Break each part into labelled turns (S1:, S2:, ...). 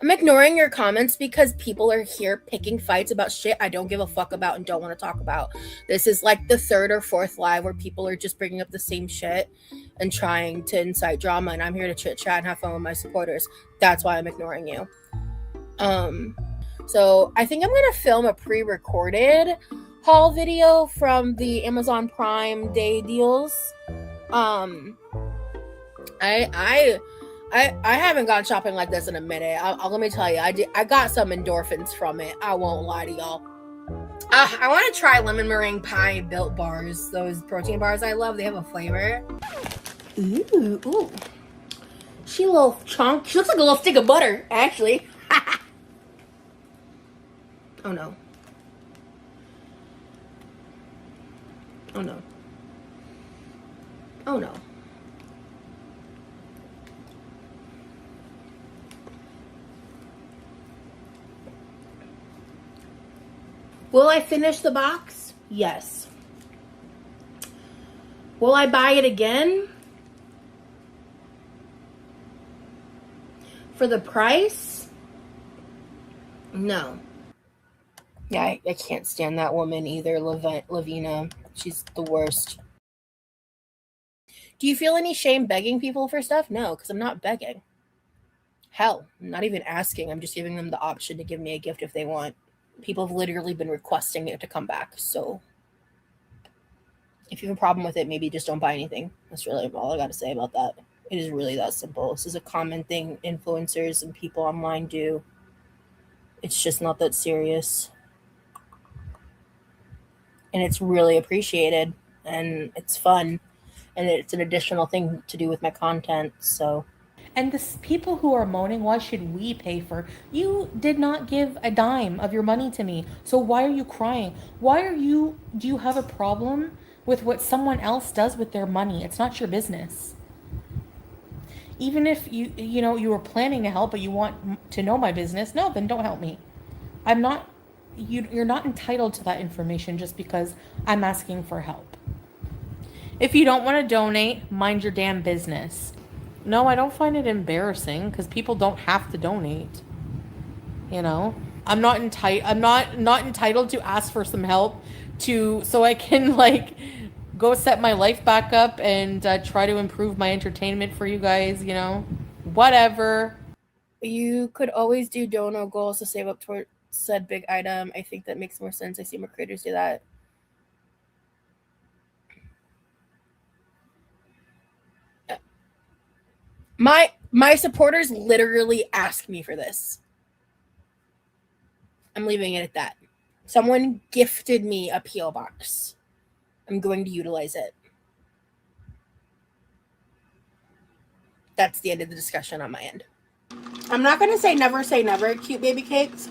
S1: I'm ignoring your comments because people are here picking fights about shit I don't give a fuck about and don't want to talk about. This is like the third or fourth live where people are just bringing up the same shit and trying to incite drama, and I'm here to chit chat and have fun with my supporters. That's why I'm ignoring you. So I think I'm gonna film a pre-recorded haul video from the Amazon Prime Day deals. I haven't gone shopping like this in a minute. Let me tell you, I got some endorphins from it. I won't lie to y'all. I want to try lemon meringue pie Built bars. Those protein bars I love. They have a flavor. Ooh. She a little chunk. She looks like a little stick of butter, actually. Oh no. Oh no. Oh no. Will I finish the box? Yes. Will I buy it again? For the price? No. Yeah, I can't stand that woman either, Lavina. She's the worst. Do you feel any shame begging people for stuff? No, because I'm not begging. Hell, I'm not even asking. I'm just giving them the option to give me a gift if they want. People have literally been requesting it to come back, so if you have a problem with it, maybe just don't buy anything. That's really all I got to say about that. It is really that simple. This is a common thing influencers and people online do. It's just not that serious. And it's really appreciated, and it's fun, and it's an additional thing to do with my content, so.
S2: And the people who are moaning, why should we pay for? You did not give a dime of your money to me. So why are you crying? Do you have a problem with what someone else does with their money? It's not your business. Even if you were planning to help, but you want to know my business, no, then don't help me. You're not entitled to that information just because I'm asking for help. If you don't want to donate, mind your damn business. No, I don't find it embarrassing because people don't have to donate. I'm not entitled to ask for some help so I can go set my life back up and try to improve my entertainment for you guys, whatever.
S1: You could always do dono goals to save up toward said big item. I think that makes more sense. I see more creators do that. My supporters literally ask me for this. I'm leaving it at that. Someone gifted me a P.O. box. I'm going to utilize it. That's the end of the discussion on my end. I'm not going to say never, cute baby cakes.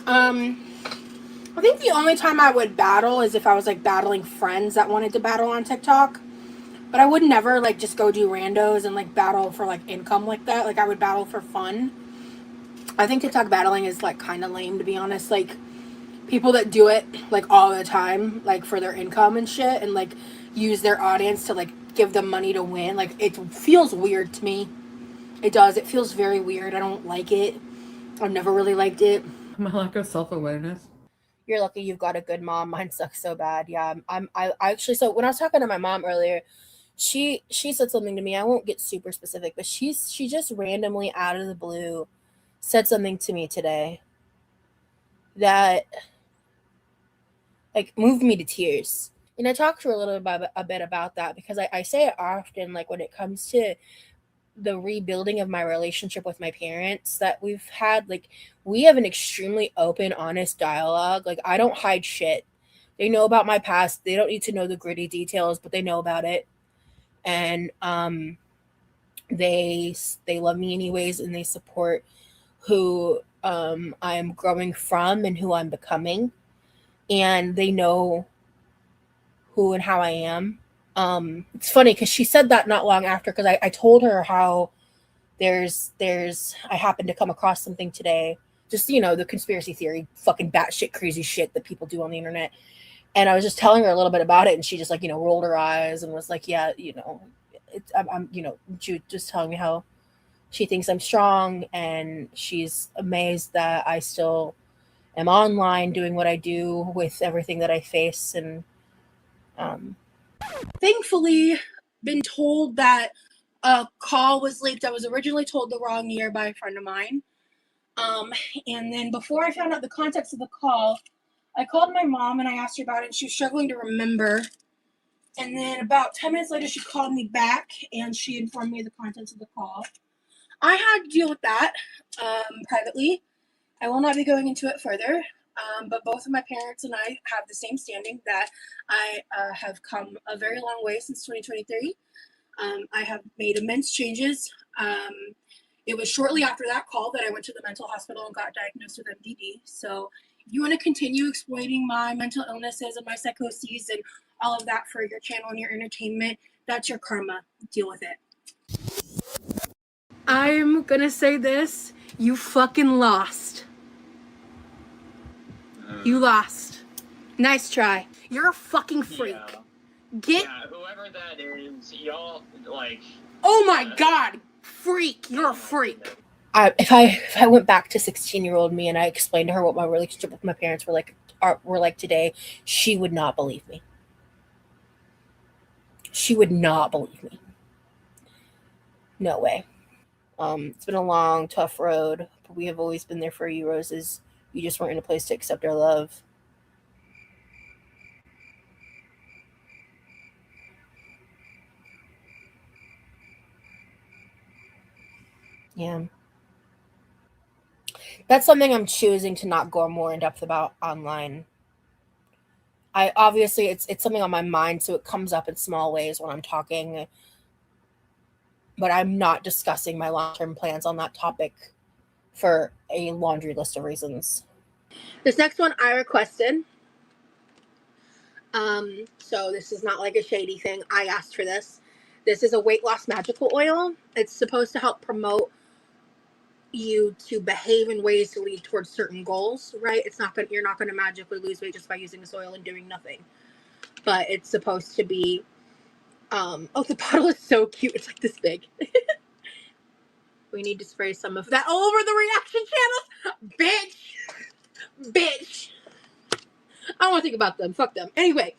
S1: I think the only time I would battle is if I was battling friends that wanted to battle on TikTok. But I would never just go do randos and battle for income like that. I would battle for fun. I think TikTok battling is kind of lame, to be honest. People that do it all the time for their income and shit, and use their audience to give them money to win. It feels weird to me. It does. It feels very weird. I don't like it. I've never really liked it.
S2: My lack of self-awareness.
S1: You're lucky you've got a good mom. Mine sucks so bad. Yeah, I actually, so when I was talking to my mom earlier, she said something to me. I won't get super specific, but she just randomly out of the blue said something to me today that moved me to tears. And I talked to her a bit about that because I say it often, when it comes to the rebuilding of my relationship with my parents that we've had, we have an extremely open, honest dialogue. I don't hide shit. They know about my past. They don't need to know the gritty details, but they know about it. And they love me anyways, and they support who I'm growing from and who I'm becoming, and they know who and how I am. It's funny because she said that not long after, because I told her how I happened to come across something today, just the conspiracy theory, fucking batshit crazy shit that people do on the internet. And I was just telling her a little bit about it, and she just rolled her eyes and was like, yeah, I'm she just telling me how she thinks I'm strong, and she's amazed that I still am online doing what I do with everything that I face. And thankfully been told that a call was leaked. I was originally told the wrong year by a friend of mine. And then before I found out the context of the call, I called my mom and I asked her about it, and she was struggling to remember. And then about 10 minutes later, she called me back and she informed me of the contents of the call. I had to deal with that privately. I will not be going into it further, but both of my parents and I have the same standing that I have come a very long way since 2023. I have made immense changes. It was shortly after that call that I went to the mental hospital and got diagnosed with MDD. So if you want to continue exploiting my mental illnesses and my psychoses and all of that for your channel and your entertainment, that's your karma. Deal with it. I'm gonna say this. You fucking lost. You lost. Nice try. You're a fucking freak.
S3: Yeah, whoever that is, y'all,
S1: Oh my god! Freak! You're a freak. If I went back to 16-year-old me and I explained to her what my relationship with my parents were like today, she would not believe me. She would not believe me. No way. It's been a long, tough road, but we have always been there for you, Roses. You just weren't in a place to accept our love. Yeah. That's something I'm choosing to not go more in depth about online. It's something on my mind, so it comes up in small ways when I'm talking, but I'm not discussing my long-term plans on that topic for a laundry list of reasons. This next one I requested. So this is not like a shady thing. I asked for this. This is a weight loss magical oil. It's supposed to help promote you to behave in ways to lead towards certain goals, right? You're not gonna magically lose weight just by using this oil and doing nothing. But it's supposed to be the bottle is so cute. It's like this big. We need to spray some of that all over the reaction channels. Bitch. I don't want to think about them. Fuck them. Anyway.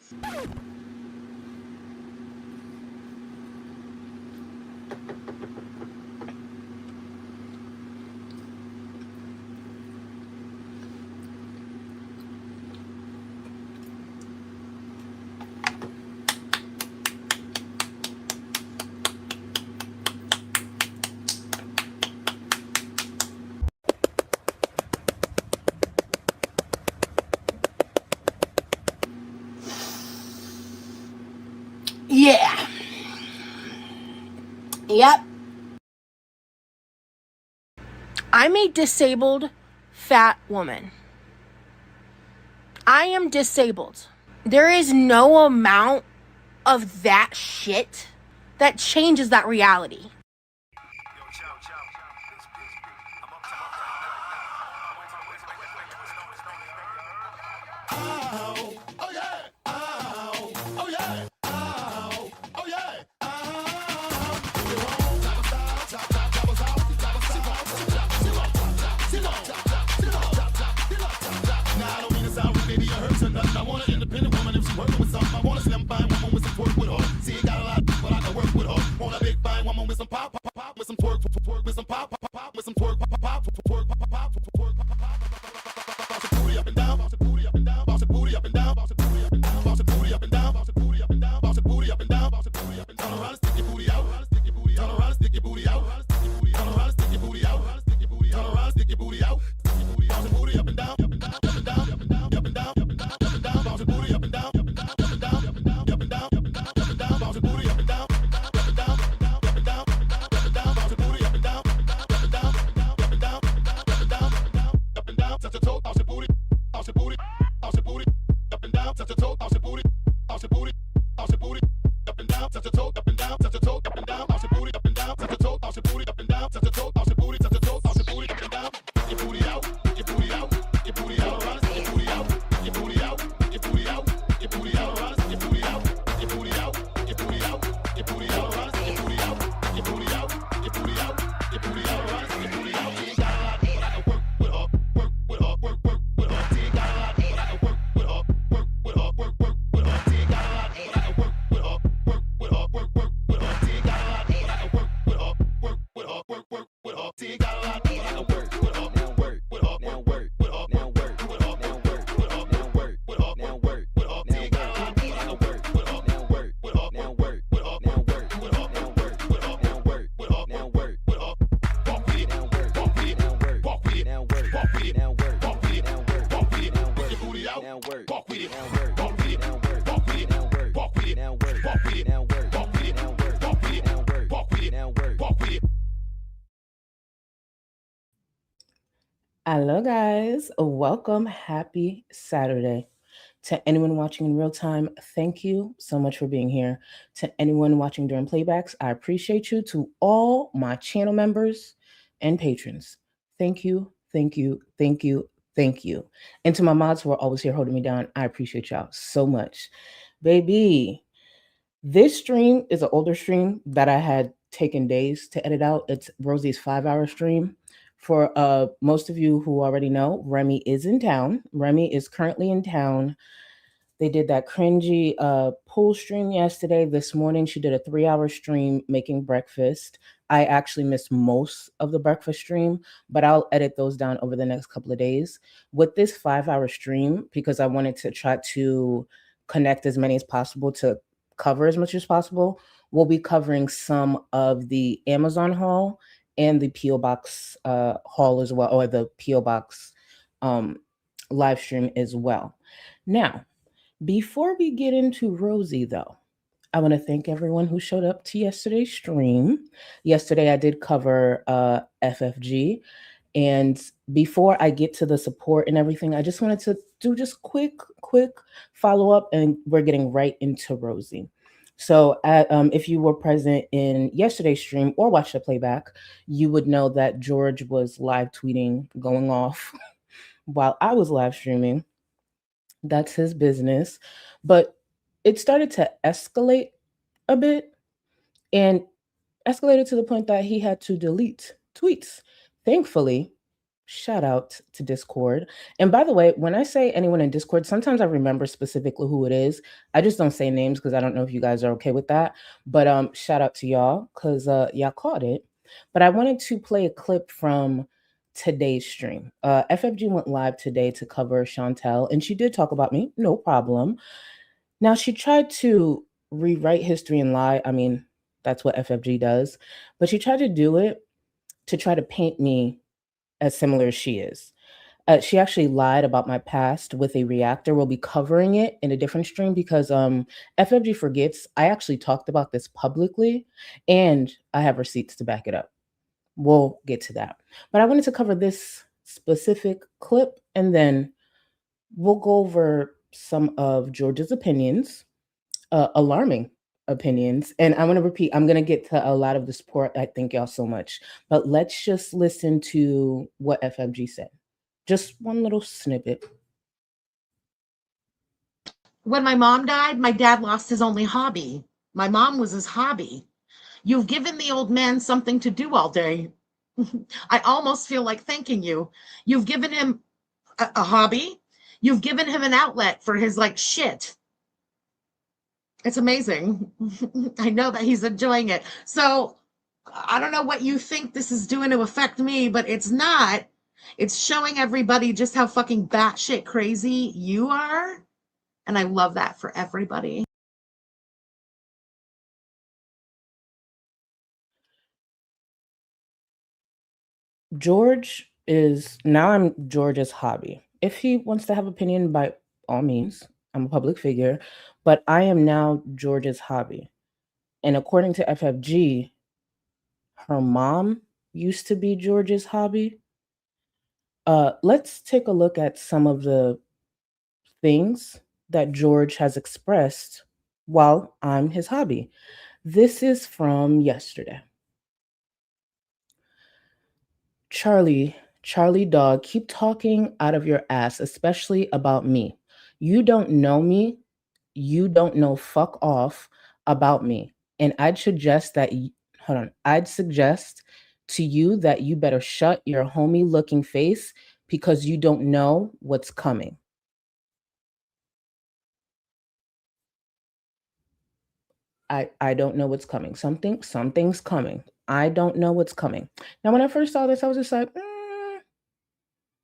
S1: Yeah. Yep. I'm a disabled fat woman. I am disabled. There is no amount of that shit that changes that reality.
S4: Working with some fine woman with some twerk with her. See, got a lot, but I can work with her. Want a big fine woman with some Hello, guys. Welcome. Happy Saturday. To anyone watching in real time, thank you so much for being here. To anyone watching during playbacks, I appreciate you. To all my channel members and patrons, thank you, thank you, thank you, thank you. And to my mods who are always here holding me down, I appreciate y'all so much. Baby, this stream is an older stream that I had taken days to edit out. It's Rosie's 5-hour stream. For most of you who already know, Remy is in town. Remy is currently in town. They did that cringy pool stream yesterday. This morning, she did a 3-hour stream making breakfast. I actually missed most of the breakfast stream, but I'll edit those down over the next couple of days. With this 5-hour stream, because I wanted to try to connect as many as possible to cover as much as possible, we'll be covering some of the Amazon haul and the P.O. Box haul as well, or the P.O. Box live stream as well. Now, before we get into Rosie, though, I want to thank everyone who showed up to yesterday's stream. Yesterday, I did cover FFG. And before I get to the support and everything, I just wanted to do just quick follow up, and we're getting right into Rosie. So, if you were present in yesterday's stream or watched the playback, you would know that George was live tweeting, going off while I was live streaming. That's his business. But it started to escalate a bit and escalated to the point that he had to delete tweets. Thankfully, shout out to Discord. And by the way, when I say anyone in Discord, sometimes I remember specifically who it is. I just don't say names because I don't know if you guys are okay with that. But shout out to y'all because y'all caught it. But I wanted to play a clip from today's stream. FFG went live today to cover Chantel, and she did talk about me, no problem. Now, she tried to rewrite history and lie. I mean, that's what FFG does. But she tried to do it to try to paint me as similar as she is. She actually lied about my past with a reactor. We'll be covering it in a different stream because FFG forgets I actually talked about this publicly, and I have receipts to back it up. We'll get to that. But I wanted to cover this specific clip, and then we'll go over some of George's opinions, alarming opinions. And I want to repeat, I'm going to get to a lot of the support. I thank y'all so much. But let's just listen to what FFG said. Just one little snippet.
S5: When my mom died, my dad lost his only hobby. My mom was his hobby. You've given the old man something to do all day. I almost feel like thanking you. You've given him a hobby. You've given him an outlet for his shit. It's amazing. I know that he's enjoying it. So I don't know what you think this is doing to affect me, but it's not. It's showing everybody just how fucking batshit crazy you are. And I love that for everybody.
S4: George is, now I'm George's hobby. If he wants to have opinion, by all means, I'm a public figure, but I am now George's hobby. And according to FFG, her mom used to be George's hobby. Let's take a look at some of the things that George has expressed while I'm his hobby. This is from yesterday. Charlie dog, keep talking out of your ass, especially about me. You don't know me. You don't know fuck off about me. And I'd suggest that I'd suggest to you that you better shut your homie looking face because you don't know what's coming. I don't know what's coming. Something's coming. I don't know what's coming. Now, when I first saw this, I was just like,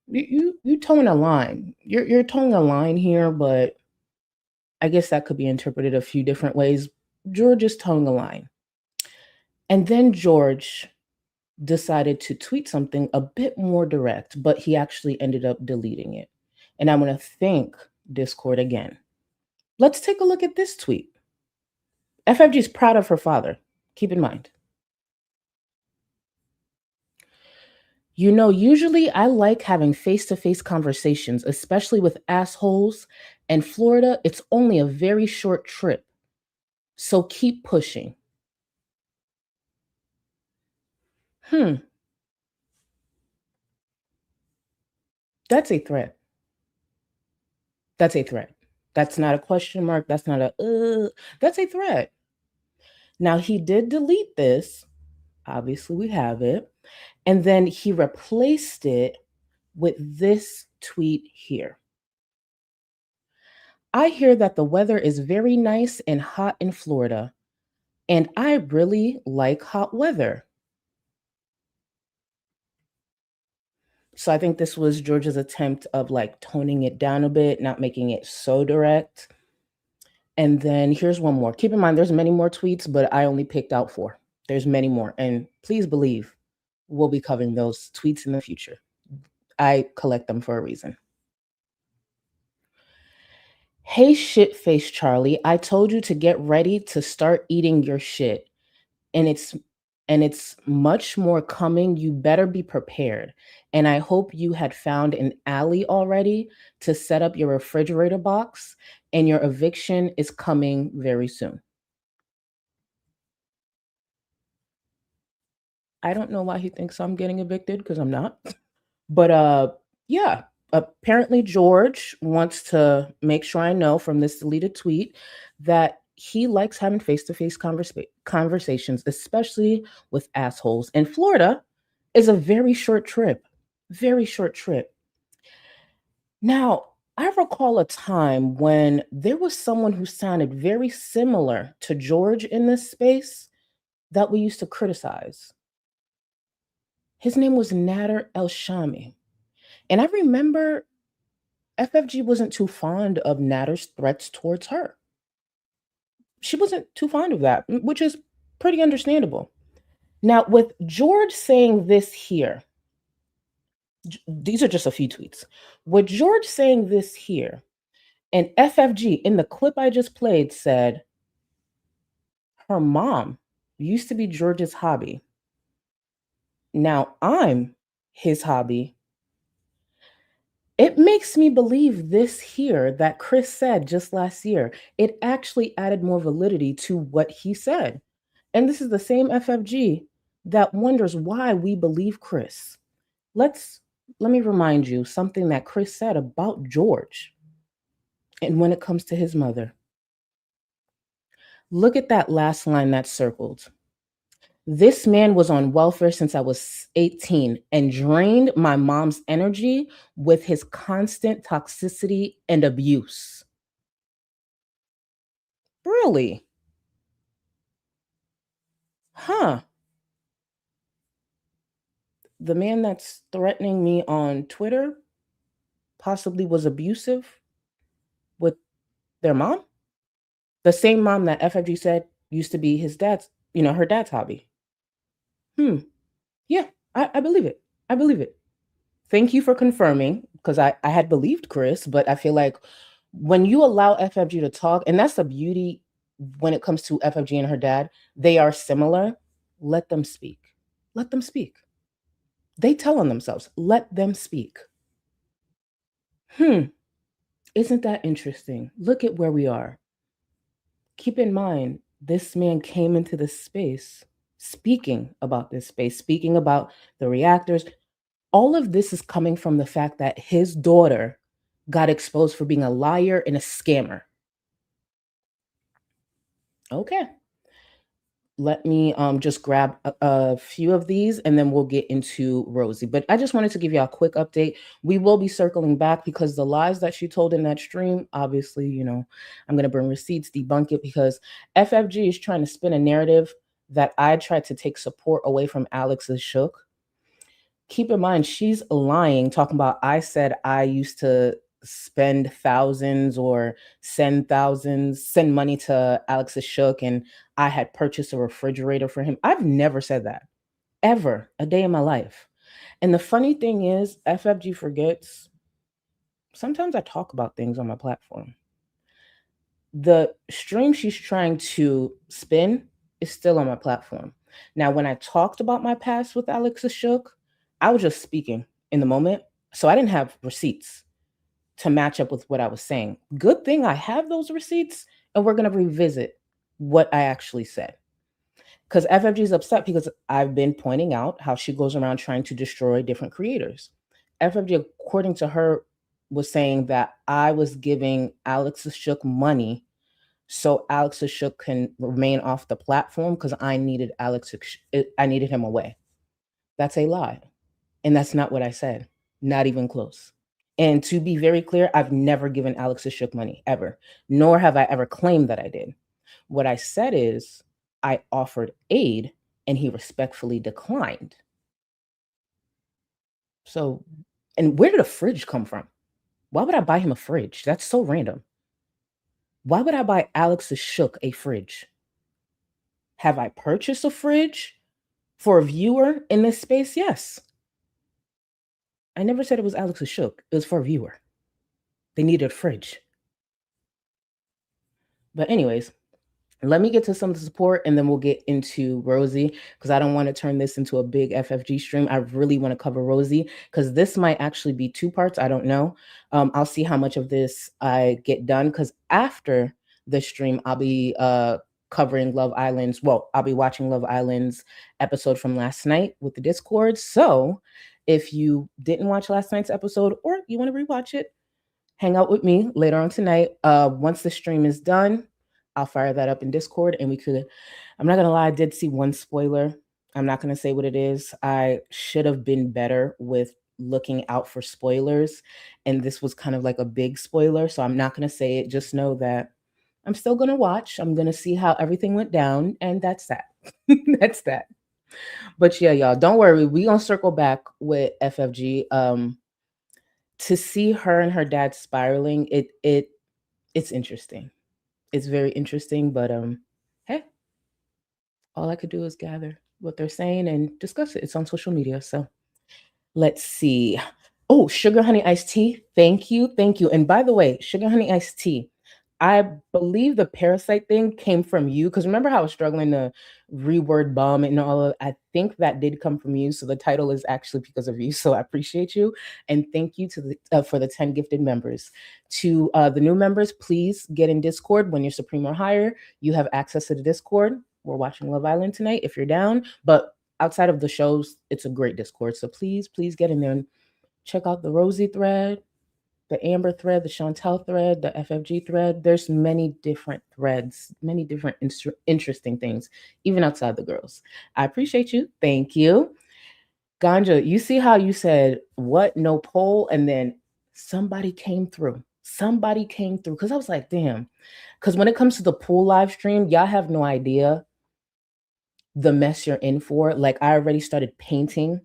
S4: you towing a line. You're towing a line here, but I guess that could be interpreted a few different ways. George is towing a line. And then George decided to tweet something a bit more direct, but he actually ended up deleting it. And I'm going to thank Discord again. Let's take a look at this tweet. FFG is proud of her father. Keep in mind. You know, usually I like having face to face conversations, especially with assholes. And Florida, it's only a very short trip. So keep pushing. Hmm, that's a threat. That's a threat. That's not a question mark. That's not that's a threat. Now, he did delete this. Obviously, we have it. And then he replaced it with this tweet here. I hear that the weather is very nice and hot in Florida, and I really like hot weather. So I think this was George's attempt of like toning it down a bit, not making it so direct. And then here's one more. Keep in mind, there's many more tweets, but I only picked out 4. There's many more. And please believe we'll be covering those tweets in the future. I collect them for a reason. Hey, shit face Charlie, I told you to get ready to start eating your shit. And it's much more coming. You better be prepared. And I hope you had found an alley already to set up your refrigerator box, and your eviction is coming very soon. I don't know why he thinks I'm getting evicted because I'm not. But yeah, apparently George wants to make sure I know from this deleted tweet that he likes having face-to-face conversations, especially with assholes. And Florida is a very short trip. Very short trip. Now, I recall a time when there was someone who sounded very similar to George in this space that we used to criticize. His name was Nader El Shami. And I remember FFG wasn't too fond of Natter's threats towards her. She wasn't too fond of that, which is pretty understandable. Now, with George saying this here, these are just a few tweets. With George saying this here, and FFG in the clip I just played said, her mom used to be George's hobby. Now I'm his hobby. It makes me believe this here that Chris said just last year. It actually added more validity to what he said. And this is the same FFG that wonders why we believe Chris. Let me remind you something that Chris said about George. And when it comes to his mother, look at that last line that's circled. This man was on welfare since I was 18 and drained my mom's energy with his constant toxicity and abuse. Really? Huh. The man that's threatening me on Twitter possibly was abusive with their mom? The same mom that FFG said used to be his dad's, her dad's hobby. Yeah, I believe it. I believe it. Thank you for confirming, because I had believed Chris, but I feel like when you allow FFG to talk, and that's the beauty when it comes to FFG and her dad, they are similar. Let them speak. Let them speak. They tell on themselves. Let them speak. Isn't that interesting? Look at where we are. Keep in mind, this man came into this space speaking about this space, speaking about the reactors. All of this is coming from the fact that his daughter got exposed for being a liar and a scammer. Okay. Let me just grab a few of these and then we'll get into Rosie. But I just wanted to give you a quick update. We will be circling back because the lies that she told in that stream, obviously, I'm going to bring receipts, debunk it, because FFG is trying to spin a narrative that I tried to take support away from Alex's Shook. Keep in mind, she's lying, talking about I said I used to spend thousands or send money to Alex's Shook, and I had purchased a refrigerator for him. I've never said that, ever, a day in my life. And the funny thing is, FFG forgets, sometimes I talk about things on my platform. The stream she's trying to spin is still on my platform. Now, when I talked about my past with Alex's Shook, I was just speaking in the moment, so I didn't have receipts to match up with what I was saying. Good thing I have those receipts, and we're going to revisit what I actually said. Because FFG is upset because I've been pointing out how she goes around trying to destroy different creators. FFG, according to her, was saying that I was giving Alex Shook money so Alex Shook can remain off the platform because I needed I needed him away. That's a lie. And that's not what I said. Not even close. And to be very clear, I've never given Alex Shook money ever, nor have I ever claimed that I did. What I said is I offered aid and he respectfully declined. So, and where did a fridge come from? Why would I buy him a fridge? That's so random. Why would I buy Alex Shook a fridge? Have I purchased a fridge for a viewer in this space? Yes. I never said it was Alex Shook. It was for a viewer. They needed a fridge. But anyways, let me get to some of the support and then we'll get into Rosie because I don't want to turn this into a big FFG stream. I really want to cover Rosie because this might actually be 2 parts. I don't know. I'll see how much of this I get done because after the stream, I'll be covering Love Island's. Well, I'll be watching Love Island's episode from last night with the Discord. So if you didn't watch last night's episode or you want to rewatch it, hang out with me later on tonight. Once the stream is done, I'll fire that up in Discord and we could, I'm not going to lie, I did see one spoiler. I'm not going to say what it is. I should have been better with looking out for spoilers. And this was kind of like a big spoiler. So I'm not going to say it. Just know that I'm still going to watch. I'm going to see how everything went down. And that's that. That's that. But yeah, y'all, don't worry. We're going to circle back with FFG. To see her and her dad spiraling, it's interesting. It's very interesting, but hey, all I could do is gather what they're saying and discuss it. It's on social media. So let's see. Oh, Sugar Honey Iced Tea. Thank you. Thank you. And by the way, Sugar Honey Iced Tea, I believe the Parasite thing came from you because remember how I was struggling to reword bomb and all of, I think that did come from you. So the title is actually because of you. So I appreciate you. And thank you to the for the 10 gifted members. To the new members, please get in Discord when you're Supreme or higher. You have access to the Discord. We're watching Love Island tonight if you're down. But outside of the shows, it's a great Discord. So please get in there and check out the Rosie thread, the Amber thread, the Chantel thread, the FFG thread. There's many different threads, many different interesting things, even outside the girls. I appreciate you. Thank you. Ganja, you see how you said, what, no poll? And then somebody came through. Somebody came through. Because I was like, damn. Because when it comes to the pool live stream, y'all have no idea the mess you're in for. Like, I already started painting.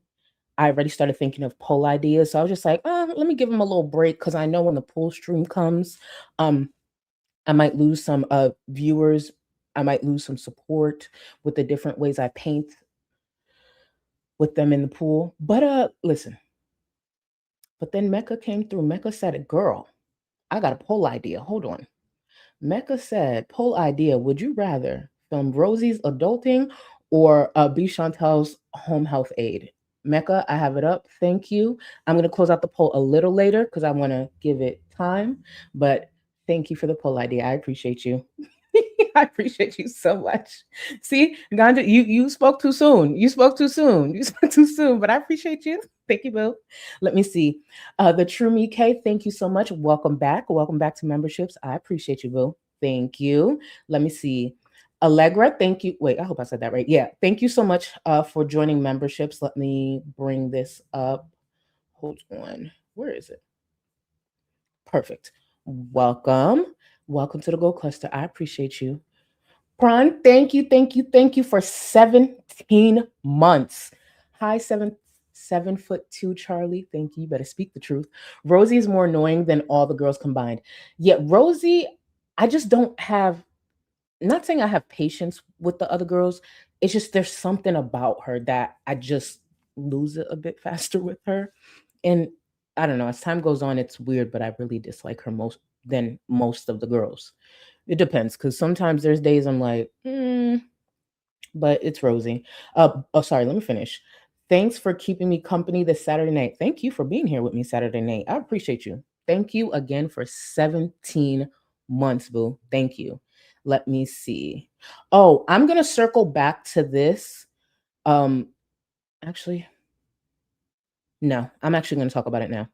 S4: I already started thinking of poll ideas. So I was just like, let me give them a little break because I know when the poll stream comes, I might lose some viewers. I might lose some support with the different ways I paint with them in the pool. But listen. But then Mecca came through. Mecca said, girl, I got a poll idea. Hold on. Mecca said, poll idea, would you rather film Rosie's adulting or be Chantel's home health aid? Mecca, I have it up. Thank you. I'm going to close out the poll a little later because I want to give it time. But thank you for the poll idea. I appreciate you. I appreciate you so much. See, Ganja, you spoke too soon. You spoke too soon. You spoke too soon, but I appreciate you. Thank you, Boo. Let me see. The True Me K, thank you so much. Welcome back. Welcome back to memberships. I appreciate you, Boo. Thank you. Let me see. Allegra, thank you. Wait, I hope I said that right. Yeah, thank you so much for joining memberships. Let me bring this up. Hold on. Where is it? Perfect. Welcome. Welcome to the Gold Cluster. I appreciate you. Prawn, thank you for 17 months. Hi, 7'2" Charlie. Thank you. You better speak the truth. Rosie is more annoying than all the girls combined. Yet Rosie, I just don't have, not saying I have patience with the other girls. It's just there's something about her that I just lose it a bit faster with her. And I don't know, as time goes on, it's weird, but I really dislike her most than most of the girls. It depends, because sometimes there's days I'm like, but it's Rosie. Oh, sorry, let me finish. Thanks for keeping me company this Saturday night. Thank you for being here with me Saturday night. I appreciate you. Thank you again for 17 months, boo. Thank you. Let me see. Oh, I'm going to circle back to this. Actually, no, I'm actually going to talk about it now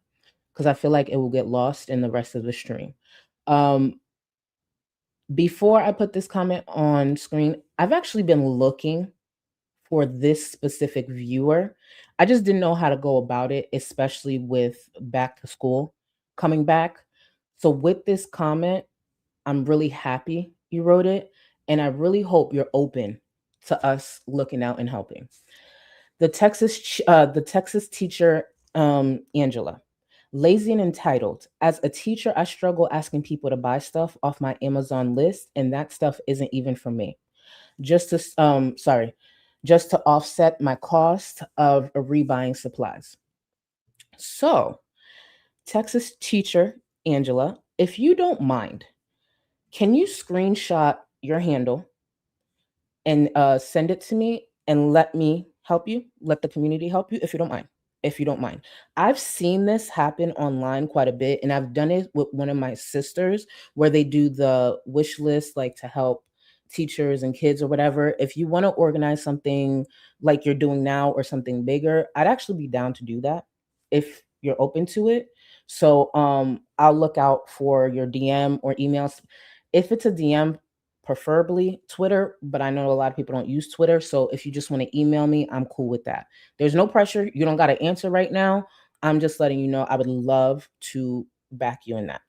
S4: because I feel like it will get lost in the rest of the stream. Before I put this comment on screen, I've actually been looking for this specific viewer. I just didn't know how to go about it, especially with back to school coming back. So with this comment, I'm really happy you wrote it, and I really hope you're open to us looking out and helping. The Texas teacher, Angela. Lazy and entitled. As a teacher, I struggle asking people to buy stuff off my Amazon list, and that stuff isn't even for me. Just to offset my cost of rebuying supplies. So, Texas teacher Angela, if you don't mind, can you screenshot your handle and send it to me and let me help you, let the community help you if you don't mind. If you don't mind. I've seen this happen online quite a bit, and I've done it with one of my sisters where they do the wish list like to help teachers and kids or whatever. If you want to organize something like you're doing now or something bigger, I'd actually be down to do that if you're open to it. So I'll look out for your DM or emails. If it's a DM, preferably Twitter, but I know a lot of people don't use Twitter. So if you just want to email me, I'm cool with that. There's no pressure. You don't got to answer right now. I'm just letting you know I would love to back you in that.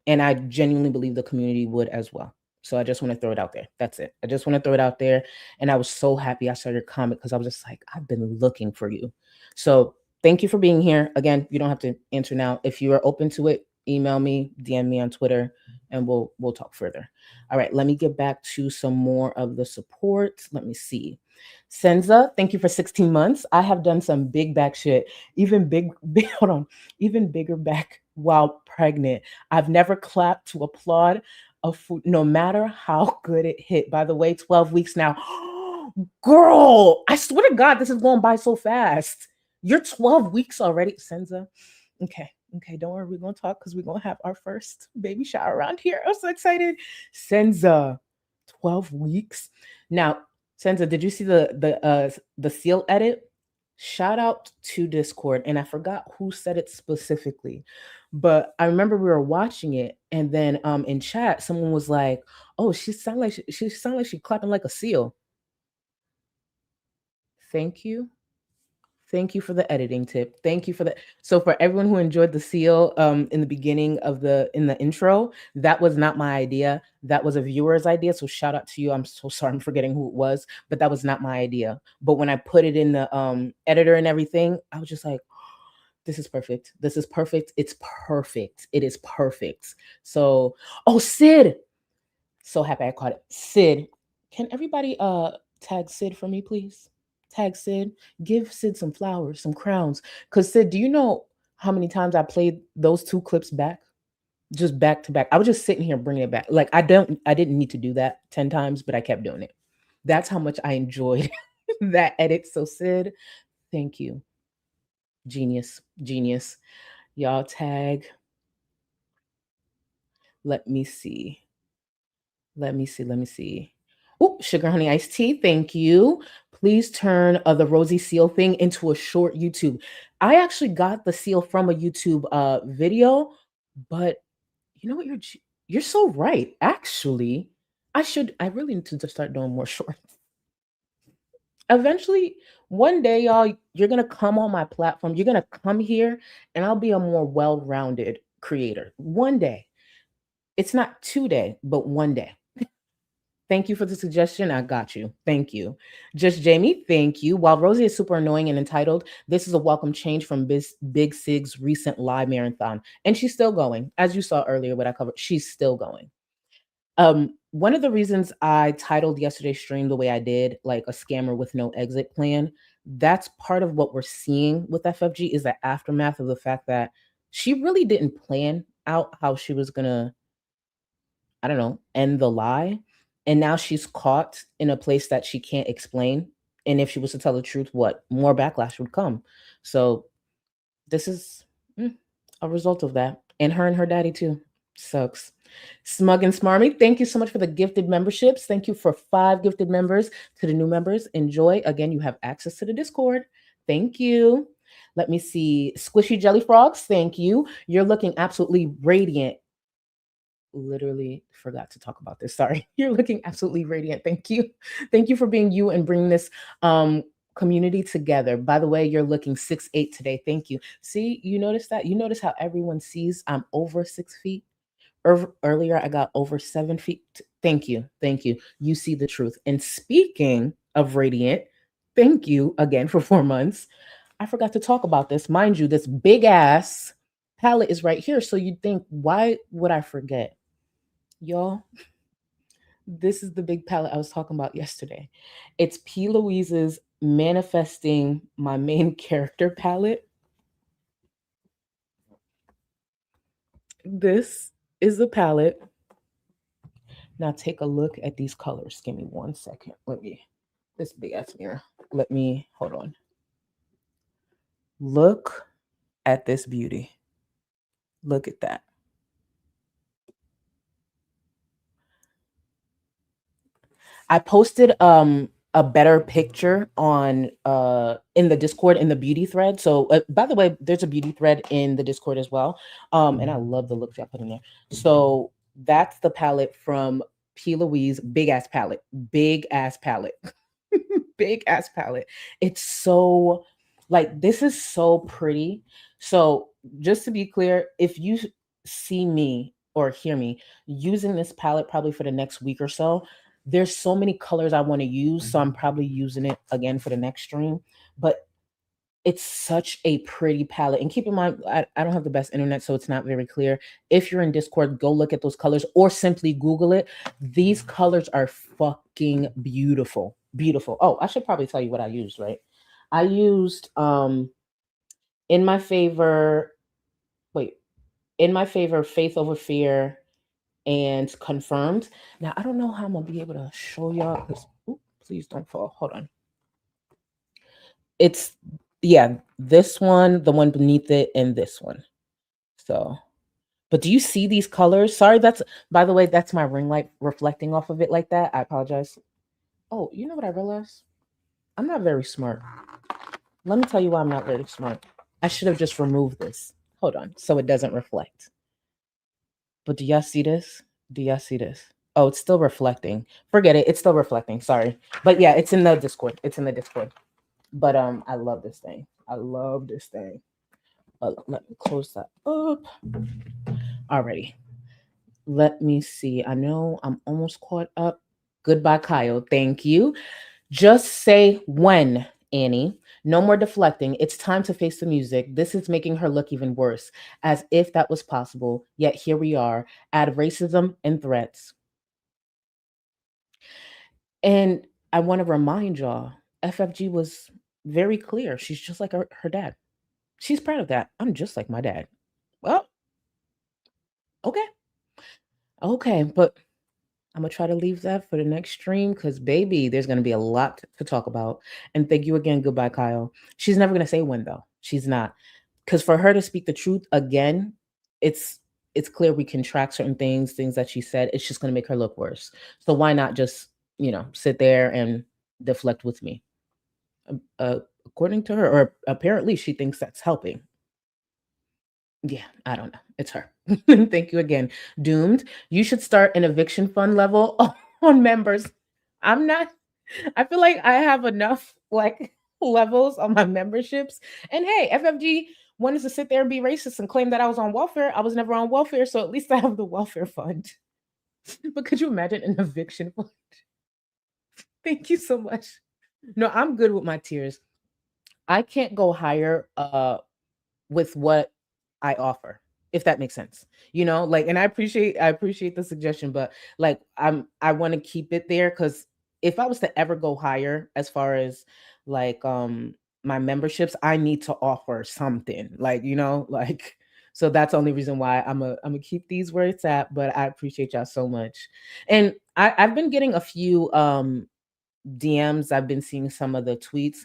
S4: And I genuinely believe the community would as well. So I just want to throw it out there. That's it. I just want to throw it out there. And I was so happy I saw your comment because I was just like, I've been looking for you. So thank you for being here. Again, you don't have to answer now. If you are open to it, email me, DM me on Twitter, and we'll talk further. All right, let me get back to some more of the support. Let me see. Senza, thank you for 16 months. I have done some big back shit, even bigger back while pregnant. I've never clapped to applaud a food, no matter how good it hit. By the way, 12 weeks now. Girl, I swear to God, this is going by so fast. You're 12 weeks already, Senza. Okay, don't worry. We're going to talk because we're going to have our first baby shower around here. I'm so excited. Senza, 12 weeks. Now, Senza, did you see the seal edit? Shout out to Discord. And I forgot who said it specifically, but I remember we were watching it. And then in chat, someone was like, oh, she sounded like she's clapping like a seal. Thank you. Thank you for the editing tip. Thank you for that. So for everyone who enjoyed the seal in the beginning of in the intro, that was not my idea. That was a viewer's idea. So shout out to you. I'm so sorry. I'm forgetting who it was, but that was not my idea. But when I put it in the editor and everything, I was just like, this is perfect. This is perfect. It's perfect. It is perfect. So, oh, Sid. So happy I caught it. Sid. Can everybody tag Sid for me, please? Tag Sid. Give Sid some flowers, some crowns. Because Sid, do you know how many times I played those two clips back? Just back to back. I was just sitting here bringing it back. Like I didn't need to do that 10 times, but I kept doing it. That's how much I enjoyed that edit. So Sid, thank you. Genius. Y'all tag. Let me see. Oh, sugar honey iced tea. Thank you. Please turn the Rosie seal thing into a short YouTube. I actually got the seal from a YouTube video, but you know what? You're so right. Actually, I really need to start doing more shorts. Eventually, one day, y'all, you're gonna come on my platform. You're gonna come here, and I'll be a more well-rounded creator. One day. It's not today, but one day. Thank you for the suggestion. I got you. Thank you. Just Jamie, thank you. While Rosie is super annoying and entitled, this is a welcome change from Big Sig's recent live marathon. And she's still going. As you saw earlier, what I covered, she's still going. One of the reasons I titled yesterday's stream the way I did, like a scammer with no exit plan, that's part of what we're seeing with FFG is the aftermath of the fact that she really didn't plan out how she was going to, end the lie. And now she's caught in a place that she can't explain And if she was to tell the truth, what more backlash would come? So this is a result of that. And her daddy too. Sucks. Smug and Smarmy, thank you so much for the gifted memberships. Thank you for 5 gifted members. To the new members, enjoy. Again, you have access to the Discord. Thank you. Let me see. Squishy Jelly Frogs, thank you. You're looking absolutely radiant. Literally forgot to talk about this. Sorry. You're looking absolutely radiant. Thank you. Thank you for being you and bringing this community together. By the way, you're looking 6'8" today. Thank you. See, you notice that? You notice how everyone sees I'm over 6 feet? Earlier, I got over 7 feet. Thank you. Thank you. You see the truth. And speaking of radiant, thank you again for 4 months. I forgot to talk about this. Mind you, this big ass palette is right here. So you'd think, why would I forget? Y'all, this is the big palette I was talking about yesterday. It's P. Louise's Manifesting My Main Character palette. This is the palette. Now take a look at these colors. Give me 1 second. This big ass mirror. Hold on. Look at this beauty. Look at that. I posted a better picture on in the Discord in the beauty thread. So by the way, there's a beauty thread in the Discord as well. And I love the looks I put in there. So that's the palette from P. Louise, big ass palette. Big ass palette. It's so like, this is so pretty. So just to be clear, if you see me or hear me using this palette probably for the next week or so, there's so many colors I want to use. So I'm probably using it again for the next stream. But it's such a pretty palette. And keep in mind, I don't have the best internet, so it's not very clear. If you're in Discord, go look at those colors or simply Google it. These colors are fucking beautiful. Beautiful. Oh, I should probably tell you what I used, right? I used In My Favor, Faith Over Fear, and Confirmed. Now, I don't know how I'm going to be able to show y'all. Please don't fall. Hold on. It's, yeah, this one, the one beneath it, and this one. So, but do you see these colors? Sorry, by the way, that's my ring light reflecting off of it like that. I apologize. Oh, you know what I realized? I'm not very smart. Let me tell you why I'm not very smart. I should have just removed this. Hold on, so it doesn't reflect. But do y'all see this? Do y'all see this? Oh, it's still reflecting. Forget it. It's still reflecting. Sorry. But yeah, it's in the Discord. But I love this thing. Let me close that up. Alrighty. Let me see. I know I'm almost caught up. Goodbye, Kyle. Thank you. Just say when, Annie. No more deflecting. It's time to face the music. This is making her look even worse, as if that was possible. Yet here we are, add racism and threats. And I want to remind y'all, FFG was very clear. She's just like her dad. She's proud of that. I'm just like my dad. Well, okay, but I'm going to try to leave that for the next stream because, baby, there's going to be a lot to talk about. And thank you again. Goodbye, Kyle. She's never going to say when, though. She's not. Because for her to speak the truth again, it's clear we can track certain things that she said. It's just going to make her look worse. So why not just, sit there and deflect with me? According to her, or apparently she thinks that's helping. Yeah, I don't know. It's her. Thank you again. Doomed. You should start an eviction fund level on members. I feel like I have enough levels on my memberships. And hey, FFG wanted to sit there and be racist and claim that I was on welfare. I was never on welfare, so at least I have the welfare fund. But could you imagine an eviction fund? Thank you so much. No, I'm good with my tiers. I can't go higher with what I offer, if that makes sense. And I appreciate the suggestion, but I want to keep it there because if I was to ever go higher as far as my memberships, I need to offer something. So that's the only reason why I'm gonna keep these where it's at. But I appreciate y'all so much. And I've been getting a few DMs. I've been seeing some of the tweets.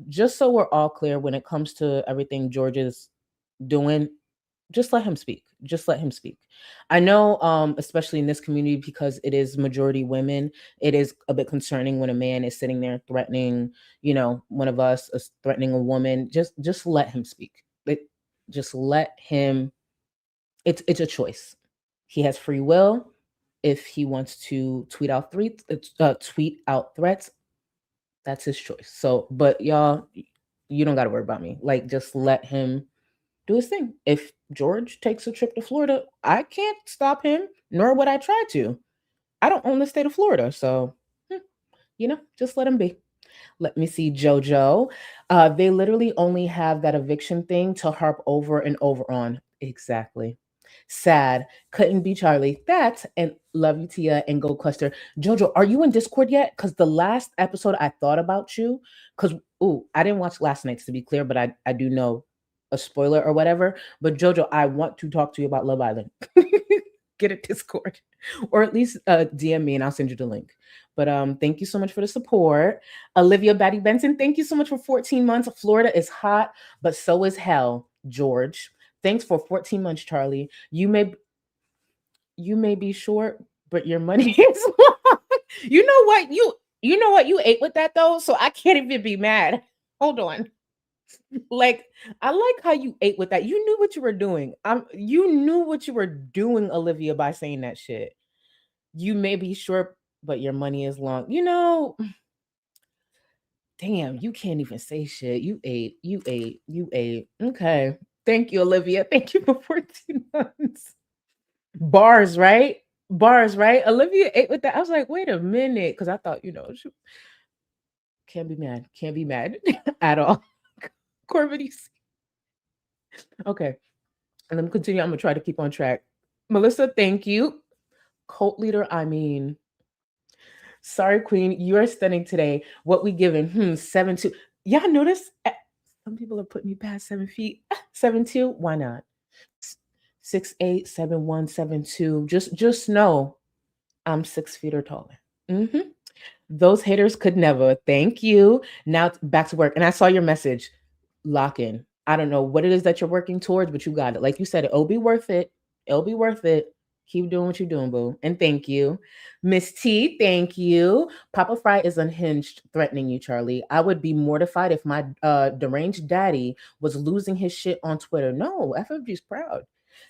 S4: Just so we're all clear, when it comes to everything George is doing, just let him speak. Just let him speak. I know, especially in this community, because it is majority women, it is a bit concerning when a man is sitting there threatening, one of us, threatening a woman. Just let him speak. Just let him. It's a choice. He has free will. If he wants to tweet out threats, that's his choice. So, but y'all, you don't got to worry about me. Like, just let him do his thing. If George takes a trip to Florida, I can't stop him, nor would I try to. I don't own the state of Florida, so just let him be. Let me see, JoJo. They literally only have that eviction thing to harp over and over on. Exactly. Sad. Couldn't be Charlie. That and love you, Tia, and Go Cluster. JoJo, are you in Discord yet? Because the last episode I thought about you. Because I didn't watch last night's, to be clear, but I do know a spoiler or whatever. But JoJo, I want to talk to you about Love Island. Get a Discord, or at least DM me and I'll send you the link. But thank you so much for the support. Olivia Batty Benson, thank you so much for 14 months. Florida is hot, but so is hell, George. Thanks for 14 months, Charlie. You may be short, but your money is long. You know what? You ate with that though, so I can't even be mad. Hold on. Like, I like how you ate with that. You knew what you were doing. You knew what you were doing, Olivia, by saying that shit. You may be short, but your money is long. Damn, you can't even say shit. You ate. Okay. Thank you, Olivia. Thank you for 14 months. Bars, right? Olivia ate with that. I was like, wait a minute. Because I thought, she can't be mad. Can't be mad at all. Corbin, okay. And let me continue. I'm going to try to keep on track. Melissa, thank you. Cult leader, sorry, Queen. You are stunning today. What we given? 7'2". Y'all notice? Some people are putting me past 7 feet. 7'2". Why not? 6'8", 7'1", 7'2". Just know I'm 6 feet or taller. Those haters could never. Thank you. Now back to work. And I saw your message. Lock in. I don't know what it is that you're working towards, but you got it. Like you said, it'll be worth it. It'll be worth it. Keep doing what you're doing, boo. And thank you. Miss T, thank you. Papa Fry is unhinged, threatening you, Charlie. I would be mortified if my deranged daddy was losing his shit on Twitter. No, FFG's proud.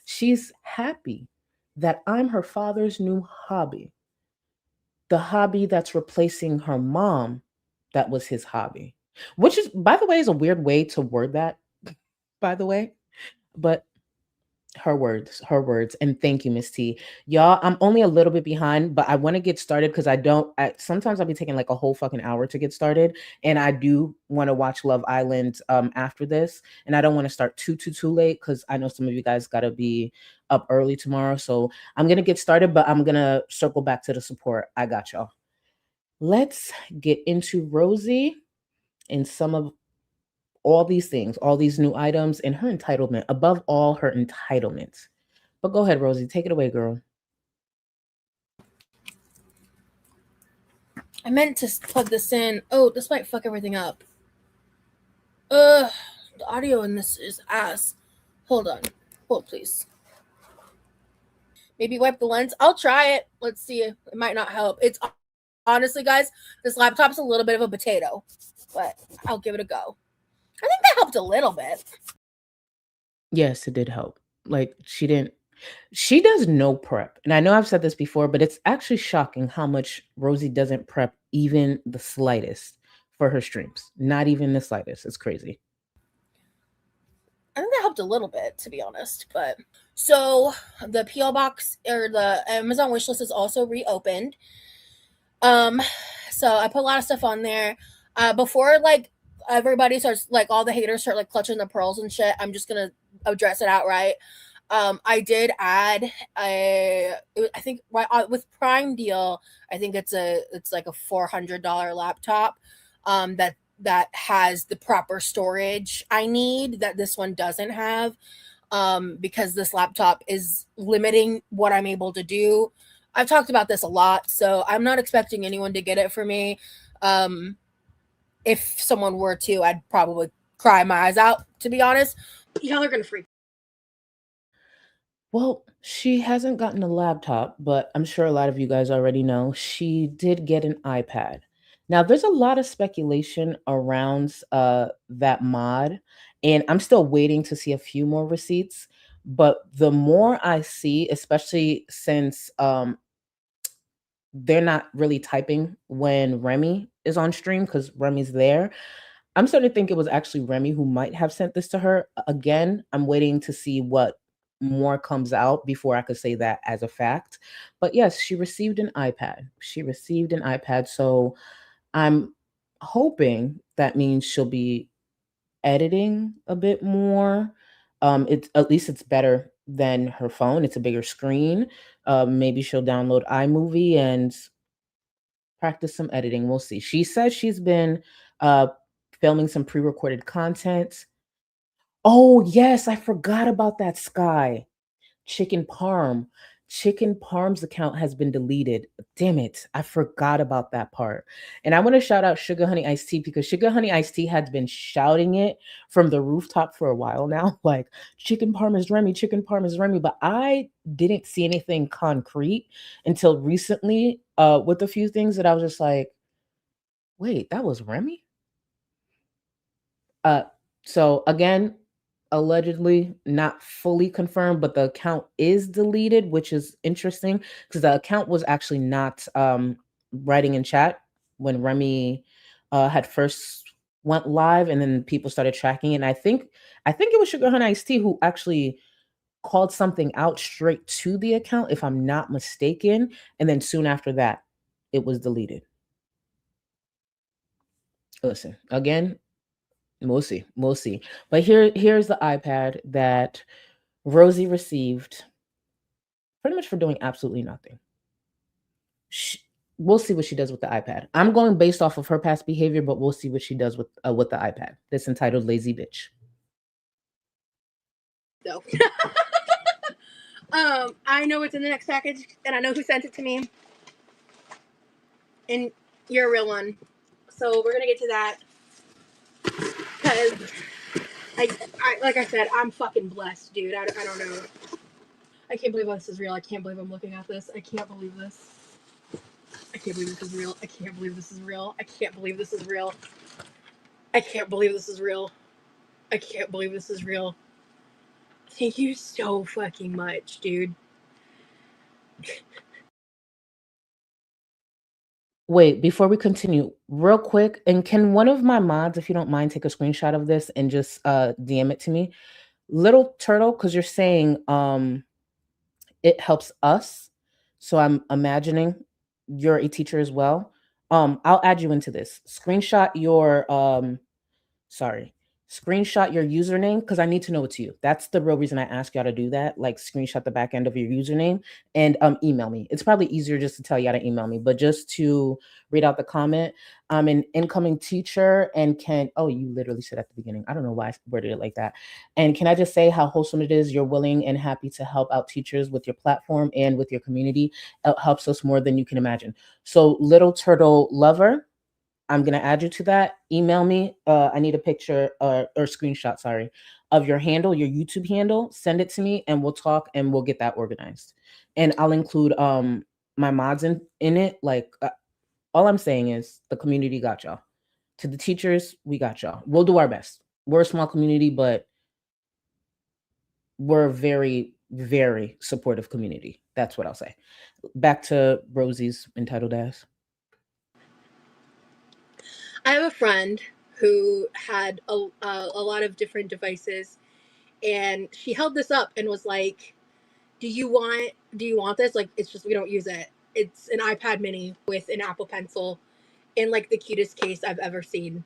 S4: She's happy that I'm her father's new hobby. The hobby that's replacing her mom, that was his hobby. Which is, by the way, is a weird way to word that, by the way. But her words. And thank you, Miss T. Y'all, I'm only a little bit behind, but I want to get started because sometimes I'll be taking like a whole fucking hour to get started. And I do want to watch Love Island after this. And I don't want to start too late because I know some of you guys got to be up early tomorrow. So I'm going to get started, but I'm going to circle back to the support. I got y'all. Let's get into Rosie and some of all these things, all these new items, and her entitlement, above all, her entitlement. But go ahead, Rosie, take it away, girl.
S1: I meant to plug this in. Oh, this might fuck everything up. The audio in this is ass. Hold on. Hold, please. Maybe wipe the lens. I'll try it. Let's see. It might not help. It's honestly, guys, this laptop's a little bit of a potato, but I'll give it a go. I think that helped a little bit.
S4: Yes, it did help. Like, she does no prep. And I know I've said this before, but it's actually shocking how much Rosie doesn't prep even the slightest for her streams. Not even the slightest. It's crazy.
S1: I think that helped a little bit, to be honest. But so the PO box or the Amazon wishlist is also reopened. So I put a lot of stuff on there. Before everybody starts, all the haters start clutching the pearls and shit, I'm just gonna address it outright. I did add I think with Prime deal, I think it's like a $400 laptop that has the proper storage I need that this one doesn't have, because this laptop is limiting what I'm able to do. I've talked about this a lot, so I'm not expecting anyone to get it for me. If someone were to, I'd probably cry my eyes out, to be honest. Y'all are gonna freak.
S4: Well, she hasn't gotten a laptop, but I'm sure a lot of you guys already know she did get an iPad. Now, there's a lot of speculation around that mod, and I'm still waiting to see a few more receipts. But the more I see, especially since they're not really typing when Remy is on stream because Remy's there, I'm starting to think it was actually Remy who might have sent this to her. Again, I'm waiting to see what more comes out before I could say that as a fact. But yes, she received an iPad. She received an iPad. So I'm hoping that means she'll be editing a bit more. It's at least it's better than her phone. It's a bigger screen. Maybe she'll download iMovie and practice some editing. We'll see. She says she's been uh filming some pre-recorded content. Oh, yes, I forgot about that, Sky. Chicken Parm. Chicken Parm's account has been deleted. Damn it. I forgot about that part. And I want to shout out Sugar Honey Iced Tea because Sugar Honey Iced Tea has been shouting it from the rooftop for a while now. Like, Chicken Parm is Remy, Chicken Parm is Remy. But I didn't see anything concrete until recently with a few things that I was just like, wait, that was Remy? So again, allegedly not fully confirmed, but the account is deleted, which is interesting because the account was actually not writing in chat when Remy had first went live, and then people started tracking it. And I think it was Sugar Honey Iced Tea who actually called something out straight to the account, if I'm not mistaken. And then soon after that, it was deleted. Listen, again, we'll see. We'll see. But here's the iPad that Rosie received pretty much for doing absolutely nothing. We'll see what she does with the iPad. I'm going based off of her past behavior, but we'll see what she does with the iPad. That's entitled Lazy Bitch.
S1: So, I know what's in the next package, and I know who sent it to me. And you're a real one. So we're gonna get to that. Because, I like I said, I'm fucking blessed, dude. I don't know. I can't believe this is real. I can't believe I'm looking at this. I can't believe this. I can't believe this is real. I can't believe this is real. I can't believe this is real. I can't believe this is real. I can't believe this is real. Thank you so fucking much, dude.
S4: Wait, before we continue, real quick, and can one of my mods, if you don't mind, take a screenshot of this and just DM it to me? Little Turtle, because you're saying it helps us. So I'm imagining you're a teacher as well. I'll add you into this. Screenshot your username because I need to know it's you. That's the real reason I ask y'all to do that. Like, screenshot the back end of your username and email me. It's probably easier just to tell y'all to email me, but just to read out the comment. I'm an incoming teacher and you literally said at the beginning, I don't know why I worded it like that. And can I just say how wholesome it is? You're willing and happy to help out teachers with your platform and with your community. It helps us more than you can imagine. So, Little Turtle Lover, I'm going to add you to that. Email me. I need a picture or screenshot, sorry, of your handle, your YouTube handle. Send it to me and we'll talk and we'll get that organized. And I'll include my mods in it. Like, all I'm saying is the community got y'all. To the teachers, we got y'all. We'll do our best. We're a small community, but we're a very, very supportive community. That's what I'll say. Back to Rosie's entitled ass.
S1: I have a friend who had a lot of different devices, and she held this up and was like, do you want this? Like, it's just, we don't use it. It's an iPad mini with an Apple Pencil in like the cutest case I've ever seen.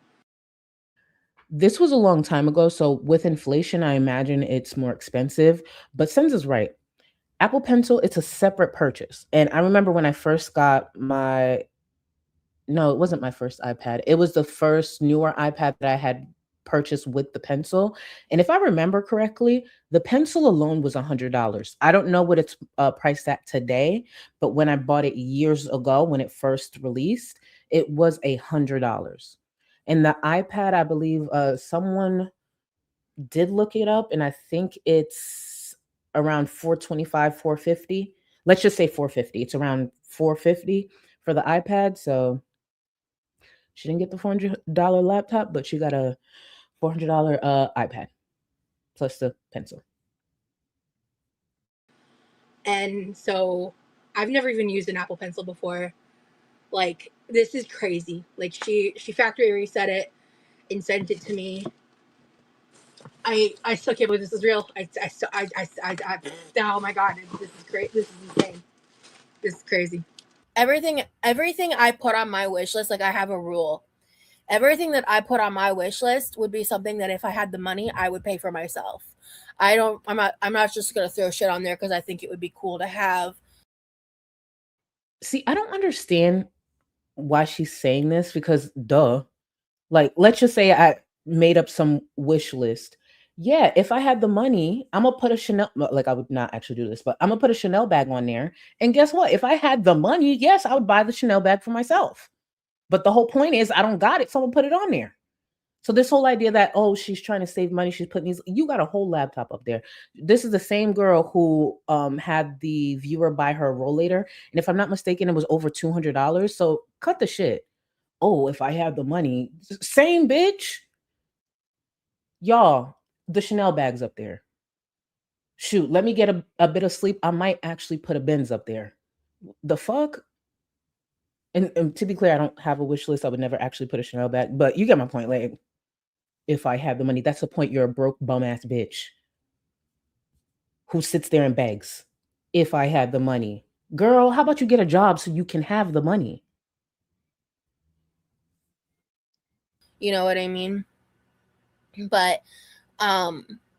S4: This was a long time ago, so with inflation, I imagine it's more expensive. But Sens is right. Apple Pencil, it's a separate purchase. And I remember when I first got no, it wasn't my first iPad. It was the first newer iPad that I had purchased with the pencil. And if I remember correctly, the pencil alone was $100. I don't know what it's priced at today, but when I bought it years ago, when it first released, it was $100. And the iPad, I believe someone did look it up, and I think it's around $425, $450. Let's just say $450. It's around $450 for the iPad. So she didn't get the $400 laptop, but she got a $400 iPad plus the pencil.
S1: And so I've never even used an Apple Pencil before. Like, this is crazy. Like, she factory reset it and sent it to me. I still can't believe this is real. Oh my God, this is great. This is insane. This is crazy. Everything I put on my wish list, like, I have a rule. Everything that I put on my wish list would be something that if I had the money, I would pay for myself. I'm not just gonna throw shit on there because I think it would be cool to have.
S4: See, I don't understand why she's saying this, because duh. Like, let's just say I made up some wish list. Yeah, if I had the money, I'm gonna put a Chanel, like, I would not actually do this, but I'm gonna put a Chanel bag on there. And guess what? If I had the money, yes, I would buy the Chanel bag for myself. But the whole point is I don't got it, so I'm gonna put it on there. So this whole idea that, oh, she's trying to save money, she's putting these, you got a whole laptop up there. This is the same girl who had the viewer buy her a rollator. And if I'm not mistaken, it was over $200. So cut the shit. Oh, if I have the money, same bitch. Y'all, the Chanel bag's up there. Shoot, let me get a bit of sleep. I might actually put a Benz up there. The fuck? And to be clear, I don't have a wish list. I would never actually put a Chanel bag, but you get my point. Like, if I have the money, that's the point. You're a broke bum ass bitch who sits there and begs. If I had the money, girl, how about you get a job so you can have the money?
S1: You know what I mean? But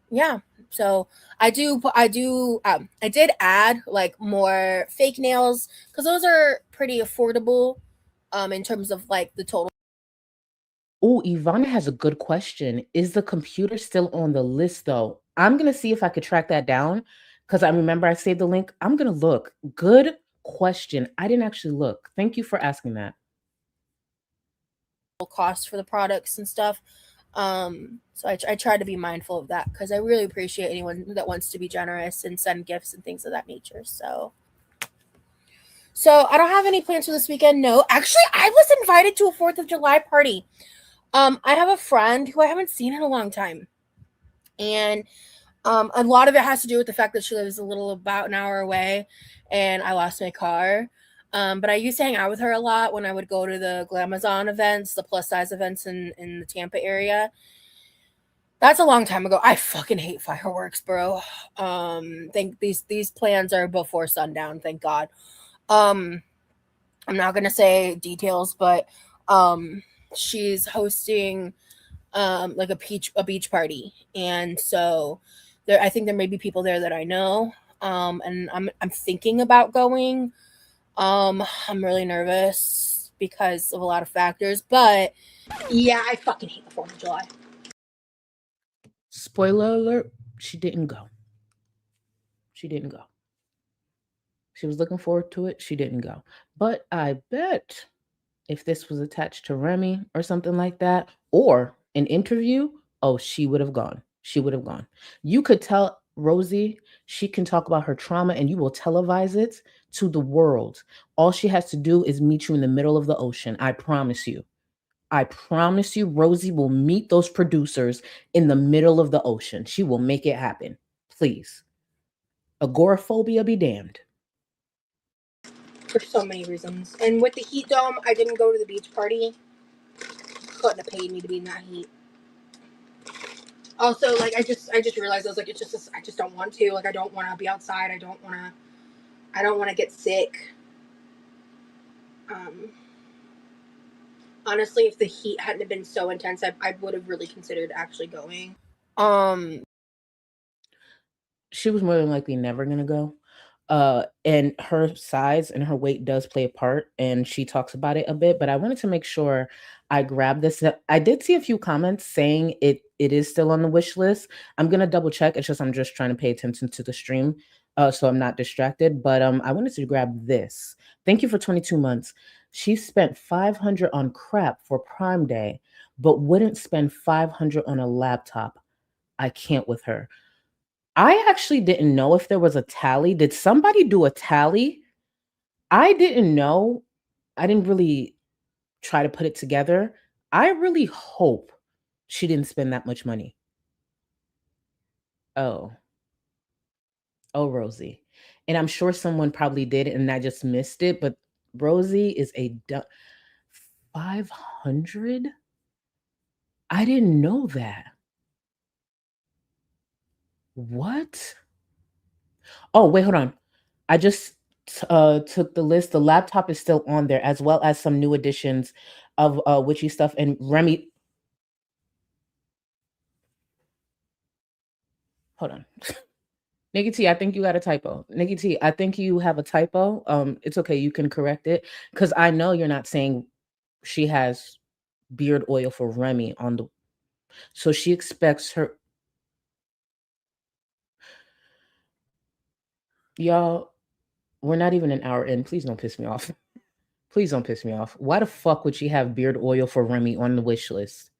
S1: yeah. So I did add like more fake nails because those are pretty affordable in terms of like the total.
S4: Oh, Ivana has a good question. Is the computer still on the list though? I'm going to see if I could track that down because I remember I saved the link. I'm going to look. Good question. I didn't actually look. Thank you for asking that.
S1: Cost for the products and stuff. So I try to be mindful of that because I really appreciate anyone that wants to be generous and send gifts and things of that nature. So I don't have any plans for this weekend. No, actually, I was invited to a 4th of July party. I have a friend who I haven't seen in a long time. And a lot of it has to do with the fact that she lives about an hour away and I lost my car. But I used to hang out with her a lot when I would go to the Glamazon events, the plus size events in the Tampa area. That's a long time ago. I fucking hate fireworks, bro. Think these plans are before sundown, thank God. I'm not gonna say details, but she's hosting like a beach party, and so I think there may be people there that I know, and I'm thinking about going. I'm really nervous because of a lot of factors, but yeah, I fucking hate the 4th of July.
S4: Spoiler alert, she didn't go. She didn't go. She was looking forward to it. She didn't go. But I bet if this was attached to Remy or something like that, or an interview, oh, she would have gone. She would have gone. You could tell Rosie she can talk about her trauma and you will televise it to the world. All she has to do is meet you in the middle of the ocean. I promise you. I promise you, Rosie will meet those producers in the middle of the ocean. She will make it happen. Please. Agoraphobia be damned.
S1: For so many reasons. And with the heat dome, I didn't go to the beach party. Couldn't have paid me to be in that heat. Also, like I just realized I was like, it's just I just don't want to. Like I don't want to be outside. I don't want to get sick. Honestly, if the heat hadn't been so intense, I would have really considered actually going.
S4: She was more than likely never gonna go. And her size and her weight does play a part, and she talks about it a bit, but I wanted to make sure I grabbed this. I did see a few comments saying it is still on the wish list. I'm gonna double check. It's just I'm just trying to pay attention to the stream, so I'm not distracted. But I wanted to grab this. Thank you for 22 months. She spent $500 on crap for Prime Day, but wouldn't spend $500 on a laptop. I can't with her. I actually didn't know if there was a tally. Did somebody do a tally? I didn't know. I didn't really try to put it together. I really hope she didn't spend that much money. Oh, Rosie. And I'm sure someone probably did and I just missed it, but Rosie is a 500? I didn't know that. What? Oh, wait, hold on. I just took the list. The laptop is still on there, as well as some new additions of witchy stuff. And Remy, hold on. Nikki T, I think you got a typo. Nikki T, I think you have a typo. It's okay, you can correct it. Because I know you're not saying she has beard oil for Remy on the. So she expects her. Y'all, we're not even an hour in. Please don't piss me off. Please don't piss me off. Why the fuck would she have beard oil for Remy on the wish list?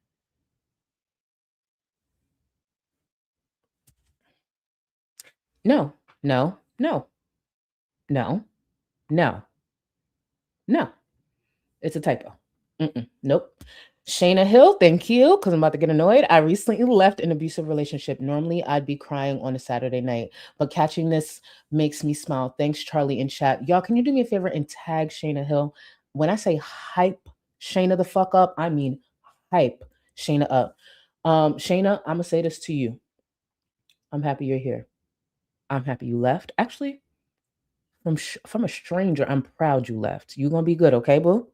S4: No, no, no, no, no, no. It's a typo. Nope. Shayna Hill, thank you, because I'm about to get annoyed. I recently left an abusive relationship. Normally, I'd be crying on a Saturday night, but catching this makes me smile. Thanks, Charlie, in chat. Y'all, can you do me a favor and tag Shayna Hill? When I say hype Shayna the fuck up, I mean hype Shayna up. Shayna, I'm going to say this to you. I'm happy you're here. I'm happy you left. Actually, from a stranger, I'm proud you left. You're going to be good, okay, boo?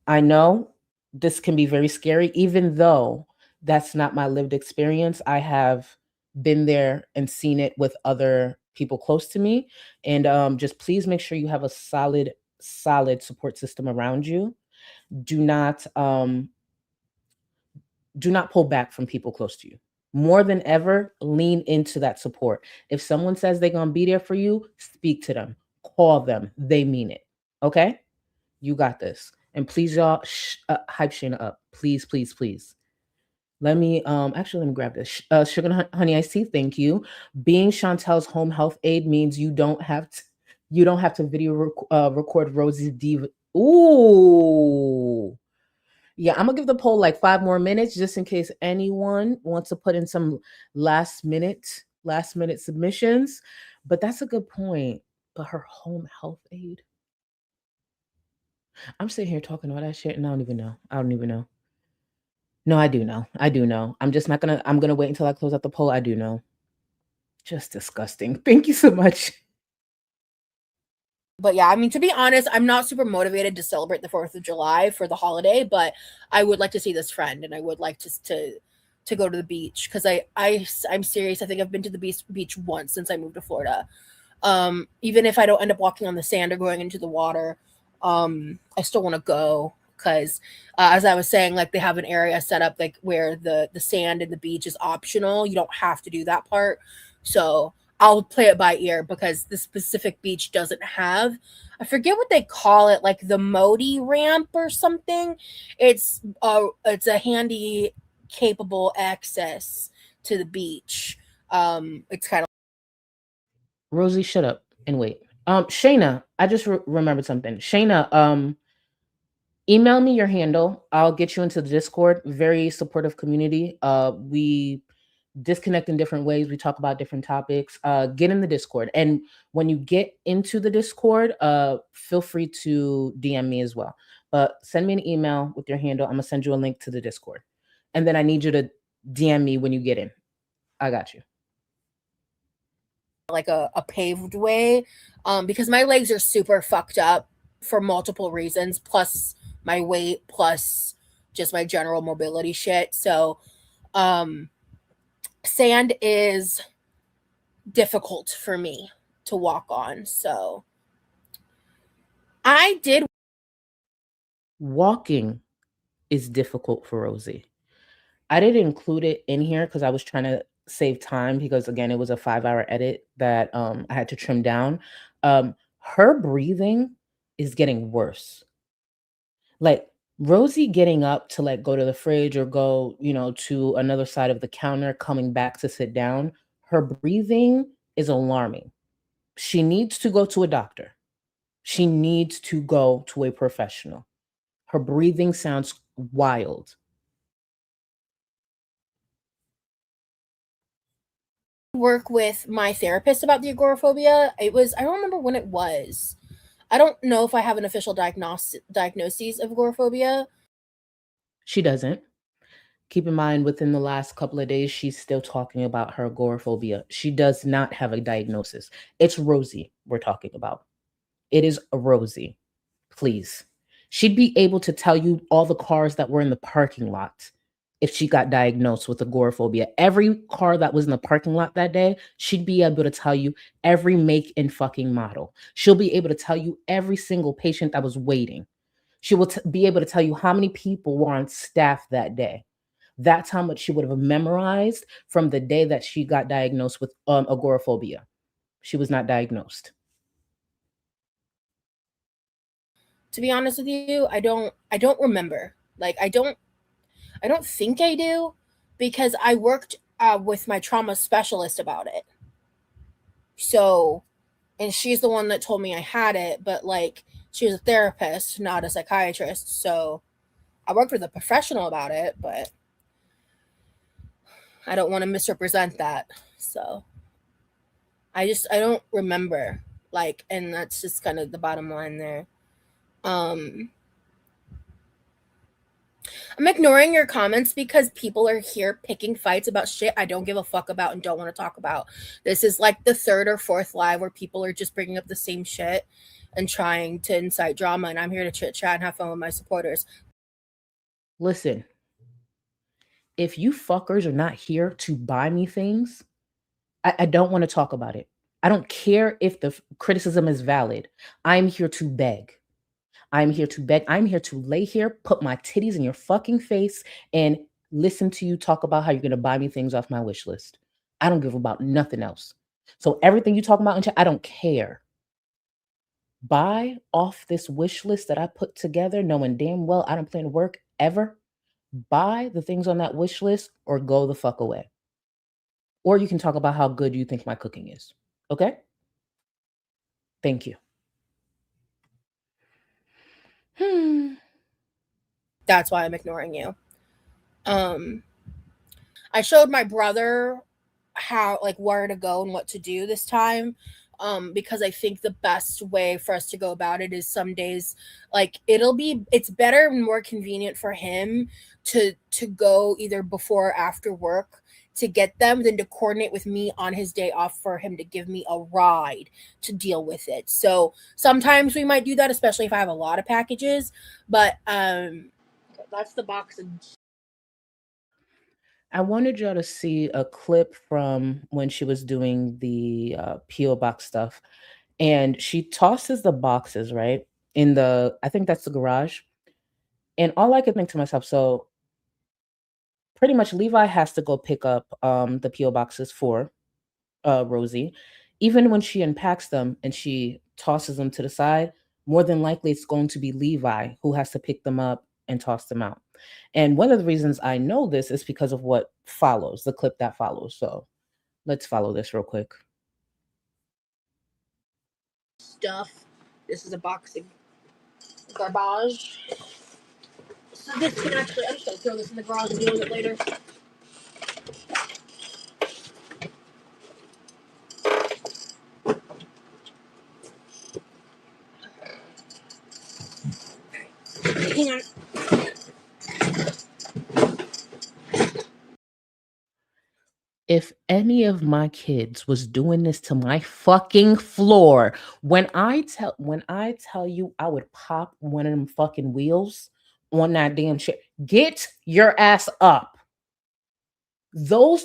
S4: I know this can be very scary, even though that's not my lived experience. I have been there and seen it with other people close to me. And just please make sure you have a solid support system around you. Do not pull back from people close to you. More than ever, lean into that support. If someone says they're going to be there for you, speak to them, call them. They mean it. Okay? You got this. And please, y'all, hype Shayna up. Please, please, please. Let me grab this. Sugar Honey I see. Thank you. Being Chantel's home health aide means you don't have to video record Rosie's diva. Ooh. Yeah, I'm gonna give the poll like 5 more minutes just in case anyone wants to put in some last minute submissions. But that's a good point. But her home health aide. I'm sitting here talking all that shit and I don't even know. No, I do know. I'm gonna wait until I close out the poll. I do know. Just disgusting. Thank you so much.
S1: But yeah, I mean, to be honest, I'm not super motivated to celebrate the 4th of July for the holiday, but I would like to see this friend and I would like to go to the beach because I'm serious. I think I've been to the beach once since I moved to Florida. Even if I don't end up walking on the sand or going into the water, I still want to go because as I was saying, like they have an area set up like where the sand and the beach is optional. You don't have to do that part. So I'll play it by ear because the specific beach doesn't have, I forget what they call it, like the Modi ramp or something. It's a handy capable access to the beach. It's kind of
S4: Rosie, shut up and wait. Shayna, I just remembered something. Shayna, email me your handle. I'll get you into the Discord. Very supportive community. We disconnect in different ways. We talk about different topics. Get in the Discord. And when you get into the Discord, feel free to DM me as well. But send me an email with your handle. I'm going to send you a link to the Discord. And then I need you to DM me when you get in. I got you.
S1: like a paved way because my legs are super fucked up for multiple reasons, plus my weight, plus just my general mobility shit. So sand is difficult for me to walk on. So I did.
S4: Walking is difficult for Rosie. I didn't include it in here because I was trying to save time because again, it was a 5-hour edit that I had to trim down. Her breathing is getting worse. Like Rosie getting up to like go to the fridge or go, to another side of the counter, coming back to sit down, her breathing is alarming. She needs to go to a doctor. She needs to go to a professional. Her breathing sounds wild.
S1: Work with my therapist about the agoraphobia. I don't remember when it was. I don't know if I have an official diagnosis of agoraphobia.
S4: She doesn't. Keep in mind, within the last couple of days, she's still talking about her agoraphobia. She does not have a diagnosis. It's Rosie we're talking about. It is Rosie. Please. She'd be able to tell you all the cars that were in the parking lot if she got diagnosed with agoraphobia. Every car that was in the parking lot that day, she'd be able to tell you every make and fucking model. She'll be able to tell you every single patient that was waiting. She will be able to tell you how many people were on staff that day. That's how much she would have memorized from the day that she got diagnosed with agoraphobia. She was not diagnosed.
S1: To be honest with you, I don't remember. Like I don't think I do, because I worked with my trauma specialist about it. So, and she's the one that told me I had it, but like she was a therapist, not a psychiatrist. So I worked with a professional about it, but I don't want to misrepresent that. So I don't remember. Like, and that's just kind of the bottom line there. I'm ignoring your comments because people are here picking fights about shit I don't give a fuck about and don't want to talk about. This is like the third or fourth live where people are just bringing up the same shit and trying to incite drama, and I'm here to chit chat and have fun with my supporters.
S4: Listen, if you fuckers are not here to buy me things, I don't want to talk about it. I don't care if the criticism is valid. I'm here to beg. I'm here to beg. I'm here to lay here, put my titties in your fucking face, and listen to you talk about how you're going to buy me things off my wish list. I don't give about nothing else. So everything you talk about in chat, I don't care. Buy off this wish list that I put together, knowing damn well I don't plan to work ever. Buy the things on that wish list or go the fuck away. Or you can talk about how good you think my cooking is. Okay? Thank you.
S1: That's why I'm ignoring you. I showed my brother how, like, where to go and what to do this time, because I think the best way for us to go about it is some days, like, it's better and more convenient for him to go either before or after work to get them than to coordinate with me on his day off for him to give me a ride to deal with it. So sometimes we might do that, especially if I have a lot of packages, but that's the box.
S4: I wanted y'all to see a clip from when she was doing the P.O. box stuff. And she tosses the boxes, right? I think that's the garage. And all I could think to myself, so pretty much Levi has to go pick up the P.O. boxes for Rosie. Even when she unpacks them and she tosses them to the side, more than likely it's going to be Levi who has to pick them up and toss them out. And one of the reasons I know this is because of what follows, the clip that follows. So let's follow this real quick.
S1: Stuff. This is a box of garbage. So this can actually, I'm just gonna throw this in the garage and deal with it later. Hang on.
S4: If any of my kids was doing this to my fucking floor, when I tell you I would pop one of them fucking wheels on that damn shit, get your ass up. Do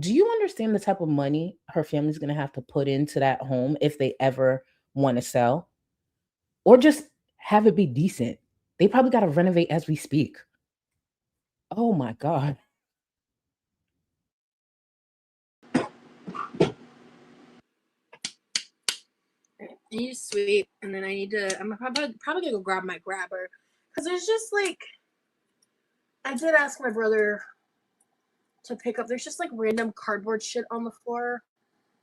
S4: you understand the type of money her family's gonna have to put into that home if they ever want to sell? Or just have it be decent. They probably gotta renovate as we speak. Oh my God.
S1: I need to sweep, and then I'm probably gonna go grab my grabber Because there's just like, I did ask my brother to pick up, there's just like random cardboard shit on the floor.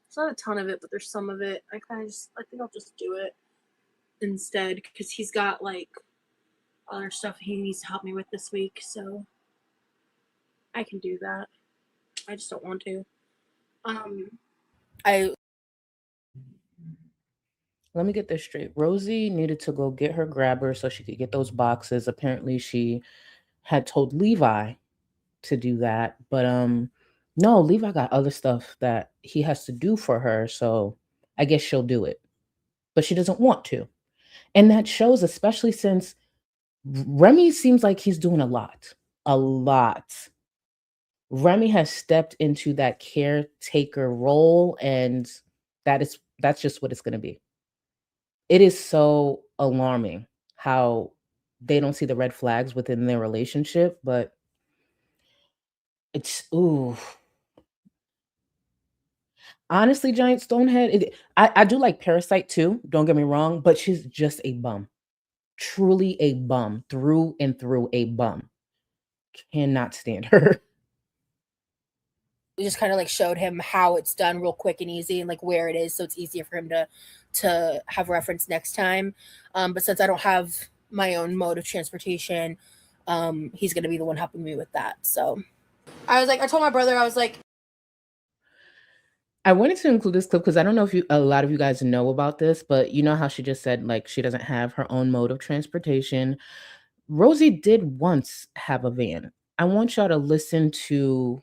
S1: There's not a ton of it, but there's some of it. I think I'll just do it instead because he's got like other stuff he needs to help me with this week, so I can do that. I just don't want to.
S4: Let me get this straight. Rosie needed to go get her grabber so she could get those boxes. Apparently she had told Levi to do that, but no, Levi got other stuff that he has to do for her, so I guess she'll do it. But she doesn't want to. And that shows, especially since Remy seems like he's doing a lot. A lot. Remy has stepped into that caretaker role, and that's just what it's going to be. It is so alarming how they don't see the red flags within their relationship, but it's ooh. Honestly, Giant Stonehead, I do like Parasite too, don't get me wrong, but she's just a bum. Truly a bum, through and through a bum. Cannot stand her.
S1: We just kind of like showed him how it's done real quick and easy and like where it is, so it's easier for him to have reference next time. But since I don't have my own mode of transportation, he's gonna be the one helping me with that. So I told my brother, I was like,
S4: I wanted to include this clip because I don't know if a lot of you guys know about this, but you know how she just said like she doesn't have her own mode of transportation. Rosie did once have a van. I want y'all to listen to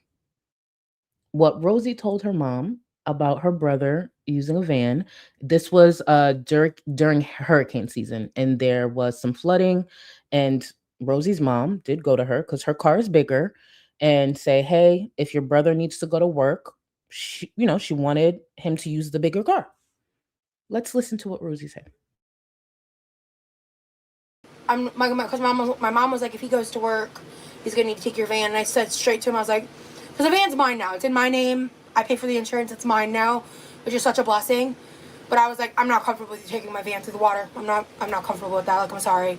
S4: what Rosie told her mom about her brother using a van. This was during hurricane season, and there was some flooding, and Rosie's mom did go to her because her car is bigger and say, hey, if your brother needs to go to work, she wanted him to use the bigger car. Let's listen to what Rosie said.
S1: Because my mom was like, if he goes to work, he's gonna need to take your van. And I said straight to him, I was like, because the van's mine now. It's in my name. I pay for the insurance. It's mine now, which is such a blessing. But I was like, I'm not comfortable with you taking my van through the water. I'm not comfortable with that. Like, I'm sorry.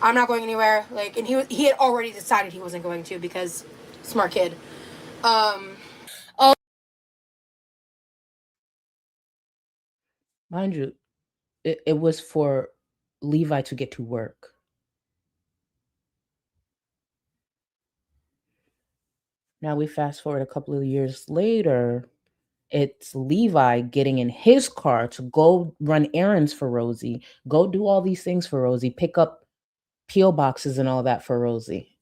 S1: I'm not going anywhere. Like, and he had already decided he wasn't going to because smart kid.
S4: Mind you, it was for Levi to get to work. Now we fast forward a couple of years later, it's Levi getting in his car to go run errands for Rosie, go do all these things for Rosie, pick up P.O. boxes and all that for Rosie.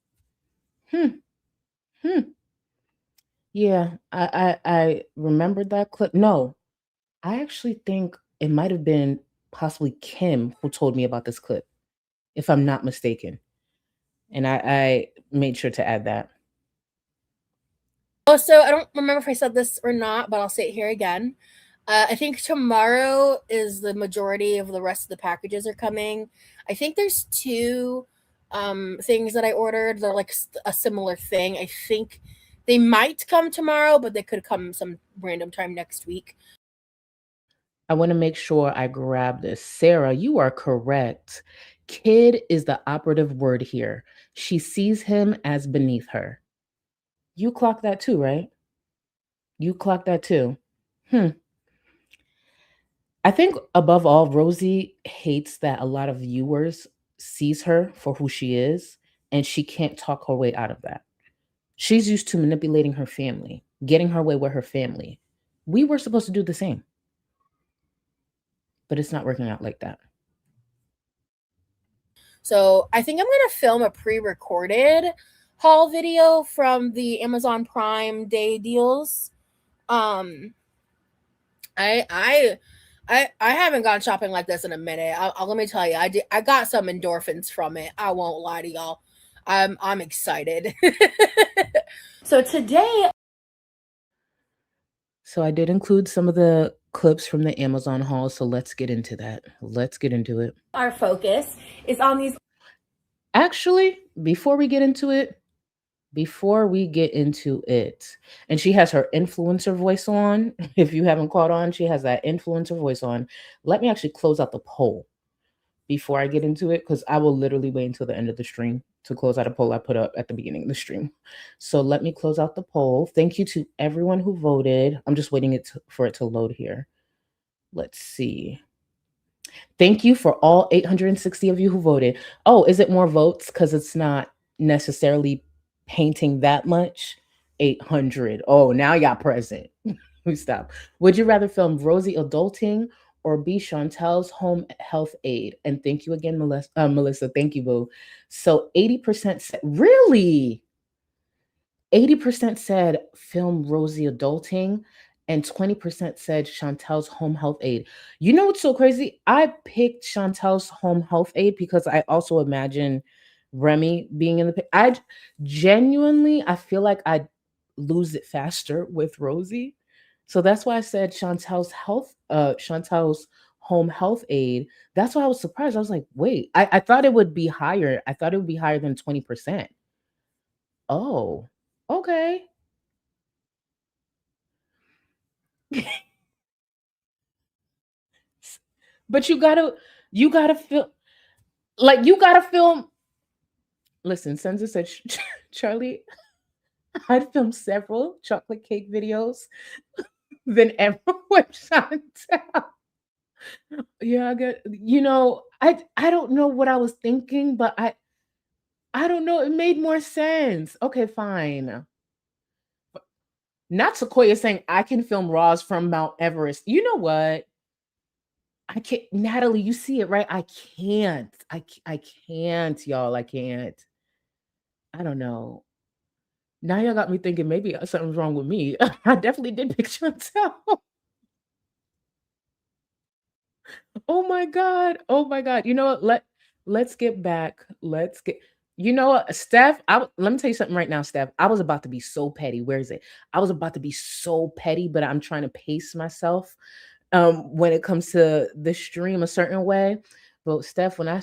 S4: Yeah, I remembered that clip. No, I actually think it might have been possibly Kim who told me about this clip, if I'm not mistaken. And I made sure to add that.
S1: Also, I don't remember if I said this or not, but I'll say it here again. I think tomorrow is the majority of the rest of the packages are coming. I think there's 2 things that I ordered. They're like a similar thing. I think they might come tomorrow, but they could come some random time next week.
S4: I want to make sure I grab this. Sarah, you are correct. Kid is the operative word here. She sees him as beneath her. You clock that too, right? You clock that too. I think above all, Rosie hates that a lot of viewers sees her for who she is, and she can't talk her way out of that. She's used to manipulating her family, getting her way with her family. We were supposed to do the same, but it's not working out like that.
S1: So I think I'm going to film a pre-recorded haul video from the Amazon Prime Day deals. I haven't gone shopping like this in a minute. Let me tell you, I got some endorphins from it. I won't lie to y'all. I'm excited. So today.
S4: So I did include some of the clips from the Amazon haul. So let's get into that. Let's get into it.
S1: Our focus is on these.
S4: Actually, before we get into it, and she has her influencer voice on. If you haven't caught on, she has that influencer voice on. Let me actually close out the poll. before I get into it, because I will literally wait until the end of the stream to close out a poll I put up at the beginning of the stream. So let me close out the poll. Thank you to everyone who voted. I'm just waiting for it to load here. Let's see. Thank you for all 860 of you who voted. Oh, is it more votes? Because it's not necessarily painting that much. 800. Oh, now y'all present. We stop. Would you rather film Rosie adulting or be Chantel's home health aide? And thank you again, Melissa. Thank you, boo. So 80% said, really? 80% said film Rosie adulting, and 20% said Chantel's home health aide. You know what's so crazy? I picked Chantel's home health aide because I also imagine Remy being in the I genuinely, I feel like I'd lose it faster with Rosie. So that's why I said Chantel's home health aide. That's why I was surprised. I was like, wait, I thought it would be higher. I thought it would be higher than 20%. Oh, okay. But you gotta feel like you gotta film. Listen, Senza said, Charlie, I'd film several chocolate cake videos than ever with Chantel. Yeah, I get, I don't know what I was thinking, but I don't know. It made more sense. Okay, fine. Not Sequoia saying I can film Roz from Mount Everest. You know what? I can't, Natalie, you see it, right? I can't, y'all. I can't. I don't know. Now y'all got me thinking maybe something's wrong with me. I definitely did pick Chantel. Oh my God. Oh my God. You know what? Let's get back. You know what, Steph, let me tell you something right now, Steph. I was about to be so petty. Where is it? I was about to be so petty, but I'm trying to pace myself when it comes to the stream a certain way. But Steph, when I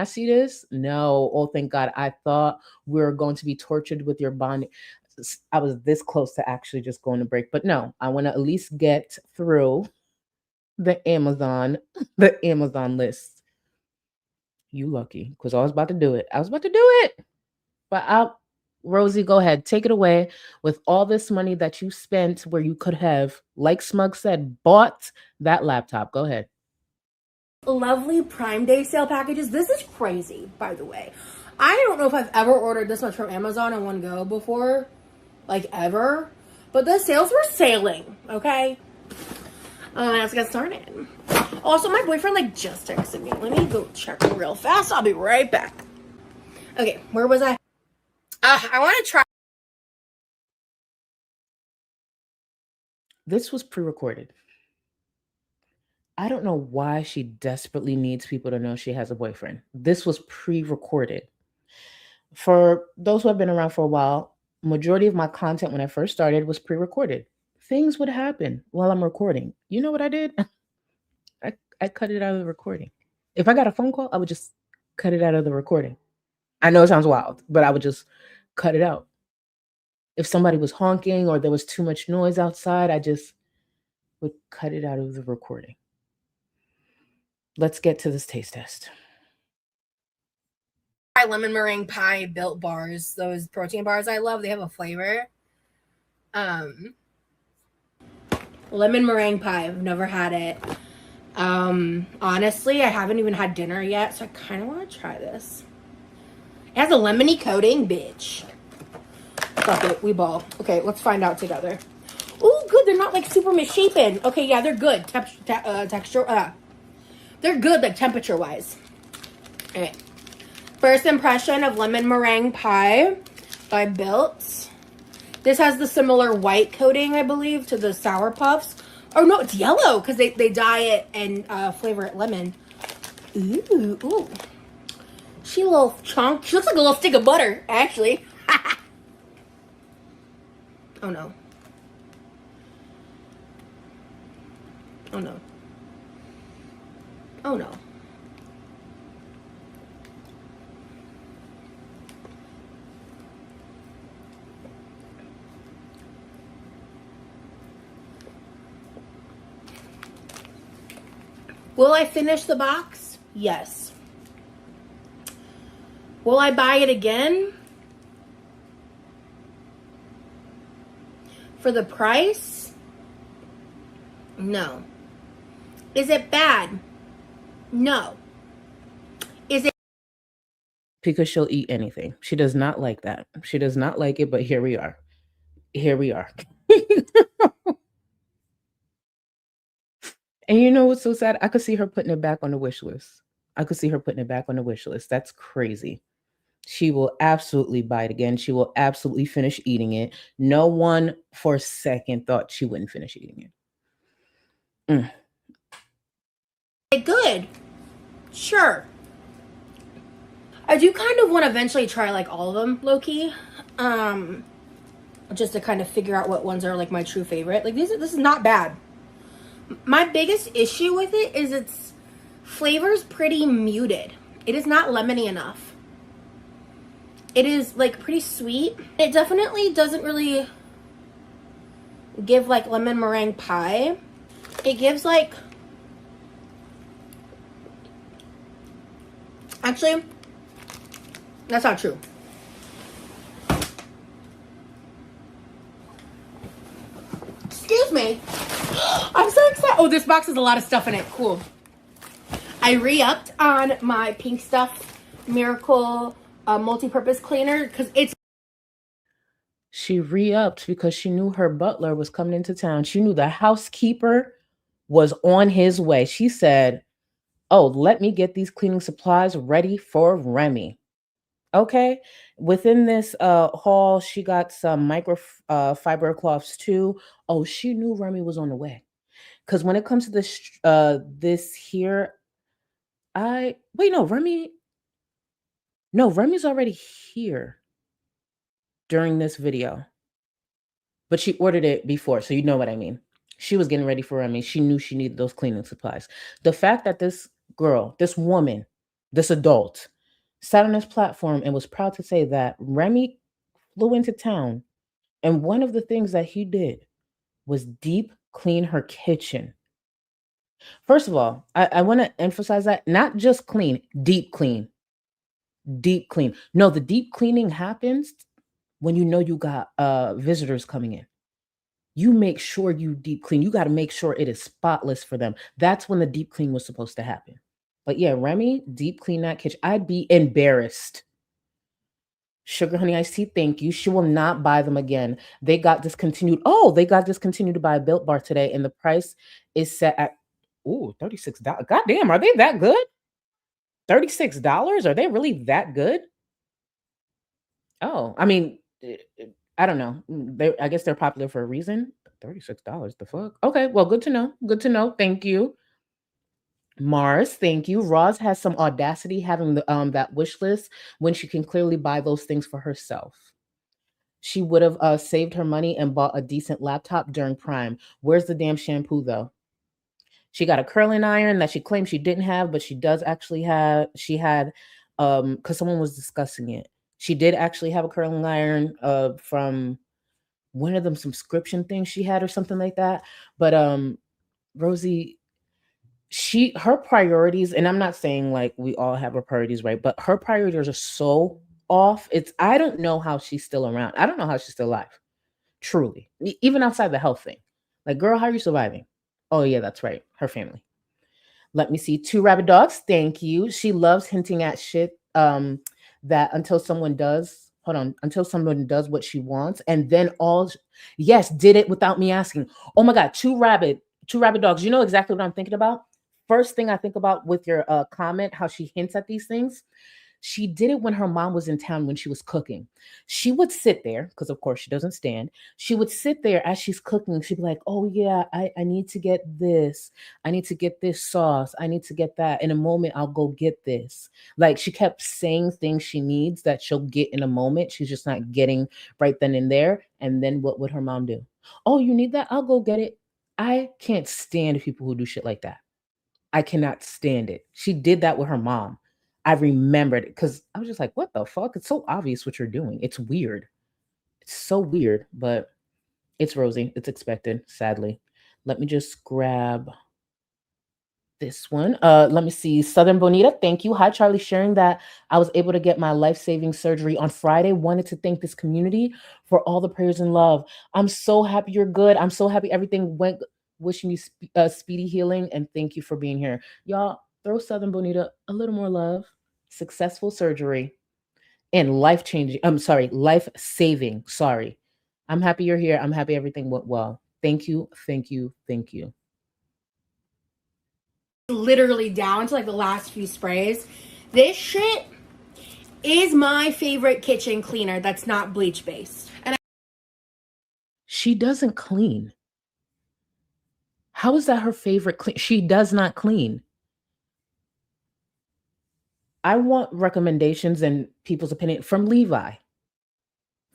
S4: see this, no, oh thank God. I thought we were going to be tortured with your bonding. I was this close to actually just going to break, but no, I want to at least get through the Amazon list. You lucky, because I was about to do it. But Rosie, go ahead. Take it away. With all this money that you spent where you could have, like Smug said, bought that laptop. Go ahead.
S1: Lovely Prime Day sale packages. This is crazy, by the way. I don't know if I've ever ordered this much from Amazon in one go before. Like, ever. But the sales were sailing, okay? Let's get started. Also, my boyfriend, just texted me. Let me go check real fast. I'll be right back. Okay, where was I? I want to try.
S4: This was pre-recorded. I don't know why she desperately needs people to know she has a boyfriend. This was pre-recorded. For those who have been around for a while, majority of my content when I first started was pre-recorded. Things would happen while I'm recording. You know what I did? I cut it out of the recording. If I got a phone call, I would just cut it out of the recording. I know it sounds wild, but I would just cut it out. If somebody was honking or there was too much noise outside, I just would cut it out of the recording. Let's get to this taste test.
S1: Lemon meringue pie Built bars, those protein bars I love. They have a flavor. Lemon meringue pie. I've never had it. Honestly, I haven't even had dinner yet, so I kind of want to try this. It has a lemony coating, bitch. Fuck it, we ball. Okay, let's find out together. Oh, good. They're not super misshapen. Okay, yeah, they're good. Texture. They're good, temperature wise. Okay. First impression of lemon meringue pie by Built. This has the similar white coating, I believe, to the Sour Puffs. Oh, no, it's yellow because they dye it and flavor it lemon. Ooh. She a little chunk. She looks like a little stick of butter, actually. Oh, no. Oh, no. Oh, no. Will I finish the box? Yes. Will I buy it again? For the price? No. Is it bad? No. Is it?
S4: Because she'll eat anything. She does not like that. She does not like it, but here we are. Here we are. And you know what's so sad? I could see her putting it back on the wish list. I could see her putting it back on the wish list. That's crazy. She will absolutely buy it again. She will absolutely finish eating it. No one for a second thought she wouldn't finish eating it.
S1: Good? Sure. I do kind of want to eventually try like all of them, low-key. Just to kind of figure out what ones are like my true favorite. Like this is not bad. My biggest issue with it is its flavor's pretty muted. It is not lemony enough. It is like pretty sweet. It definitely doesn't really give like lemon meringue pie. It gives like, actually, that's not true. Excuse me. I'm so excited. Oh, this box has a lot of stuff in it. Cool. I re-upped on my Pink Stuff Miracle multi-purpose cleaner because it's.
S4: She re-upped because she knew her butler was coming into town. She knew the housekeeper was on his way. She said, oh, let me get these cleaning supplies ready for Remy. Okay. Within this haul, she got some microfiber cloths too. Oh, she knew Remy was on the way. Because when it comes to this, this here, Remy's already here during this video. But she ordered it before, so you know what I mean. She was getting ready for Remy. She knew she needed those cleaning supplies. The fact that this girl, this woman, this adult, sat on this platform and was proud to say that Remy flew into town, and one of the things that he did was deep clean her kitchen. First of all, I want to emphasize that not just clean, deep clean. Deep clean. No, the deep cleaning happens when you know you got visitors coming in. You make sure you deep clean. You got to make sure it is spotless for them. That's when the deep clean was supposed to happen. But yeah, Remy, deep clean that kitchen. I'd be embarrassed. Sugar Honey Iced Tea, thank you. She will not buy them again. They got discontinued. Oh, they got discontinued to buy a Built Bar today, and the price is set at $36. God damn, are they that good? $36? Are they really that good? Oh, I mean, I don't know. I guess they're popular for a reason. $36, the fuck? Okay, well, good to know. Good to know. Thank you. Mars, thank you. Roz has some audacity having the that wish list when she can clearly buy those things for herself. She would have saved her money and bought a decent laptop during Prime. Where's the damn shampoo though? She got a curling iron that she claimed she didn't have, but she does actually have. She had, because someone was discussing it. She did actually have a curling iron from one of them subscription things she had or something like that. But Rosie, her priorities, and I'm not saying like we all have our priorities right, but her priorities are so off. I don't know how she's still around. I don't know how she's still alive. Truly. Even outside the health thing. Like, girl, how are you surviving? Oh yeah, that's right. Her family. Let me see. 2 Rabbit Dogs. Thank you. She loves hinting at shit that until someone does what she wants, and then did it without me asking. Oh my God, 2 Rabbit Dogs. You know exactly what I'm thinking about? First thing I think about with your comment, how she hints at these things. She did it when her mom was in town when she was cooking. She would sit there, because of course she doesn't stand. She would sit there as she's cooking. She'd be like, oh yeah, I need to get this. I need to get this sauce. I need to get that. In a moment, I'll go get this. Like, she kept saying things she needs that she'll get in a moment. She's just not getting right then and there. And then what would her mom do? Oh, you need that? I'll go get it. I can't stand people who do shit like that. I cannot stand it. She did that with her mom. I remembered it because I was just like, what the fuck? It's so obvious what you're doing. It's weird. It's so weird, but it's Rosie. It's expected, sadly. Let me just grab this one. Let me see. Southern Bonita, thank you. Hi, Charlie, sharing that I was able to get my life-saving surgery on Friday. Wanted to thank this community for all the prayers and love. I'm so happy you're good. I'm so happy everything went. Wishing you speedy healing, and thank you for being here. Y'all, throw Southern Bonita a little more love. Successful surgery and life-changing. I'm sorry, life-saving. Sorry. I'm happy you're here. I'm happy everything went well. Thank you, thank you, thank you.
S6: Literally down to like the last few sprays. This shit is my favorite kitchen cleaner that's not bleach based. And
S4: She doesn't clean. How is that her favorite clean? She does not clean. I want recommendations and people's opinion from Levi,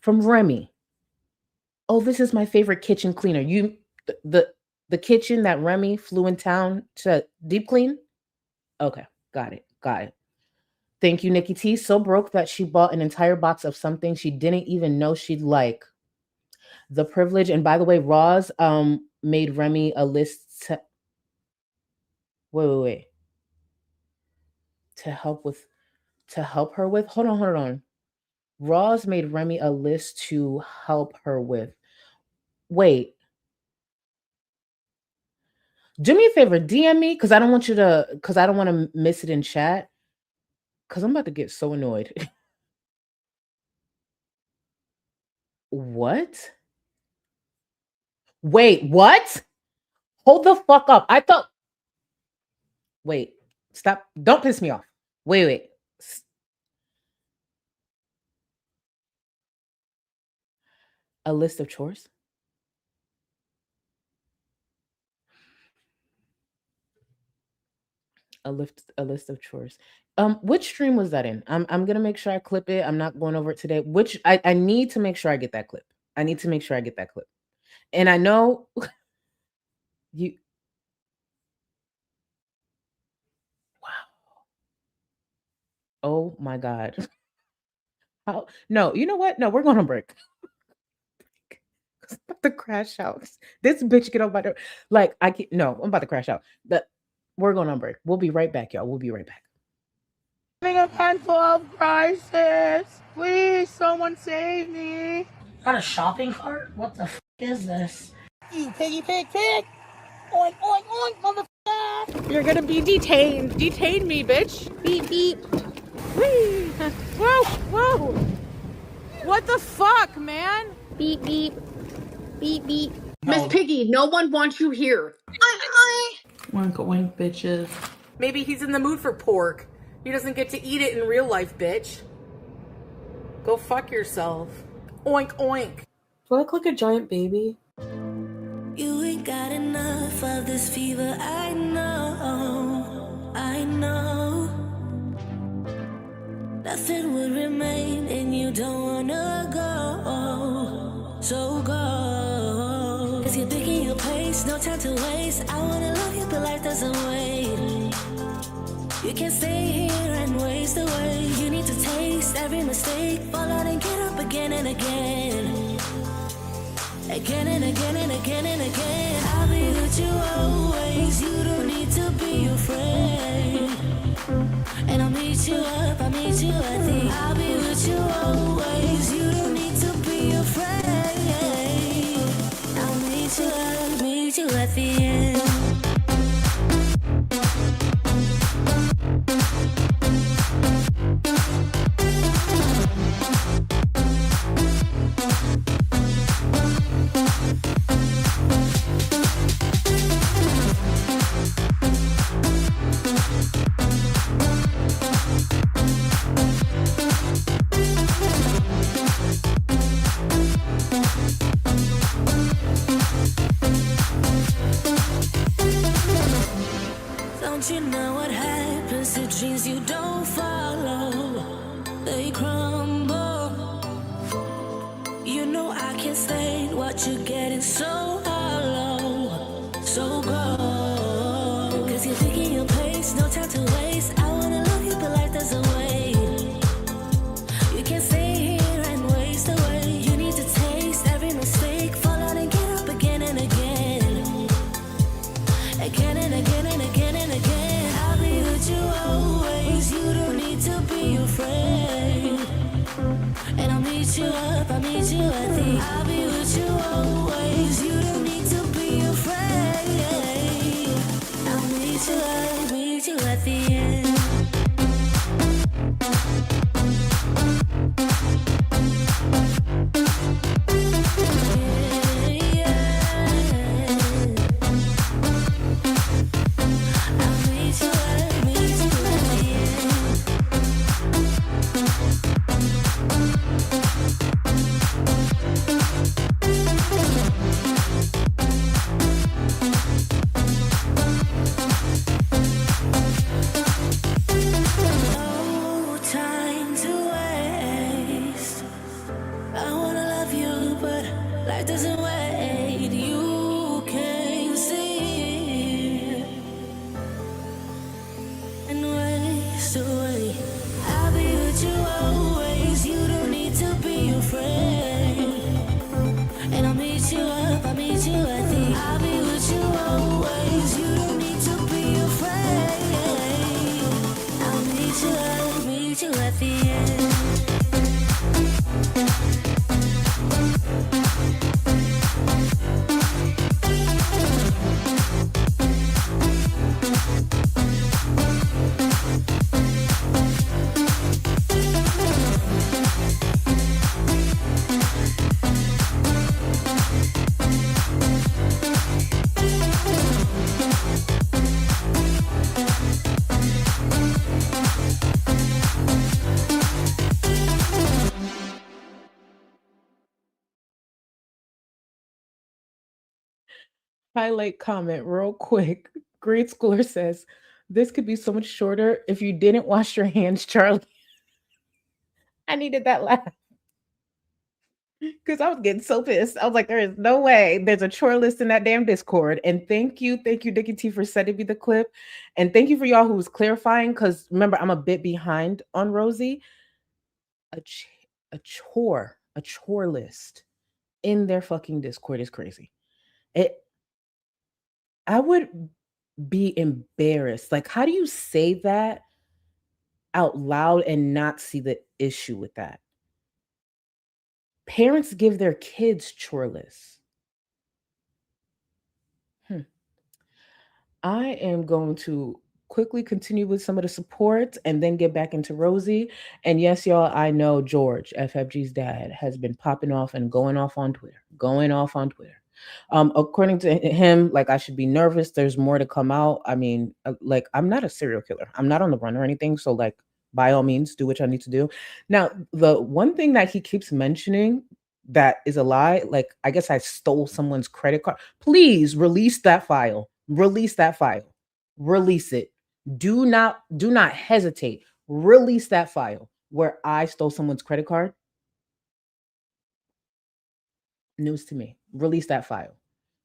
S4: from Remy. Oh, this is my favorite kitchen cleaner. You, the kitchen that Remy flew in town to deep clean? Okay, got it. Thank you, Nikki T. So broke that she bought an entire box of something she didn't even know she'd like. The privilege. And by the way, Roz made Remy a list to wait. To help her with. Hold on. Roz made Remy a list to help her with. Wait. Do me a favor, DM me, because I don't want to miss it in chat. Because I'm about to get so annoyed. What? Wait, what? Hold the fuck up. I thought. Wait, stop. Don't piss me off. Wait. A list of chores? A list of chores. Which stream was that in? I'm gonna make sure I clip it. I'm not going over it today. Which I need to make sure I get that clip. And I know you. Wow. Oh my God. How? No, you know what? No, we're going on break. I'm about to crash out. This bitch get on my door. Like I can't. No, I'm about to crash out. We're going on break. We'll be right back, y'all. We'll be right back.
S7: Having a mental health crisis. Please, someone save me.
S6: got a shopping cart? What the f is this?
S7: You piggy pig pig. Oink, oink, oink, motherfucker. You're gonna be detained. Detain me, bitch. Beep, beep. Whee. Whoa. What the fuck, man?
S6: Beep, beep. Beep, beep. Miss Piggy, no one wants you here.
S2: Wink, wink, bitches. Maybe he's in the mood for pork. He doesn't get to eat it in real life, bitch. Go fuck yourself. Oink, oink. Do I look like a giant baby?
S8: You ain't got enough of this fever, I know. Nothing would remain and you don't wanna go. So go. Cause you're picking your pace, no time to waste. I wanna love you, but life doesn't wait. You can't stay here and waste away. You need to taste every mistake. Fall out and get up again and again. Again and again and again and again. I'll be with you always. You don't need to be afraid. And I'll meet you up, I'll meet you at the. I'll be with you always. You don't need to be afraid. I'll meet you up, meet you at the end. Don't you know what happens to dreams you don't follow? They crumble. You know I can't stand what you're getting so hollow. So go. Cause you're taking your pace, no time to waste. I wanna love you, but life doesn't wait. You can't stay here and waste away. You need to taste every mistake. Fall out and get up again and again. Again and again and again and again. meet you up, I'll meet you at the. I'll be with you always. You don't need to be afraid. I'll meet you at the end.
S4: Highlight comment real quick. Grade schooler says, this could be so much shorter if you didn't wash your hands, Charlie. I needed that laugh. Because I was getting so pissed. I was like, there is no way there's a chore list in that damn Discord. And thank you, Dickie T, for sending me the clip. And thank you for y'all who was clarifying, because remember, I'm a bit behind on Rosie. A chore list in their fucking Discord is crazy. I would be embarrassed. Like, how do you say that out loud and not see the issue with that? Parents give their kids chore lists. I am going to quickly continue with some of the support and then get back into Rosie. And yes, y'all, I know George, FFG's dad, has been popping off and going off on Twitter. According to him, like, I should be nervous. There's more to come out. I mean, like, I'm not a serial killer. I'm not on the run or anything. So, like, by all means, do what I need to do. Now, the one thing that he keeps mentioning that is a lie, like, I guess I stole someone's credit card. Please release that file. Release that file. Release it. Do not hesitate. Release that file where I stole someone's credit card. News to me. Release that file.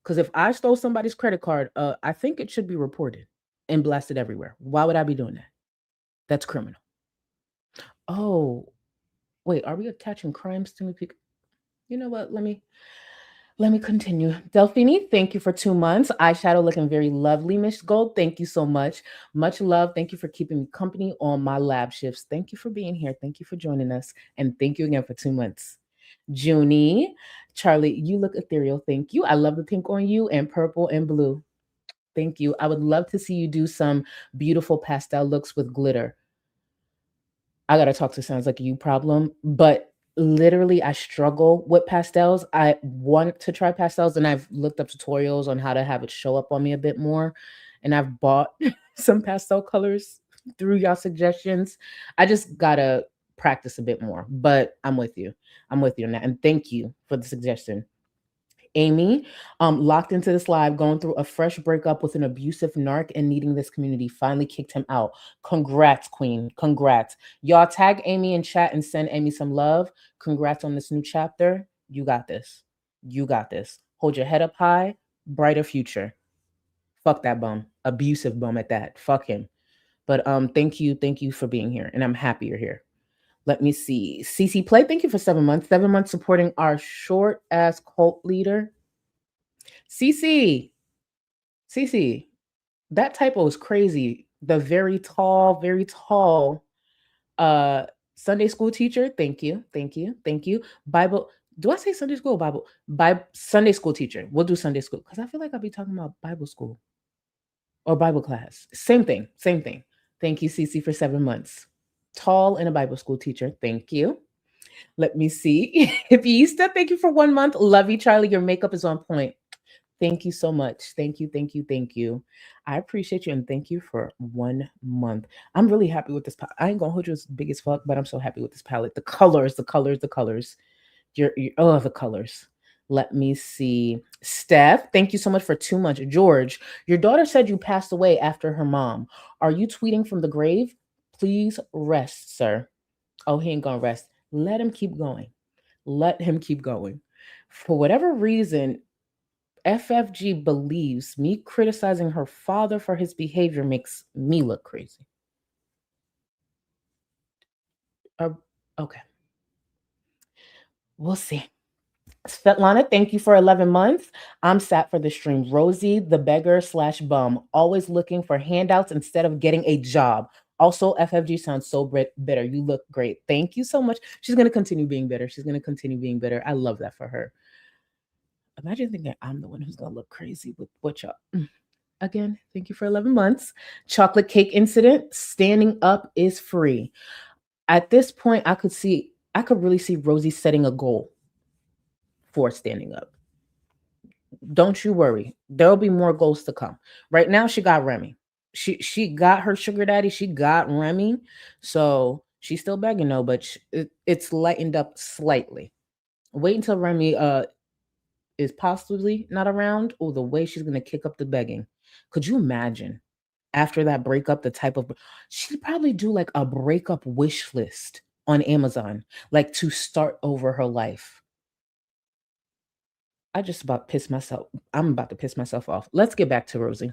S4: Because if I stole somebody's credit card, I think it should be reported and blasted everywhere. Why would I be doing that? That's criminal. Oh, wait, are we attaching crimes to me? You know what? Let me continue. Delphini, thank you for 2 months. Eyeshadow looking very lovely, Miss Gold. Thank you so much. Much love. Thank you for keeping me company on my lab shifts. Thank you for being here. Thank you for joining us. And thank you again for 2 months. Junie, Charlie, you look ethereal. Thank you. I love the pink on you and purple and blue. Thank you. I would love to see you do some beautiful pastel looks with glitter. I got to talk to Sounds Like a You problem, but literally I struggle with pastels. I want to try pastels and I've looked up tutorials on how to have it show up on me a bit more. And I've bought some pastel colors through y'all suggestions. I just got to practice a bit more, but I'm with you. I'm with you on that. And thank you for the suggestion. Amy, locked into this live, going through a fresh breakup with an abusive narc and needing this community. Finally kicked him out. Congrats, queen. Congrats. Y'all tag Amy in chat and send Amy some love. Congrats on this new chapter. You got this. You got this. Hold your head up high. Brighter future. Fuck that bum. Abusive bum at that. Fuck him. But thank you for being here. And I'm happy you're here. Let me see. CC Play, thank you for 7 months. 7 months supporting our short ass cult leader. CC, that typo is crazy. The very tall Sunday school teacher, thank you, thank you, thank you. Bible, do I say Sunday school or Bible? Sunday school teacher. We'll do Sunday school because I feel like I'll be talking about Bible school or Bible class. Same thing, same thing. Thank you, Cece, for 7 months. Tall and a Bible school teacher. Thank you. Let me see. Hippieista, thank you for 1 month. Love you, Charlie. Your makeup is on point. Thank you so much. Thank you, thank you, thank you. I appreciate you and thank you for 1 month. I'm really happy with this palette. I ain't gonna hold you as big as fuck, but I'm so happy with this palette. The colors, the colors, the colors. Oh, the colors. Let me see. Steph, thank you so much for 2 months. George, your daughter said you passed away after her mom. Are you tweeting from the grave? Please rest, sir. Oh, he ain't gonna rest. Let him keep going. Let him keep going. For whatever reason, FFG believes me criticizing her father for his behavior makes me look crazy. Okay. We'll see. Svetlana, thank you for 11 months. I'm sat for the stream. Rosie, the beggar / bum, always looking for handouts instead of getting a job. Also, FFG sounds so bitter. You look great. Thank you so much. She's going to continue being bitter. She's going to continue being bitter. I love that for her. Imagine thinking I'm the one who's going to look crazy with what y'all. Again, thank you for 11 months. Chocolate cake incident. Standing up is free. At this point, I could really see Rosie setting a goal for standing up. Don't you worry. There'll be more goals to come. Right now, she got Remy. She got her sugar daddy. She got Remy. So she's still begging though, but it's lightened up slightly. Wait until Remy is possibly not around. Oh, the way she's gonna kick up the begging. Could you imagine after that breakup, the type of she'd probably do like a breakup wish list on Amazon, like to start over her life. I'm about to piss myself off. Let's get back to Rosie.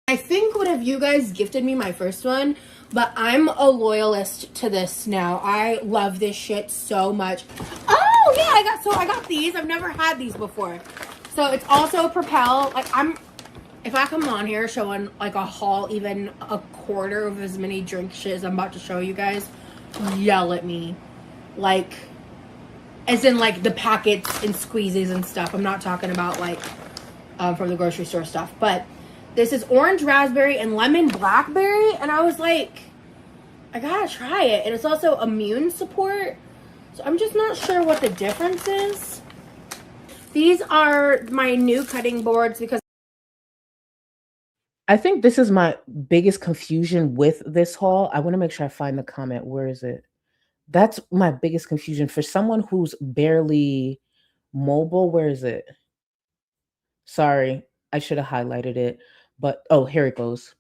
S6: I think one of you guys gifted me my first one, but I'm a loyalist to this now. I love this shit so much. Oh yeah, I got these. I've never had these before. So it's also Propel. Like if I come on here showing like a haul, even a quarter of as many drink shit as I'm about to show you guys, yell at me. Like, as in like the packets and squeezes and stuff. I'm not talking about like from the grocery store stuff, but this is orange raspberry and lemon blackberry, and I was like, I gotta try it. And it's also immune support, so I'm just not sure what the difference is. These are my new cutting boards because
S4: I think this is my biggest confusion with this haul. I want to make sure I find the comment. Where is it? That's my biggest confusion for someone who's barely mobile. Where is it? Sorry, I should have highlighted it. But oh, here it goes.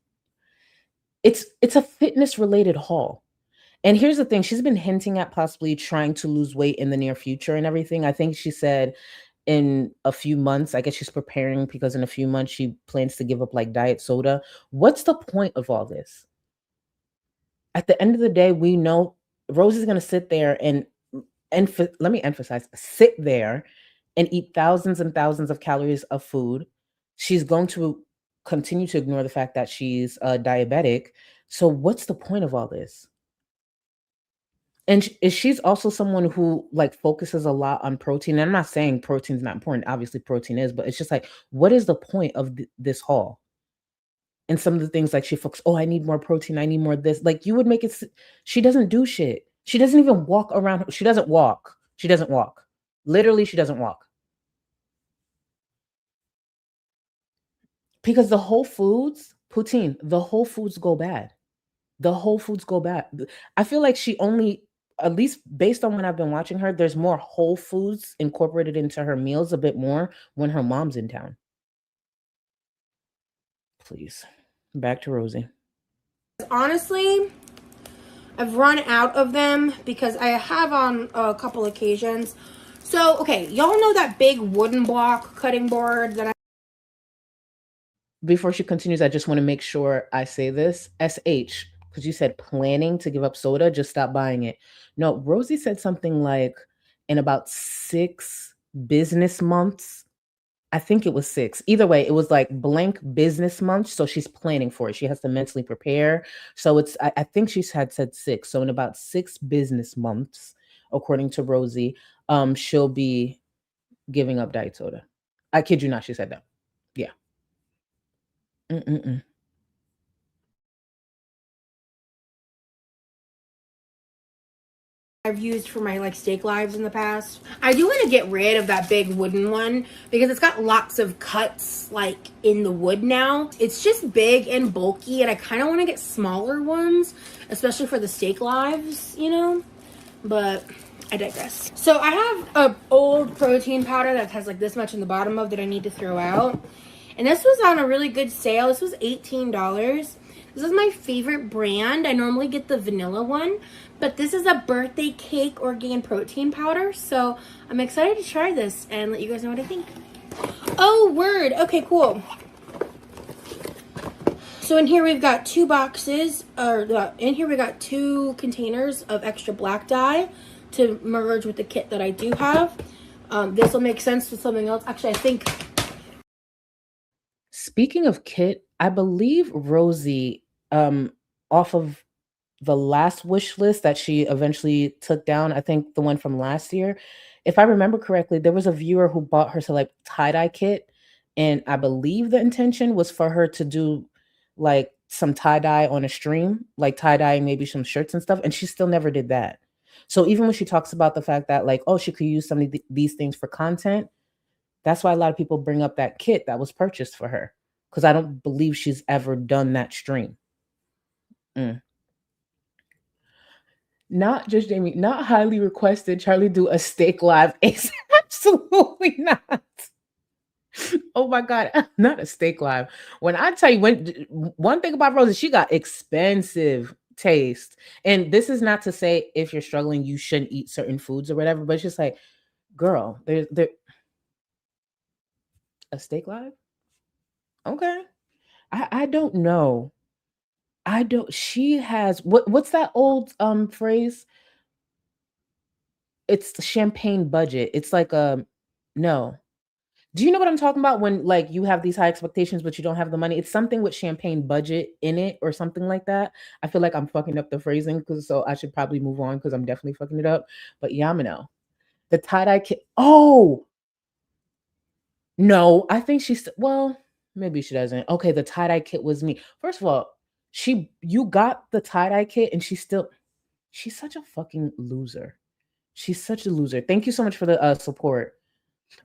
S4: It's a fitness related haul. And here's the thing, she's been hinting at possibly trying to lose weight in the near future and everything. I think she said in a few months, I guess she's preparing because in a few months she plans to give up like diet soda. What's the point of all this? At the end of the day, we know Rosie's going to sit there and let me emphasize, sit there and eat thousands and thousands of calories of food. She's going to continue to ignore the fact that she's diabetic. So what's the point of all this? And she's also someone who like focuses a lot on protein. And I'm not saying protein's not important. Obviously protein is, but it's just like, what is the point of this haul? And some of the things like she focuses, oh, I need more protein. I need more this. Like you would make it. She doesn't do shit. She doesn't even walk around. She doesn't walk. She doesn't walk. Literally, she doesn't walk. Because the Whole Foods, poutine, the Whole Foods go bad. The Whole Foods go bad. I feel like she only, at least based on when I've been watching her, there's more Whole Foods incorporated into her meals a bit more when her mom's in town. Please, back to Rosie.
S6: honestly, I've run out of them because I have on a couple occasions. So, okay, y'all know that big wooden block cutting board that I...
S4: Before she continues, I just want to make sure I say this. SH, because you said planning to give up soda, just stop buying it. No, Rosie said something like in about 6 business months, I think it was 6. Either way, it was like blank business month. So she's planning for it. She has to mentally prepare. So I think she had said 6. So in about 6 business months, according to Rosie, she'll be giving up diet soda. I kid you not, she said that. Yeah. Mm-mm-mm.
S6: I've used for my like steak lives in the past. I do want to get rid of that big wooden one because it's got lots of cuts like in the wood now. It's just big and bulky, and I kind of want to get smaller ones, especially for the steak lives, you know, but I digress. So I have a old protein powder that has like this much in the bottom of that I need to throw out, and this was on a really good sale. This was $18. This is my favorite brand. I normally get the vanilla one, but this is a birthday cake organ protein powder. So I'm excited to try this and let you guys know what I think. Oh, word. Okay, cool. So in here we've got 2 boxes, in here we got 2 containers of extra black dye to merge with the kit that I do have. This will make sense to something else. Actually, I think.
S4: Speaking of kit, I believe Rosie, off of the last wish list that she eventually took down, I think the one from last year, if I remember correctly, there was a viewer who bought her to like tie-dye kit, and I believe the intention was for her to do like some tie-dye on a stream, like tie-dyeing maybe some shirts and stuff, and she still never did that. So even when she talks about the fact that like, oh, she could use some of these things for content, that's why a lot of people bring up that kit that was purchased for her, because I don't believe she's ever done that stream. Not just Jamie, not highly requested. Charlie do a steak live. Absolutely not. Oh my God, not a steak live. When I tell you, one thing about Rosie, she got expensive taste. And this is not to say if you're struggling, you shouldn't eat certain foods or whatever, but it's just like, girl, there a steak live? Okay. I don't know. She has what's that old phrase? It's the champagne budget. It's like no. Do you know what I'm talking about when like you have these high expectations but you don't have the money? It's something with champagne budget in it or something like that. I feel like I'm fucking up the phrasing, so I should probably move on because I'm definitely fucking it up. But Yamino, the tie-dye kit. Oh no, I think she's well, maybe she doesn't. Okay, the tie-dye kit was me. First of all, you got the tie-dye kit and she's such a fucking loser. She's such a loser. Thank you so much for the support.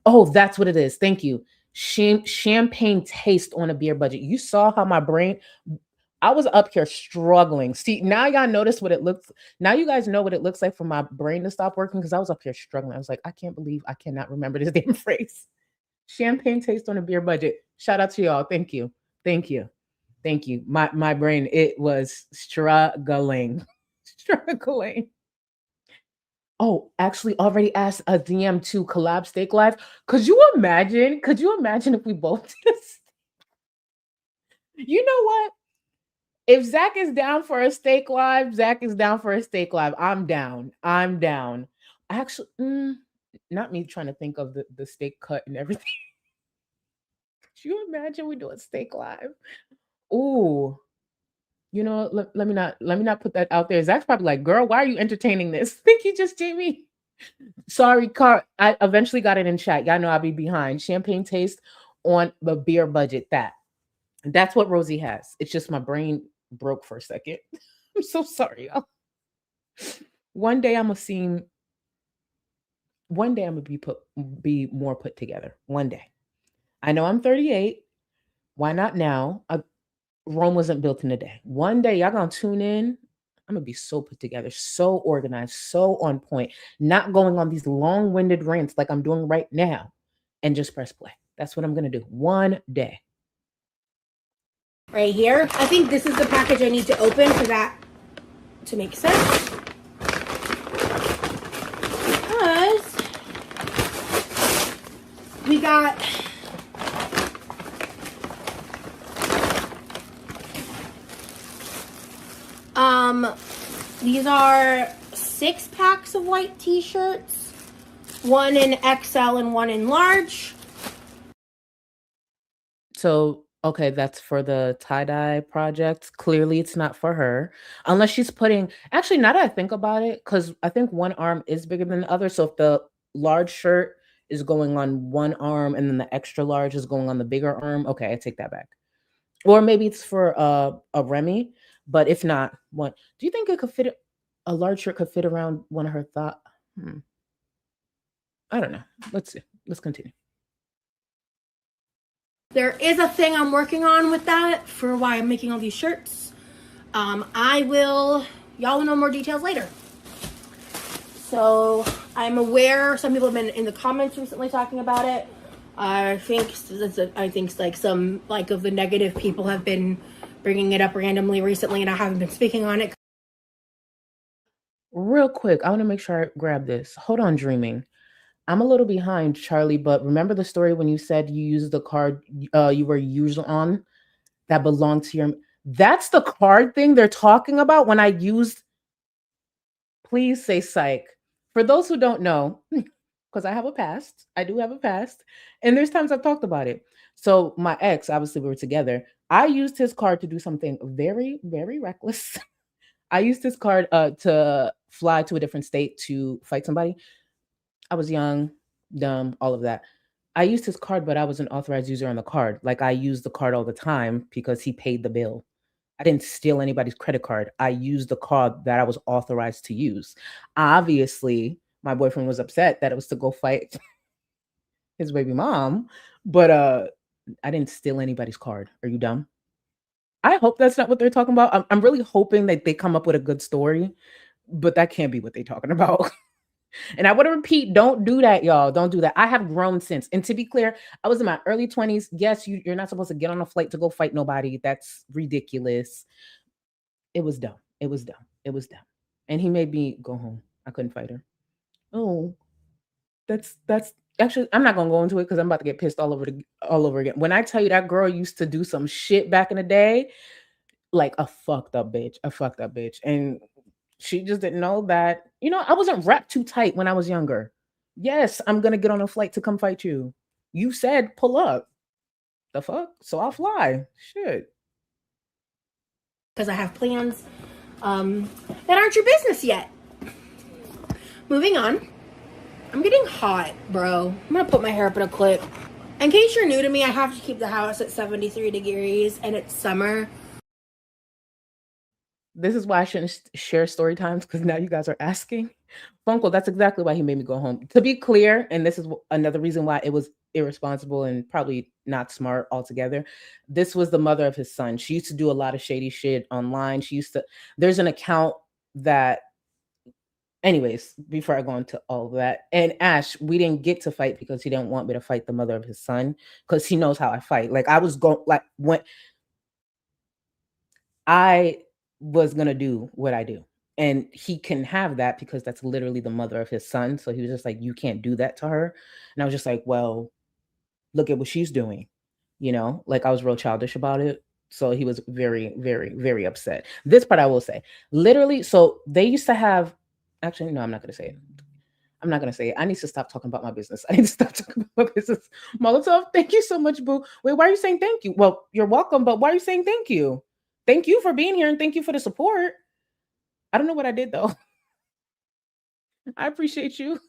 S4: Oh, that's what it is. Thank you. Champagne taste on a beer budget. You saw how my brain, I was up here struggling. See, now y'all notice what it looks. Now you guys know what it looks like for my brain to stop working, because I was up here struggling. I was like, I can't believe I cannot remember this damn phrase. Champagne taste on a beer budget. Shout out to y'all. Thank you. Thank you. Thank you. My brain, it was struggling. Struggling. Oh, actually already asked a DM to collab steak live. Could you imagine if we both did this? You know what? If Zach is down for a steak live, Zach is down for a steak live. I'm down. Actually, not me trying to think of the steak cut and everything. Could you imagine we do a steak live? Ooh. You know, let me not put that out there. Zach's probably like, girl, why are you entertaining this? Think you just Jamie. Sorry, Car. I eventually got it in chat. Y'all know I'll be behind. Champagne taste on the beer budget. That's what Rosie has. It's just my brain broke for a second. I'm so sorry, y'all. One day I'm gonna be more put together. One day. I know I'm 38. Why not now? Rome wasn't built in a day. One day, y'all gonna tune in. I'm gonna be so put together, so organized, so on point, not going on these long-winded rants like I'm doing right now, and just press play. That's what I'm gonna do one day.
S6: Right here. I think this is the package I need to open for that to make sense. Because we got these are 6 packs of white t-shirts, one in XL and one in large.
S4: So, okay, that's for the tie-dye project. Clearly, it's not for her. Unless she's putting actually, now that I think about it, because I think one arm is bigger than the other. So if the large shirt is going on one arm and then the extra large is going on the bigger arm, okay, I take that back. Or maybe it's for a Remy, but if not, what do you think it could fit a large shirt could fit around one of her thought? I don't know. Let's see. Let's continue.
S6: There is a thing I'm working on with that for why I'm making all these shirts. Y'all will know more details later. So I'm aware some people have been in the comments recently talking about it. I think like some like of the negative people have been bringing it up randomly recently, and I haven't been speaking on it.
S4: Real quick, I want to make sure I grab this. Hold on, dreaming. I'm a little behind, Charlie, but remember the story when you said you used the card you were usually on that belonged to your. That's the card thing they're talking about when I used. Please say psych. For those who don't know, because I have a past, I do have a past, and there's times I've talked about it. So my ex, obviously we were together. I used his card to do something very, very reckless. I used his card to fly to a different state to fight somebody. I was young, dumb, all of that. I used his card, but I was an authorized user on the card. Like I used the card all the time because he paid the bill. I didn't steal anybody's credit card. I used the card that I was authorized to use. Obviously, my boyfriend was upset that it was to go fight his baby mom, but I didn't steal anybody's card. Are you dumb? I hope that's not what they're talking about. I'm really hoping that they come up with a good story, but that can't be what they're talking about. And I want to repeat, don't do that, y'all. Don't do that. I have grown since. And to be clear, I was in my early 20s. Yes, you're not supposed to get on a flight to go fight nobody. That's ridiculous. It was dumb. It was dumb. It was dumb. And he made me go home. I couldn't fight her. Oh, that's actually, I'm not gonna go into it because I'm about to get pissed all over again. When I tell you that girl used to do some shit back in the day, like a fucked up bitch. And she just didn't know that, I wasn't wrapped too tight when I was younger. Yes, I'm gonna get on a flight to come fight you. You said pull up. The fuck? So I'll fly. Shit.
S6: Because I have plans that aren't your business yet. Moving on. I'm getting hot, bro. I'm gonna put my hair up in a clip. In case you're new to me, I have to keep the house at 73 degrees and it's summer.
S4: This is why I shouldn't share story times, because now you guys are asking. Funko, that's exactly why he made me go home. To be clear, and this is another reason why it was irresponsible and probably not smart altogether. This was the mother of his son. She used to do a lot of shady shit online. There's an account that, anyways, before I go into all of that, and Ash, we didn't get to fight because he didn't want me to fight the mother of his son because he knows how I fight. Like I was going, like when I was gonna do what I do. And he can have that because that's literally the mother of his son. So he was just like, you can't do that to her. And I was just like, well, look at what she's doing. Like I was real childish about it. So he was very, very, very upset. This part I will say, literally. So they used to have, actually, no, I'm not going to say it. I'm not going to say it. I need to stop talking about my business. I need to stop talking about my business. Molotov, thank you so much, boo. Wait, why are you saying thank you? Well, you're welcome, but why are you saying thank you? Thank you for being here and thank you for the support. I don't know what I did though. I appreciate you.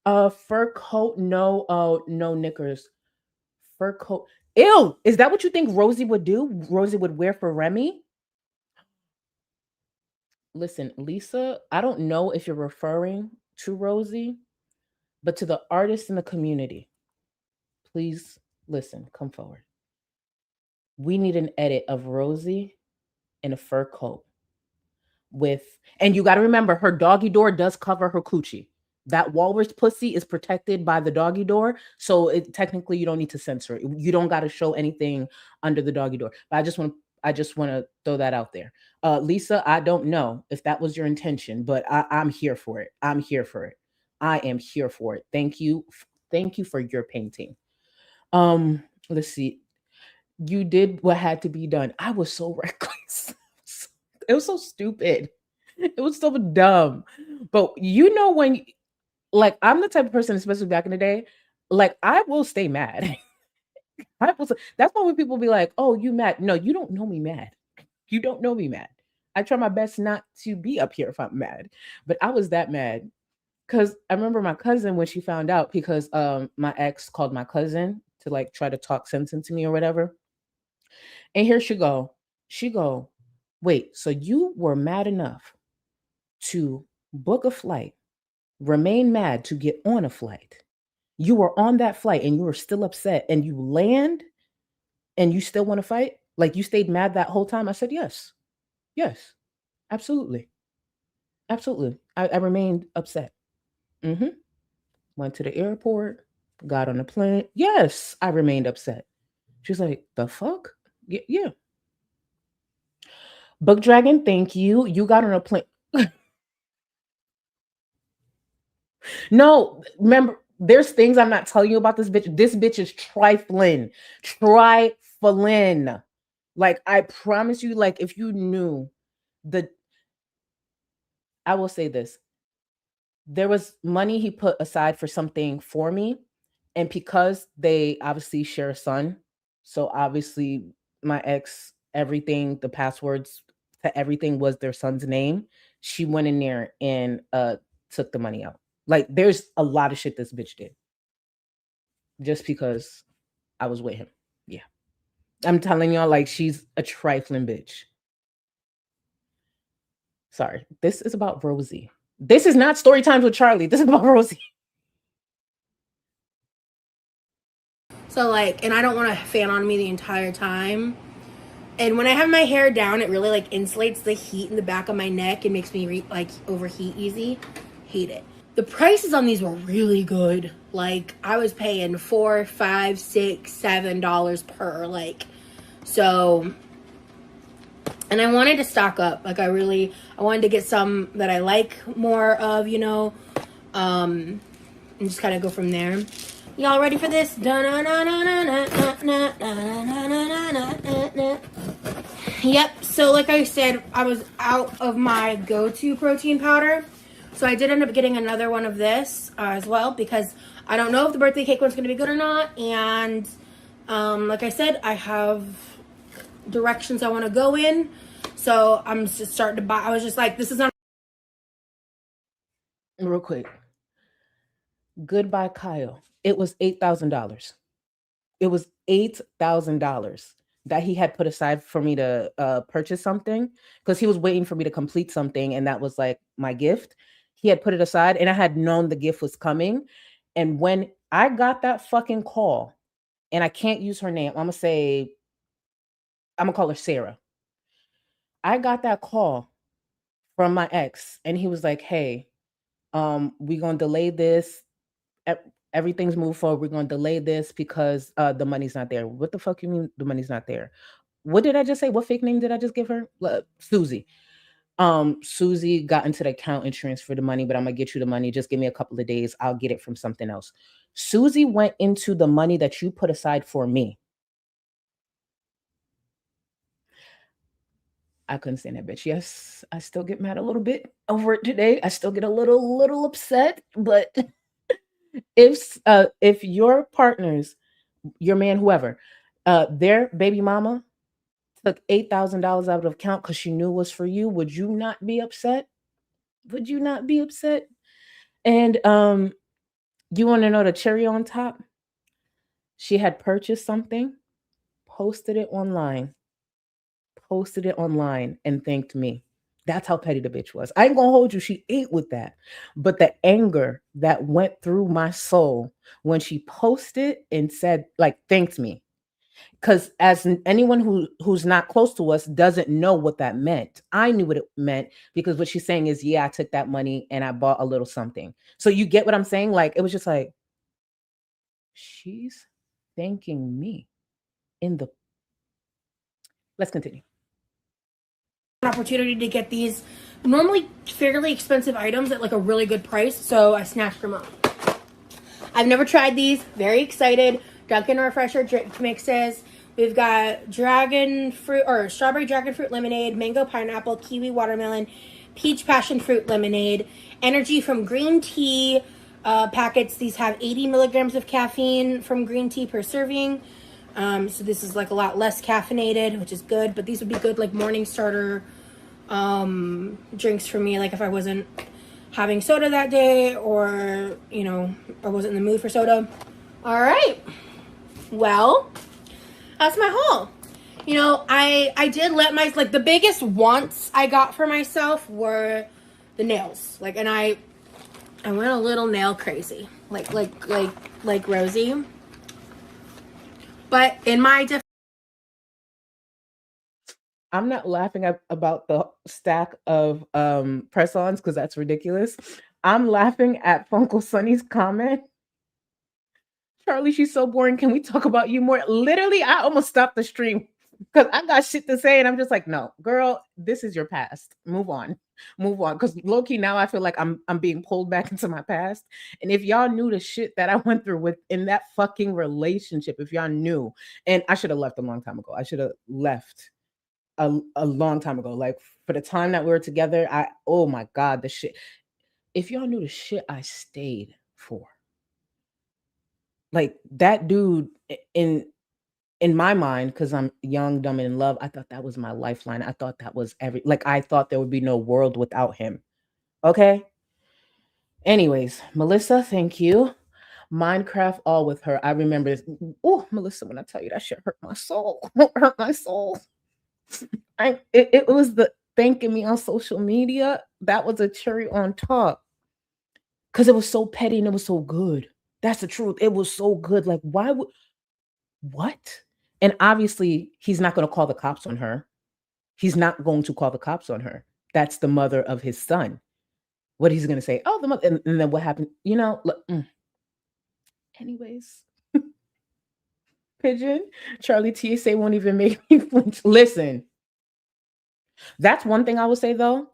S4: Fur coat, no knickers. Fur coat. Ew, is that what you think Rosie would do? Rosie would wear for Remy? Listen, Lisa, I don't know if you're referring to Rosie, but to the artists in the community, please listen, come forward. We need an edit of Rosie in a fur coat and you got to remember, her doggy door does cover her coochie. That walrus pussy is protected by the doggy door. So technically you don't need to censor it. You don't got to show anything under the doggy door. But I just want to throw that out there. Lisa, I don't know if that was your intention, but I'm here for it. I am here for it. Thank you. Thank you for your painting. Let's see. You did what had to be done. I was so reckless. It was so stupid. It was so dumb. But when, like, I'm the type of person, especially back in the day, like, I will stay mad. That's why when people be like, "Oh, you mad?" No, you don't know me mad. You don't know me mad. I try my best not to be up here if I'm mad, but I was that mad because I remember my cousin when she found out because my ex called my cousin to like try to talk sense into me or whatever, and here she go, wait, so you were mad enough to book a flight, remain mad to get on a flight. You were on that flight and you were still upset and you land and you still want to fight? Like you stayed mad that whole time? I said, yes. Yes. Absolutely. Absolutely. I remained upset. Mm-hmm. Went to the airport, got on the plane. Yes, I remained upset. She's like, the fuck? Yeah. Book Dragon, thank you. You got on a plane. No, remember, there's things I'm not telling you about this bitch. This bitch is trifling. Trifling. Like, I promise you, like, if you knew the, I will say this. There was money he put aside for something for me. And because they obviously share a son, so obviously my ex, everything, the passwords to everything was their son's name. She went in there and took the money out. Like, there's a lot of shit this bitch did just because I was with him. Yeah. I'm telling y'all, like, she's a trifling bitch. Sorry. This is about Rosie. This is not story times with Charlie. This is about Rosie.
S6: So like, and I don't want a fan on me the entire time. And when I have my hair down, it really like insulates the heat in the back of my neck and makes me like overheat easy. Hate it. The prices on these were really good. Like I was paying $4, $5, $6, $7 per like. So, and I wanted to stock up. Like I wanted to get some that I like more of, you know, and just kind of go from there. Y'all ready for this? Yep. So like I said, I was out of my go-to protein powder. So I did end up getting another one of this as well because I don't know if the birthday cake one's going to be good or not. And like I said, I have directions I want to go in. So I'm just starting to buy. I was just like, this is not.
S4: Real quick. Goodbye, Kyle. It was $8,000. It was $8,000 that he had put aside for me to purchase something because he was waiting for me to complete something. And that was like my gift. He had put it aside and I had known the gift was coming. And when I got that fucking call, and I can't use her name, I'm going to call her Sarah. I got that call from my ex and he was like, hey, we're going to delay this. Everything's moved forward. We're going to delay this because the money's not there. What the fuck you mean the money's not there? What did I just say? What fake name did I just give her? Susie. Susie got into the account and transferred the money, but I'm going to get you the money. Just give me a couple of days. I'll get it from something else. Susie went into the money that you put aside for me. I couldn't stand that bitch. Yes, I still get mad a little bit over it today. I still get a little upset, but if your partners, your man, whoever, their baby mama took $8,000 out of the account because she knew it was for you, would you not be upset? Would you not be upset? And you want to know the cherry on top? She had purchased something, posted it online, and thanked me. That's how petty the bitch was. I ain't gonna hold you. She ate with that. But the anger that went through my soul when she posted and said, like, thanked me. Because as anyone who's not close to us doesn't know what that meant. I knew what it meant because what she's saying is, yeah, I took that money and I bought a little something. So you get what I'm saying? Like, it was just like, she's thanking me let's continue.
S6: Opportunity to get these normally fairly expensive items at like a really good price, so I snatched them up. I've never tried these. Very excited. Dunkin' Refresher drink mixes. We've got dragon fruit or strawberry dragon fruit lemonade, mango pineapple, kiwi watermelon, peach passion fruit lemonade, energy from green tea packets. These have 80 milligrams of caffeine from green tea per serving. So this is like a lot less caffeinated, which is good, but these would be good like morning starter drinks for me, like if I wasn't having soda that day, or you know, or wasn't in the mood for soda. All right, well, that's my haul. You know, I did let my, like, the biggest wants I got for myself were the nails, like, and I went a little nail crazy, like Rosie. But in my
S4: I'm not laughing about the stack of press-ons because that's ridiculous. I'm laughing at Funkle Sunny's comment. Charlie, she's so boring. Can we talk about you more? Literally, I almost stopped the stream because I got shit to say, and I'm just like, no, girl, this is your past. Move on. Because low-key now I feel like I'm being pulled back into my past. And if y'all knew the shit that I went through within that fucking relationship, if y'all knew, and I should have left a long time ago. I should have left a long time ago. Like for the time that we were together, oh my God, the shit. If y'all knew the shit I stayed for. Like that dude in my mind, because I'm young, dumb, and in love, I thought that was my lifeline. I thought that was I thought there would be no world without him. Okay. Anyways, Melissa, thank you. Minecraft all with her. I remember this. Oh, Melissa, when I tell you that shit hurt my soul. Hurt my soul. It was the thanking me on social media. That was a cherry on top. Because it was so petty and it was so good. That's the truth. It was so good. Like, why would what? And obviously, he's not going to call the cops on her. He's not going to call the cops on her. That's the mother of his son. What he's going to say? Oh, the mother. And then what happened? You know, look. Anyways. Pigeon, Charlie TSA won't even make me flinch. Listen, that's one thing I would say though.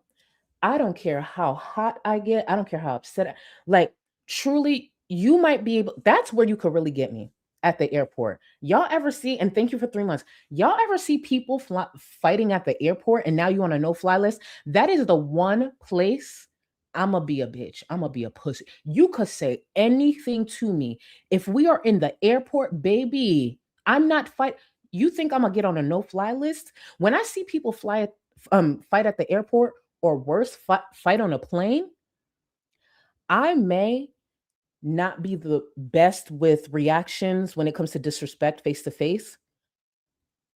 S4: I don't care how hot I get. I don't care how upset. Like, truly, you might be able. That's where you could really get me at the airport. Y'all ever see? And thank you for 3 months. Y'all ever see people fighting at the airport, and now you on a no-fly list? That is the one place I'ma be a bitch. I'ma be a pussy. You could say anything to me. If we are in the airport, baby, I'm not fight. You think I'm gonna get on a no-fly list? When I see people fight at the airport, or worse, fight on a plane, I may not be the best with reactions when it comes to disrespect face to face.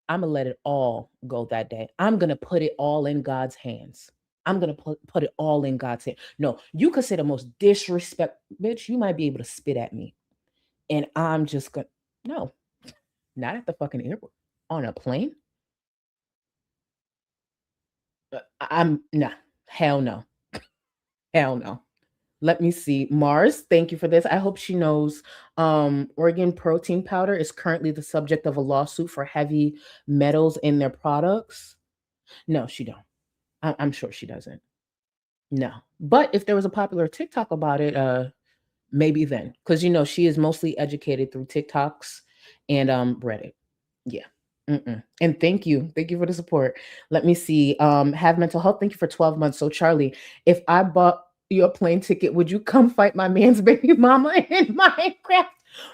S4: I'm going to let it all go that day. I'm going to put it all in God's hands. I'm going to put it all in God's hands. No, you could say the most disrespect, bitch, you might be able to spit at me. And I'm just going to, no, not at the fucking airport. On a plane? Nah, hell no. Hell no. Let me see. Mars, thank you for this. I hope she knows Oregon protein powder is currently the subject of a lawsuit for heavy metals in their products. No, she don't. I'm sure she doesn't. No. But if there was a popular TikTok about it, maybe then. Because, you know, she is mostly educated through TikToks and Reddit. Yeah. And thank you for the support. Let me see. Have mental health. Thank you for 12 months. So Charlie, if I bought you a plane ticket, would you come fight my man's baby mama in Minecraft?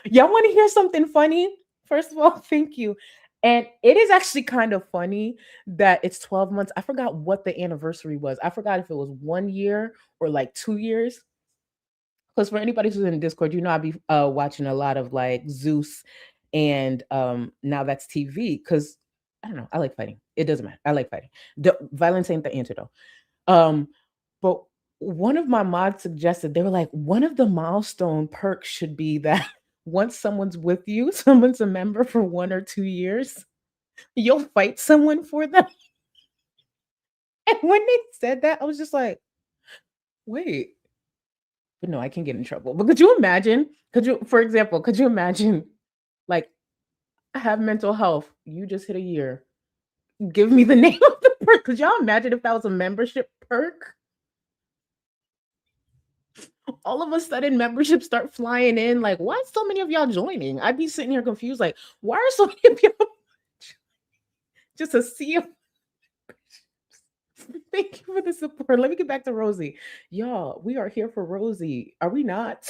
S4: Y'all want to hear something funny? First of all, thank you. And it is actually kind of funny that it's 12 months. I forgot what the anniversary was. I forgot if it was 1 year or like 2 years. Because for anybody who's in Discord, you know I'd be watching a lot of like Zeus and Now That's TV, because I don't know, I like fighting. It doesn't matter. I like fighting. Violence ain't the answer though. But one of my mods suggested, they were like, one of the milestone perks should be that once someone's with you, someone's a member for 1 or 2 years, you'll fight someone for them. And when they said that, I was just like, wait. But no, I can get in trouble. But could you imagine? For example, could you imagine, like, I have mental health. You just hit a year. Give me the name of the perk. Could y'all imagine if that was a membership perk? All of a sudden, memberships start flying in. Like, why so many of y'all joining? I'd be sitting here confused. Like, why are so many of y'all just a sea of Thank you for the support. Let me get back to Rosie. Y'all, we are here for Rosie. Are we not?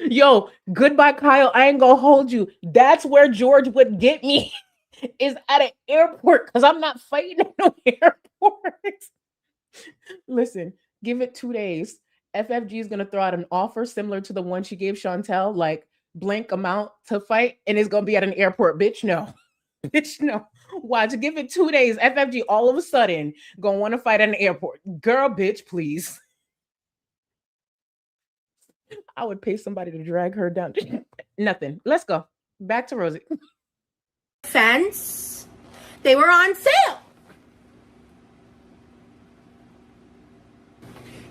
S4: Yo, goodbye, Kyle. I ain't gonna hold you. That's where George would get me is at an airport because I'm not fighting at no airport. Listen, give it 2 days. FFG is gonna throw out an offer similar to the one she gave Chantel, like blank amount to fight, and it's gonna be at an airport. Bitch, no. Bitch, no. Watch, give it 2 days. FFG all of a sudden gonna want to fight at an airport. Girl, bitch, please. I would pay somebody to drag her down. Nothing. Let's go. Back to Rosie.
S6: Fence. They were on sale.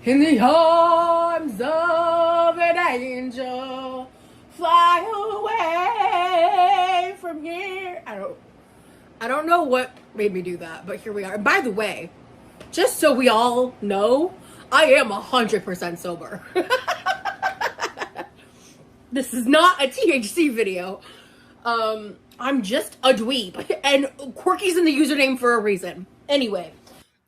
S6: In the arms of an angel, fly away from here. I don't know what made me do that, but here we are. And by the way, just so we all know, I am 100% sober. This is not a THC video. I'm just a dweeb, and Quirky's in the username for a reason. Anyway,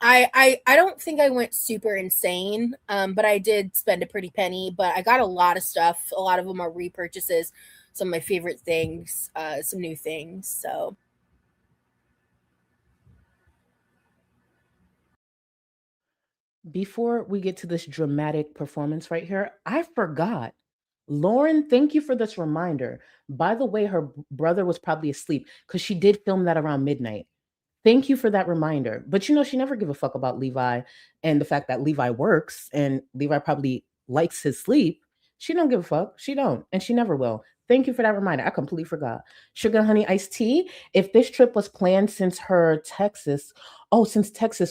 S6: I don't think I went super insane, but I did spend a pretty penny. But I got a lot of stuff. A lot of them are repurchases. Some of my favorite things, some new things. So.
S4: Before we get to this dramatic performance right here, I forgot. Lauren, thank you for this reminder. By the way, her brother was probably asleep because she did film that around midnight. Thank you for that reminder. But you know, she never give a fuck about Levi and the fact that Levi works and Levi probably likes his sleep. She don't give a fuck. She don't. And she never will. Thank you for that reminder. I completely forgot. Sugar Honey Iced Tea. If this trip was planned since Texas,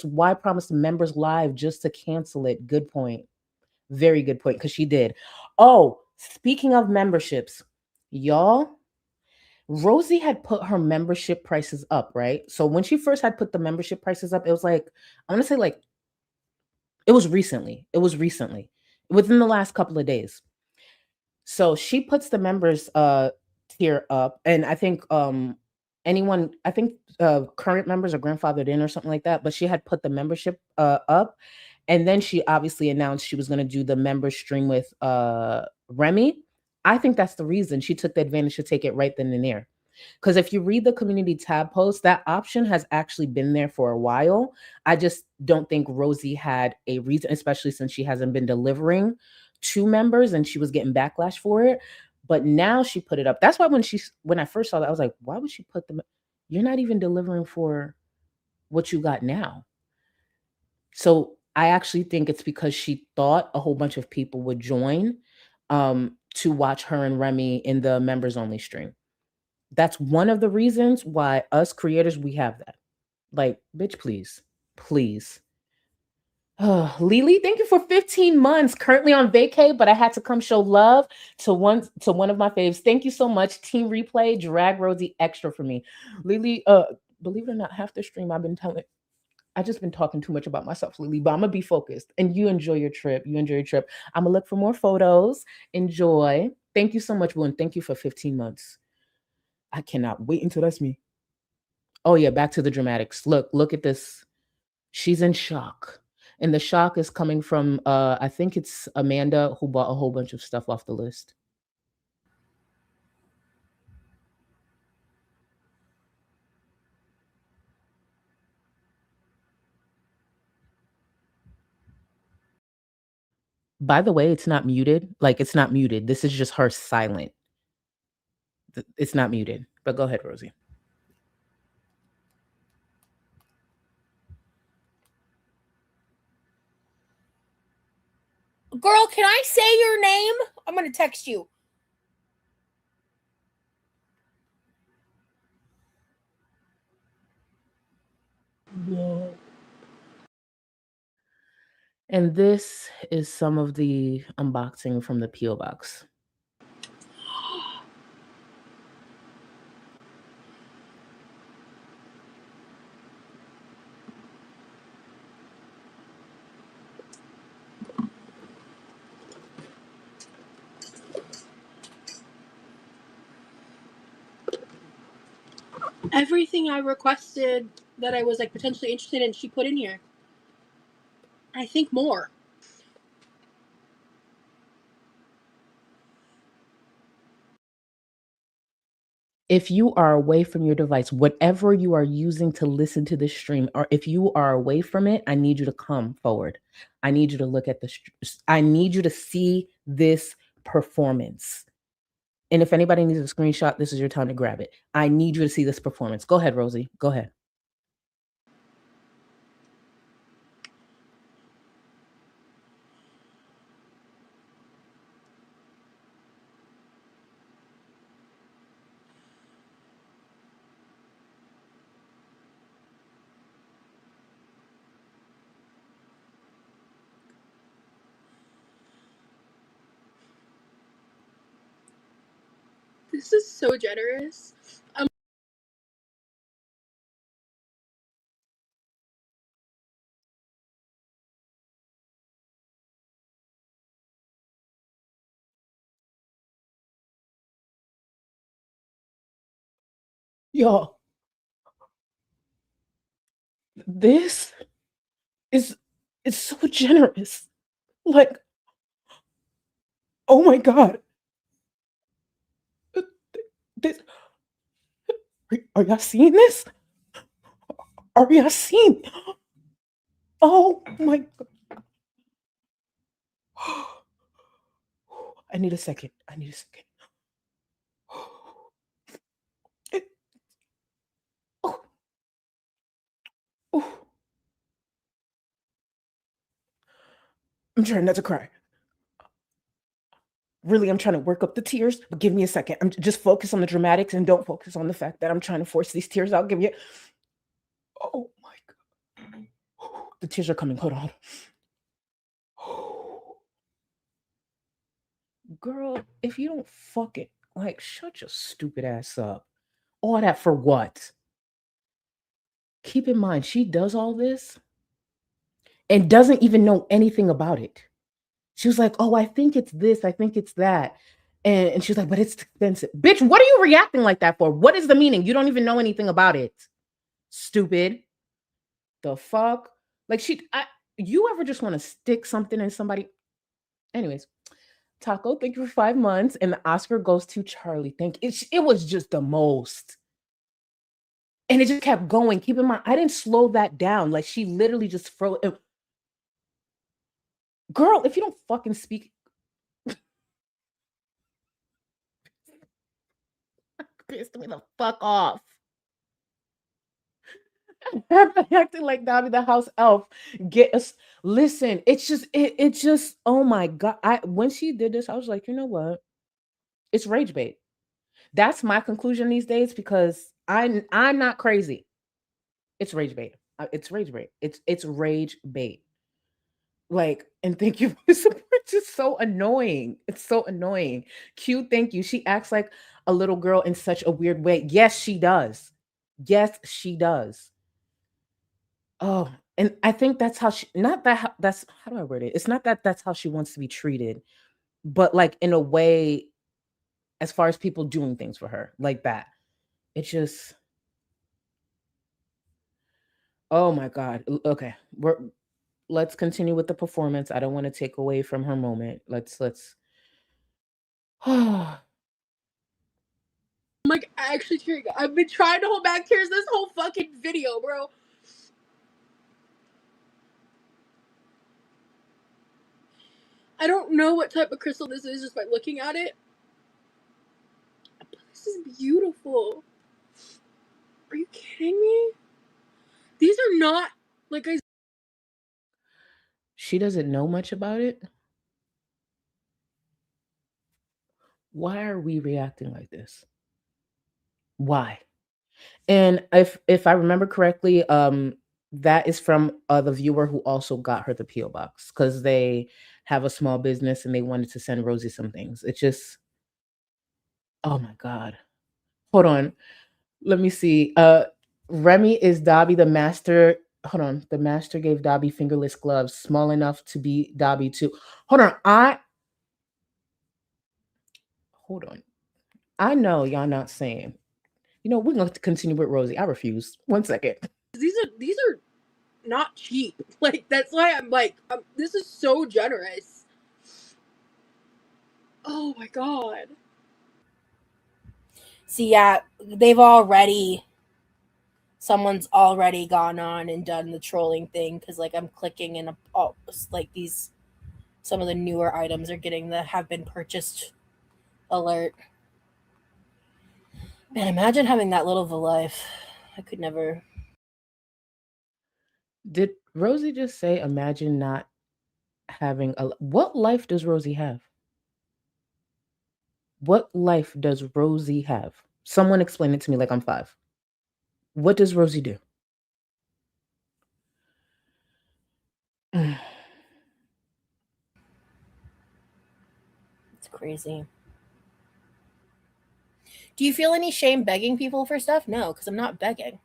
S4: why promise members live just to cancel it? Good point. Very good point, because she did. Oh, speaking of memberships, y'all, Rosie had put her membership prices up, right? So when she first had put the membership prices up, it was like, I want to say like, it was recently. Within the last couple of days. So she puts the members tier up, and I think current members are grandfathered in or something like that, but she had put the membership up, and then she obviously announced she was going to do the member stream with Remy. I think that's the reason she took the advantage to take it right then and there. Because if you read the community tab post, that option has actually been there for a while. I just don't think Rosie had a reason, especially since she hasn't been delivering to members and she was getting backlash for it. But now she put it up. That's why when I first saw that, I was like, why would she put them? You're not even delivering for what you got now. So I actually think it's because she thought a whole bunch of people would join to watch her and Remy in the members only stream. That's one of the reasons why us creators, we have that. Like, bitch, please. Lily, thank you for 15 months. Currently on vacay, but I had to come show love to one of my faves. Thank you so much. Team Replay, drag Rosie extra for me. Lily, believe it or not, half the stream I just been talking too much about myself, Lily, but I'm gonna be focused. And you enjoy your trip. I'm gonna look for more photos. Enjoy. Thank you so much, Boo, and thank you for 15 months. I cannot wait until that's me. Oh yeah, back to the dramatics. Look at this. She's in shock. And the shock is coming from I think it's Amanda, who bought a whole bunch of stuff off the list. By the way, it's not muted. Like, it's not muted. This is just her silent. It's not muted. But go ahead, Rosie.
S6: Girl, can I say your name? I'm going to text you.
S4: Yeah. And this is some of the unboxing from the P.O. box.
S6: Everything I requested that I was like potentially interested in, she put in here. I think more.
S4: if you are away from your device, whatever you are using to listen to this stream, or if you are away from it, I need you to come forward. I need you to look at I need you to see this performance. And if anybody needs a screenshot, this is your time to grab it. I need you to see this performance. Go ahead, Rosie. Go ahead.
S6: This is so generous.
S4: Y'all, this is so generous. Like, oh my God. This, are y'all seeing this? Are y'all seeing? Oh my God. I need a second. I need a second. I'm trying not to cry. Really, I'm trying to work up the tears, but give me a second. I'm just focus on the dramatics and don't focus on the fact that I'm trying to force these tears out. Give you. Oh my God. The tears are coming. Hold on. Girl, if you don't fucking like, shut your stupid ass up. All that for what? Keep in mind, she does all this and doesn't even know anything about it. She was like, oh, I think it's this. I think it's that. And she was like, but it's expensive. Bitch, what are you reacting like that for? What is the meaning? You don't even know anything about it. Stupid. The fuck? Like you ever just want to stick something in somebody? Anyways, Taco, thank you for 5 months. And the Oscar goes to Charlie. Thank you. It was just the most. And it just kept going. Keep in mind, I didn't slow that down. Like she literally just froze. Girl, if you don't fucking speak, pissed me the fuck off. Acting like Dobby the house elf. Get us. Listen, it's just. Oh my God! When she did this, I was like, you know what? It's rage bait. That's my conclusion these days because I'm not crazy. It's rage bait. It's rage bait. It's rage bait. Like, and thank you for the support. It's just so annoying. It's so annoying. Q, thank you. She acts like a little girl in such a weird way. Yes, she does. Yes, she does. Oh, and I think that's how that's how do I word it? It's not that that's how she wants to be treated, but like in a way, as far as people doing things for her like that. It's just, oh my God. Okay. Let's continue with the performance. I don't want to take away from her moment. Let's
S6: I'm like actually tearing up. I've been trying to hold back tears this whole fucking video, bro. I don't know what type of crystal this is just by looking at it. But this is beautiful. Are you kidding me? These are not like I.
S4: She doesn't know much about it. Why are we reacting like this? Why? And if I remember correctly, that is from the viewer who also got her the PO box because they have a small business and they wanted to send Rosie some things. It's just, oh my God. Hold on. Let me see. Remy, is Dobby the master? Hold on. The master gave Dobby fingerless gloves small enough to be Dobby too. Hold on. Hold on. I know y'all not saying. You know, we're going to continue with Rosie. I refuse. 1 second.
S6: These are not cheap. Like that's why I'm like, this is so generous. Oh my God.
S1: See, yeah, someone's already gone on and done the trolling thing because like I'm clicking and like these some of the newer items are getting the have been purchased alert. Man, imagine having that little of a life. I could never.
S4: Did Rosie just say, imagine not having a. What life does Rosie have? What life does Rosie have? Someone explain it to me like I'm 5. What does Rosie do?
S1: It's crazy. Do you feel any shame begging people for stuff? No, because I'm not begging.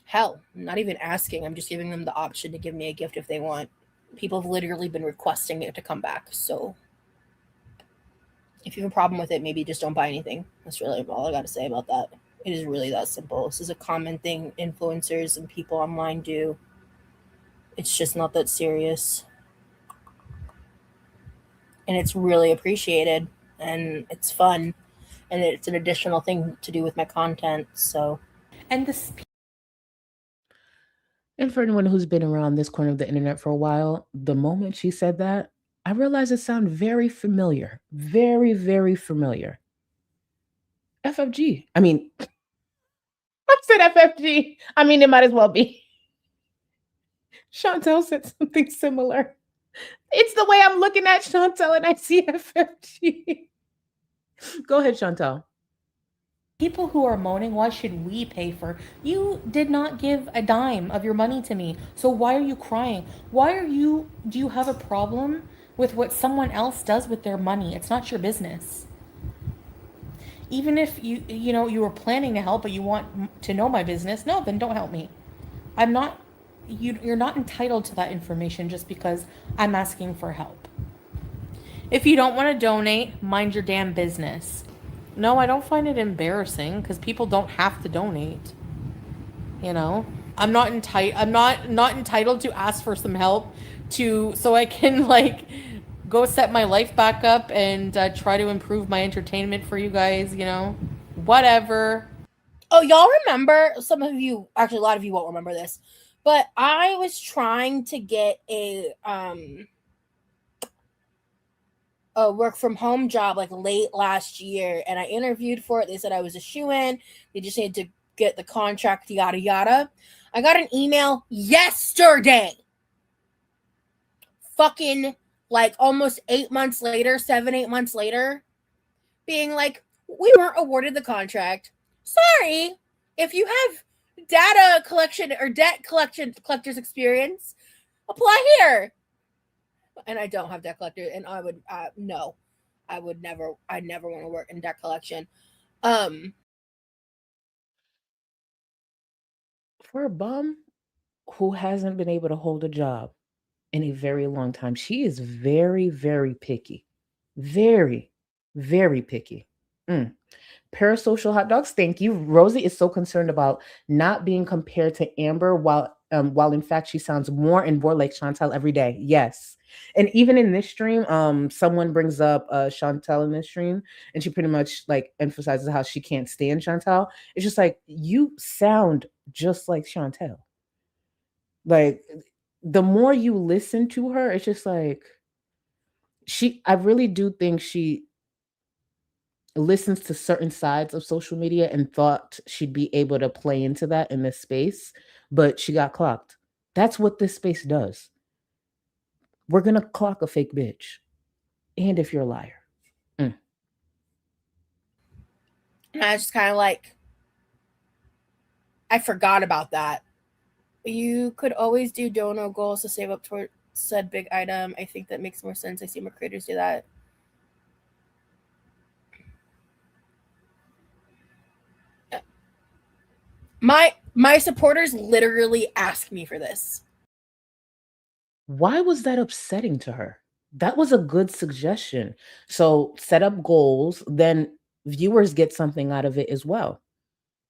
S1: Hell, I'm not even asking. I'm just giving them the option to give me a gift if they want. People have literally been requesting it to come back. So if you have a problem with it, maybe just don't buy anything. That's really all I got to say about that. It is really that simple. This is a common thing influencers and people online do. It's just not that serious. And it's really appreciated and it's fun and it's an additional thing to do with my content. So,
S2: And this
S4: And for anyone who's been around this corner of the internet for a while, the moment she said that, I realized it sounded very familiar. Very, very familiar. FFG. I mean, I said FFG. I mean, it might as well be. Chantel said something similar. It's the way I'm looking at Chantel and I see FFG. Go ahead, Chantel.
S2: people who are moaning, why should we pay for? You did not give a dime of your money to me. So why are you crying? Do you have a problem with what someone else does with their money? It's not your business. Even if you were planning to help, but you want to know my business, no, then don't help me. You're not entitled to that information just because I'm asking for help. If you don't want to donate, mind your damn business. No, I don't find it embarrassing because people don't have to donate. I'm not entitled to ask for some help so I can like go set my life back up and try to improve my entertainment for you guys, whatever.
S1: Oh, y'all remember, some of you, actually a lot of you won't remember this, but I was trying to get a work from home job like late last year, and I interviewed for it. They said I was a shoo-in. They just needed to get the contract, yada yada. I got an email yesterday, fucking like almost 8 months later, 7-8 months later, being like, we weren't awarded the contract. Sorry, if you have data collection or debt collector's experience, apply here. And I don't have debt collector, and I would no, I never want to work in debt collection.
S4: For a bum who hasn't been able to hold a job in a very long time, she is very, very picky. Very, very picky. Parasocial hot dogs, thank you. Rosie is so concerned about not being compared to Amber while in fact she sounds more and more like Chantel every day. Yes. And even in this stream, someone brings up Chantel in this stream, and she pretty much like emphasizes how she can't stand Chantel. It's just like, you sound just like Chantel. Like, the more you listen to her, it's just like I really do think she listens to certain sides of social media and thought she'd be able to play into that in this space, but she got clocked. That's what this space does. We're going to clock a fake bitch. And if you're a liar.
S1: And I was just kind of like, I forgot about that. You could always do dono goals to save up toward said big item. I think that makes more sense. I see more creators do that. My supporters literally ask me for this.
S4: Why was that upsetting to her? That was a good suggestion. So set up goals, then viewers get something out of it as well.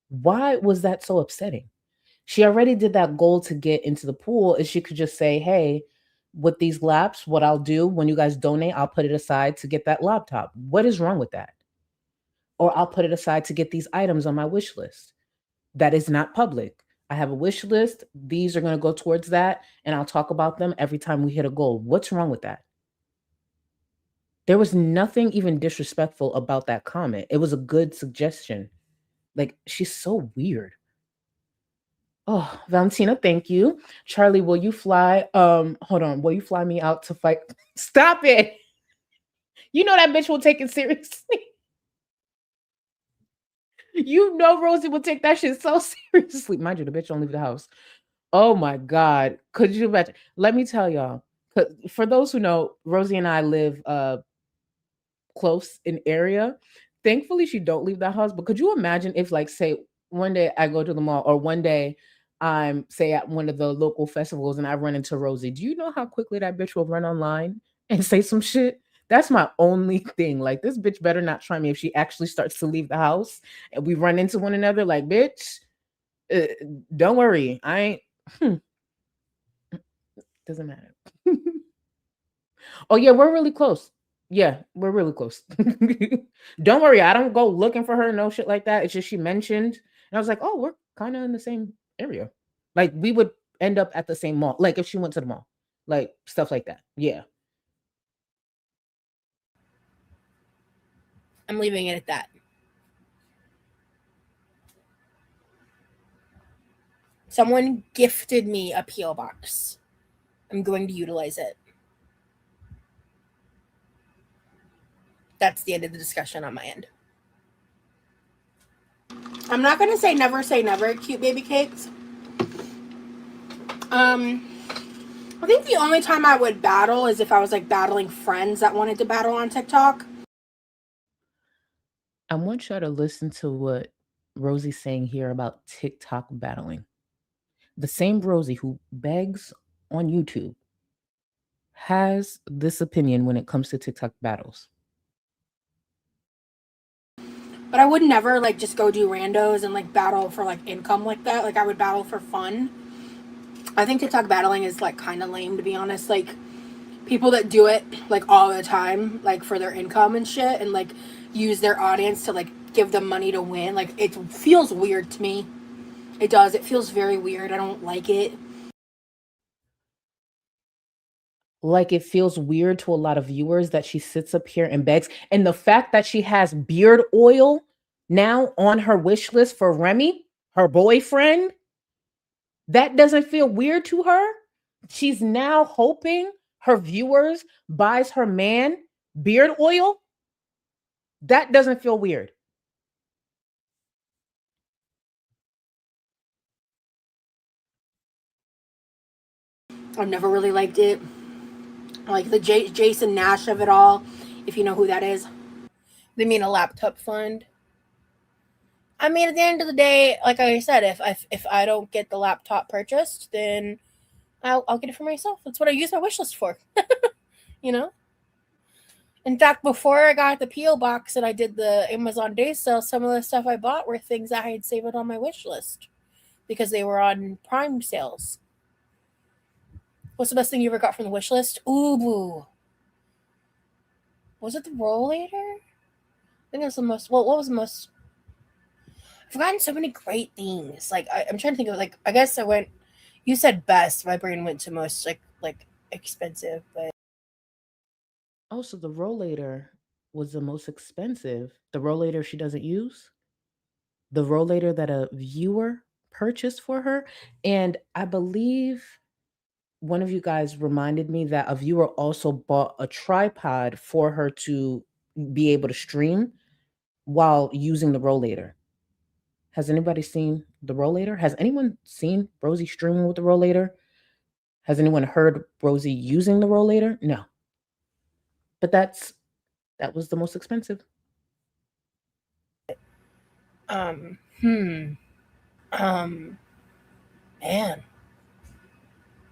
S4: Why was that so upsetting? She already did that goal to get into the pool. If she could just say, hey, with these laps, what I'll do when you guys donate, I'll put it aside to get that laptop. What is wrong with that? or I'll put it aside to get these items on my wish list. That is not public. I have a wish list. These are going to go towards that, and I'll talk about them every time we hit a goal. What's wrong with that? There was nothing even disrespectful about that comment. It was a good suggestion. Like, she's so weird. Oh, Valentina, thank you. Charlie, will you fly? Hold on. Will you fly me out to fight? Stop it. You know that bitch will take it seriously. You know Rosie will take that shit so seriously. Mind you, the bitch don't leave the house. Oh my God. Could you imagine? Let me tell y'all. For those who know, Rosie and I live close in area. Thankfully, she don't leave the house. But could you imagine if, like, say, one day I go to the mall, or one day I'm, say, at one of the local festivals and I run into Rosie? Do you know how quickly that bitch will run online and say some shit? That's my only thing. Like, this bitch better not try me if she actually starts to leave the house and we run into one another. Like, bitch, don't worry. I ain't. Doesn't matter. Oh, yeah, we're really close. Yeah, we're really close. Don't worry. I don't go looking for her. No shit like that. It's just she mentioned. And I was like, oh, we're kind of in the same area. Like, we would end up at the same mall. Like, if she went to the mall. Like, stuff like that. Yeah.
S6: I'm leaving it at that. Someone gifted me a P.O. box. I'm going to utilize it. That's the end of the discussion on my end. I'm not going to say never, cute baby cakes. I think the only time I would battle is if I was like battling friends that wanted to battle on TikTok.
S4: I want y'all to listen to what Rosie's saying here about TikTok battling. The same Rosie who begs on YouTube has this opinion when it comes to TikTok battles.
S6: But I would never like just go do randos and like battle for like income like that. Like, I would battle for fun. I think TikTok battling is like kind of lame, to be honest. Like, people that do it like all the time, like for their income and shit, and like use their audience to like give them money to win. Like, it feels weird to me. It does. It feels very weird. I don't like it.
S4: Like, it feels weird to a lot of viewers that she sits up here and begs. And the fact that she has beard oil now on her wish list for Remy, her boyfriend, that doesn't feel weird to her. She's now hoping her viewers buys her man beard oil. That doesn't feel weird.
S6: I've never really liked it. I like the Jason Nash of it all, if you know who that is. They mean a laptop fund. I mean, at the end of the day, like I said, if I don't get the laptop purchased, then I'll get it for myself. That's what I use my wish list for. You know? In fact, before I got the P.O. box and I did the Amazon Day sale, some of the stuff I bought were things I had saved on my wish list because they were on Prime sales. What's the best thing you ever got from the wish list? Ooh, boo. Was it the rollator? I think it was the most. Well, what was the most? I've gotten so many great things. Like, I'm trying to think of, like, I guess I went. You said best. My brain went to most like expensive, but.
S4: Oh, so the rollator was the most expensive. The rollator she doesn't use? The rollator that a viewer purchased for her? And I believe one of you guys reminded me that a viewer also bought a tripod for her to be able to stream while using the rollator. Has anybody seen the rollator? Has anyone seen Rosie streaming with the rollator? Has anyone heard Rosie using the rollator? No. But that was the most expensive.
S6: Man.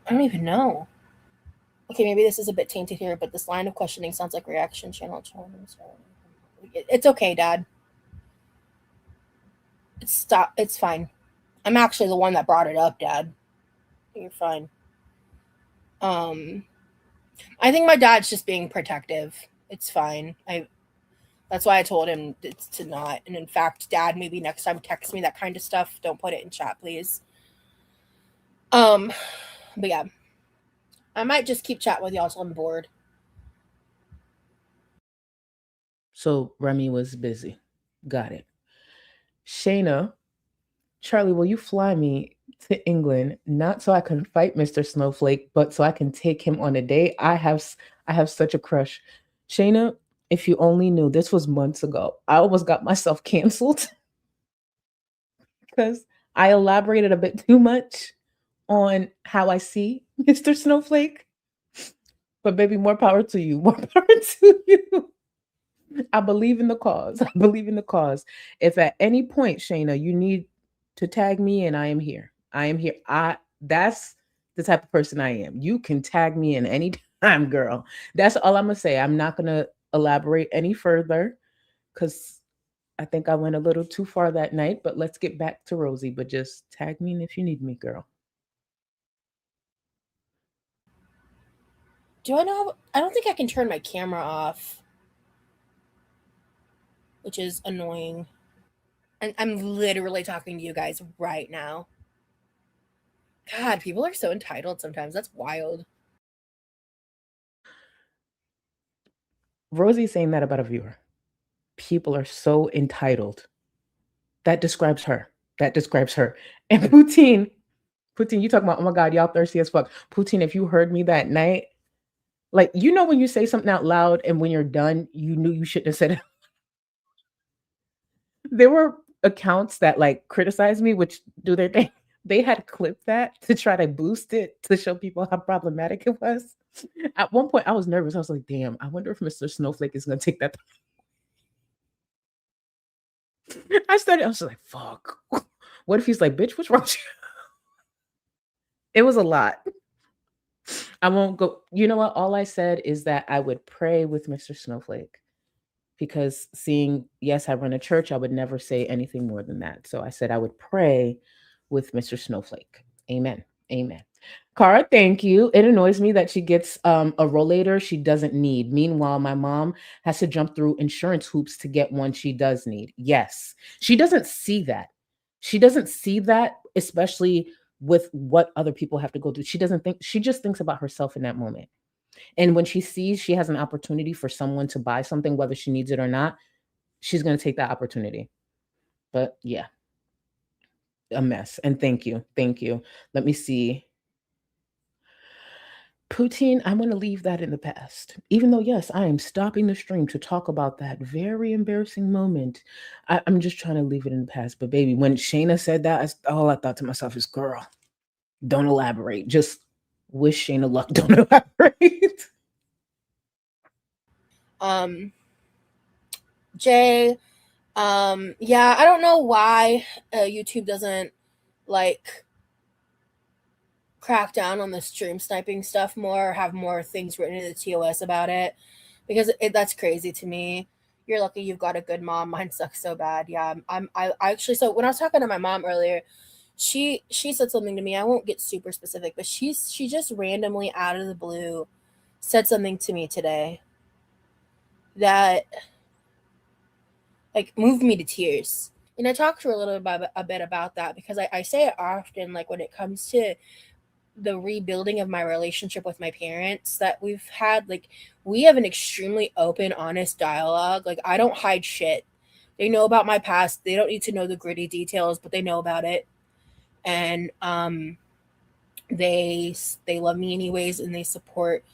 S6: I don't even know. Okay, maybe this is a bit tainted here, but this line of questioning sounds like reaction channel. It's okay, Dad. It's fine. I'm actually the one that brought it up, Dad. You're fine. I think my dad's just being protective. It's fine.
S1: That's why I told him to not. And in fact, Dad, maybe next time text me that kind of stuff. Don't put it in chat, please. But yeah, I might just keep chatting with y'all till I'm bored.
S4: So Remy was busy. Got it. Shayna, Charlie, will you fly me to England, not so I can fight Mr. Snowflake, but so I can take him on a date? I have such a crush. Shayna, if you only knew, this was months ago. I almost got myself canceled because I elaborated a bit too much on how I see Mr. Snowflake. But baby, more power to you. More power to you. I believe in the cause. I believe in the cause. If at any point, Shayna, you need to tag me in, I am here. I am here. That's the type of person I am. You can tag me in any time, girl. That's all I'm gonna say. I'm not gonna elaborate any further because I think I went a little too far that night. But let's get back to Rosie. But just tag me in if you need me, girl.
S1: Do I know? I don't think I can turn my camera off, which is annoying. And I'm literally talking to you guys right now. God, people are so entitled sometimes. That's wild.
S4: Rosie's saying that about a viewer. People are so entitled. That describes her. That describes her. And Poutine, you talking about, oh my God, y'all thirsty as fuck. Poutine, if you heard me that night, like, you know, when you say something out loud and when you're done, you knew you shouldn't have said it. There were accounts that like criticized me, which do their thing. They had clipped that to try to boost it to show people how problematic it was. At one point, I was nervous. I was like, damn, I wonder if Mr. Snowflake is going to take that. I was like, fuck. What if he's like, bitch, what's wrong with you? It was a lot. I won't go. You know what? All I said is that I would pray with Mr. Snowflake because yes, I run a church. I would never say anything more than that. So I said I would pray with Mr. Snowflake. Amen. Amen. Cara, thank you. It annoys me that she gets a rollator she doesn't need. Meanwhile, my mom has to jump through insurance hoops to get one she does need. Yes. She doesn't see that. She doesn't see that, especially with what other people have to go through. She just thinks about herself in that moment. And when she sees she has an opportunity for someone to buy something, whether she needs it or not, she's going to take that opportunity. But yeah, a mess. And thank you. Thank you. Let me see. Poutine, I'm going to leave that in the past. Even though, yes, I am stopping the stream to talk about that very embarrassing moment. I'm just trying to leave it in the past. But baby, when Shayna said that, all I thought to myself is, girl, don't elaborate. Just wish Shayna luck. Don't elaborate.
S1: Jay, yeah, I don't know why YouTube doesn't like crack down on the stream sniping stuff more, or have more things written in the TOS about it, because that's crazy to me. You're lucky you've got a good mom. Mine sucks so bad. Yeah, I actually, so when I was talking to my mom earlier, she said something to me. I won't get super specific, but she just randomly out of the blue said something to me today that like moved me to tears. And I talked to her a bit about that because I say it often, like when it comes to the rebuilding of my relationship with my parents that we've had, like we have an extremely open, honest dialogue. Like I don't hide shit. They know about my past. They don't need to know the gritty details, but they know about it. And they love me anyways, and they support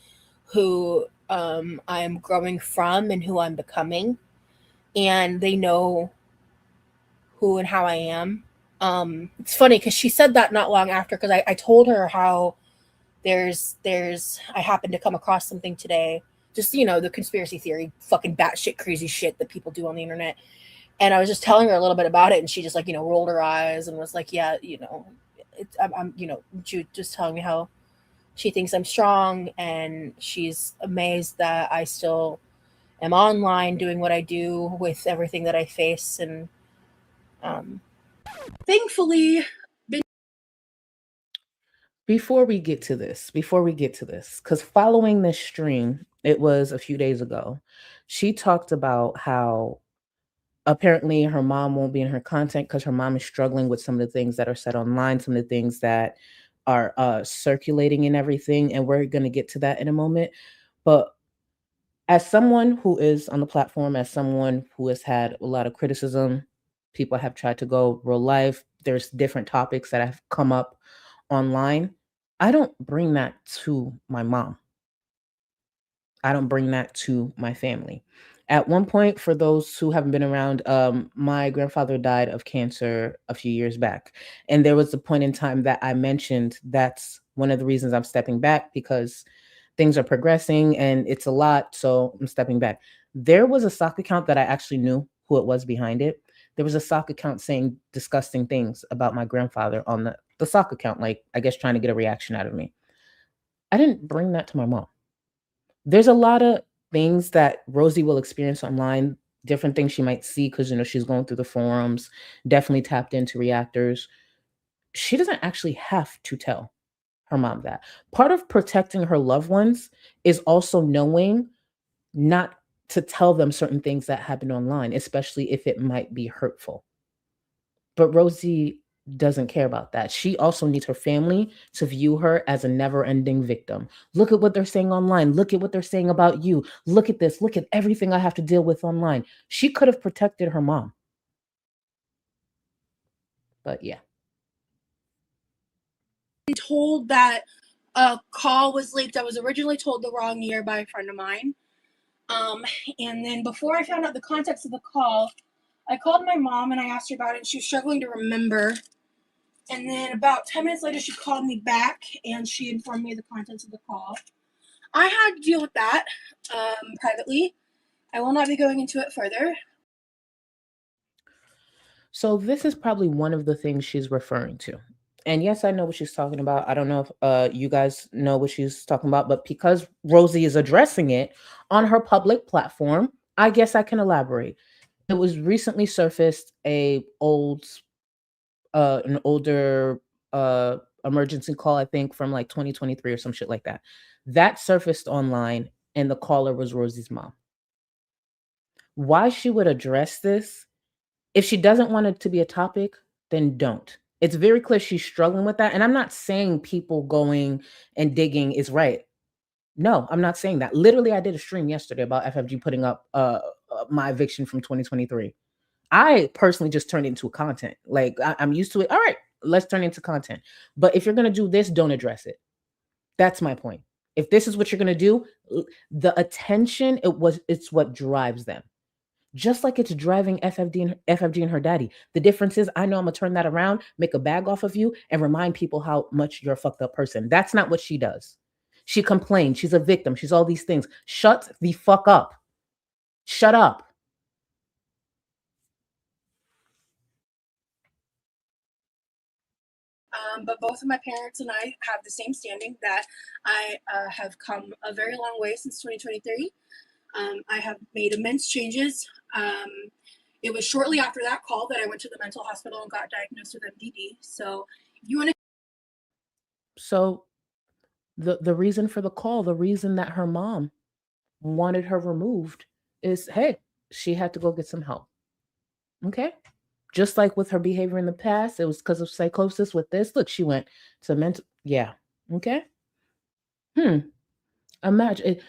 S1: who I'm growing from and who I'm becoming. And they know who and how I am. It's funny because she said that not long after, because I told her how I happened to come across something today, just, you know, the conspiracy theory, fucking batshit crazy shit that people do on the internet. And I was just telling her a little bit about it, and she just like, you know, rolled her eyes and was like, yeah, you know, I'm you know, just telling me how she thinks I'm strong, and she's amazed that I still am online doing what I do with everything that I face. And thankfully
S4: before we get to this, because following this stream, it was a few days ago, she talked about how apparently her mom won't be in her content because her mom is struggling with some of the things that are said online, some of the things that are circulating and everything. And we're going to get to that in a moment. But as someone who is on the platform, as someone who has had a lot of criticism, people have tried to go real life. There's different topics that have come up online. I don't bring that to my mom. I don't bring that to my family. At one point, for those who haven't been around, my grandfather died of cancer a few years back. And there was a point in time that I mentioned that's one of the reasons I'm stepping back, because things are progressing and it's a lot. So I'm stepping back. There was a sock account that I actually knew who it was behind it. There was a sock account saying disgusting things about my grandfather on the sock account, like I guess trying to get a reaction out of me. I didn't bring that to my mom. There's a lot of things that Rosie will experience online, different things she might see because she's going through the forums, definitely tapped into reactors. She doesn't actually have to tell her mom that. Part of protecting her loved ones is also knowing not to tell them certain things that happen online, especially if it might be hurtful. But Rosie doesn't care about that. She also needs her family to view her as a never-ending victim. Look at what they're saying online. Look at what they're saying about you. Look at this. Look at everything I have to deal with online. She could have protected her mom. But yeah.
S6: Told that a call was leaked. I was originally told the wrong year by a friend of mine. And then before I found out the context of the call, I called my mom and I asked her about it, and she was struggling to remember. And then about 10 minutes later, she called me back and she informed me of the contents of the call. I had to deal with that privately. I will not be going into it further.
S4: So this is probably one of the things she's referring to. And yes, I know what she's talking about. I don't know if you guys know what she's talking about, but because Rosie is addressing it on her public platform, I guess I can elaborate. It was recently surfaced an older emergency call, I think from like 2023 or some shit like that. That surfaced online and the caller was Rosie's mom. Why she would address this, if she doesn't want it to be a topic, then don't. It's very clear she's struggling with that. And I'm not saying people going and digging is right. No, I'm not saying that. Literally, I did a stream yesterday about FFG putting up my eviction from 2023. I personally just turned it into content. Like I'm used to it. All right, let's turn it into content. But if you're gonna do this, don't address it. That's my point. If this is what you're gonna do, the attention, it's what drives them. Just like it's driving FFG and her daddy. The difference is I know I'm gonna turn that around, make a bag off of you, and remind people how much you're a fucked up person. That's not what she does. She complains. She's a victim. She's all these things. Shut the fuck up. Shut up.
S6: But both of my parents and I have the same standing that I have come a very long way since 2023. I have made immense changes. It was shortly after that call that I went to the mental hospital and got diagnosed with MDD. So if you want to.
S4: So the reason for the call, the reason that her mom wanted her removed is, hey, she had to go get some help. Okay. Just like with her behavior in the past, it was because of psychosis. With this, look, she went to mental. Yeah. Okay. Imagine it.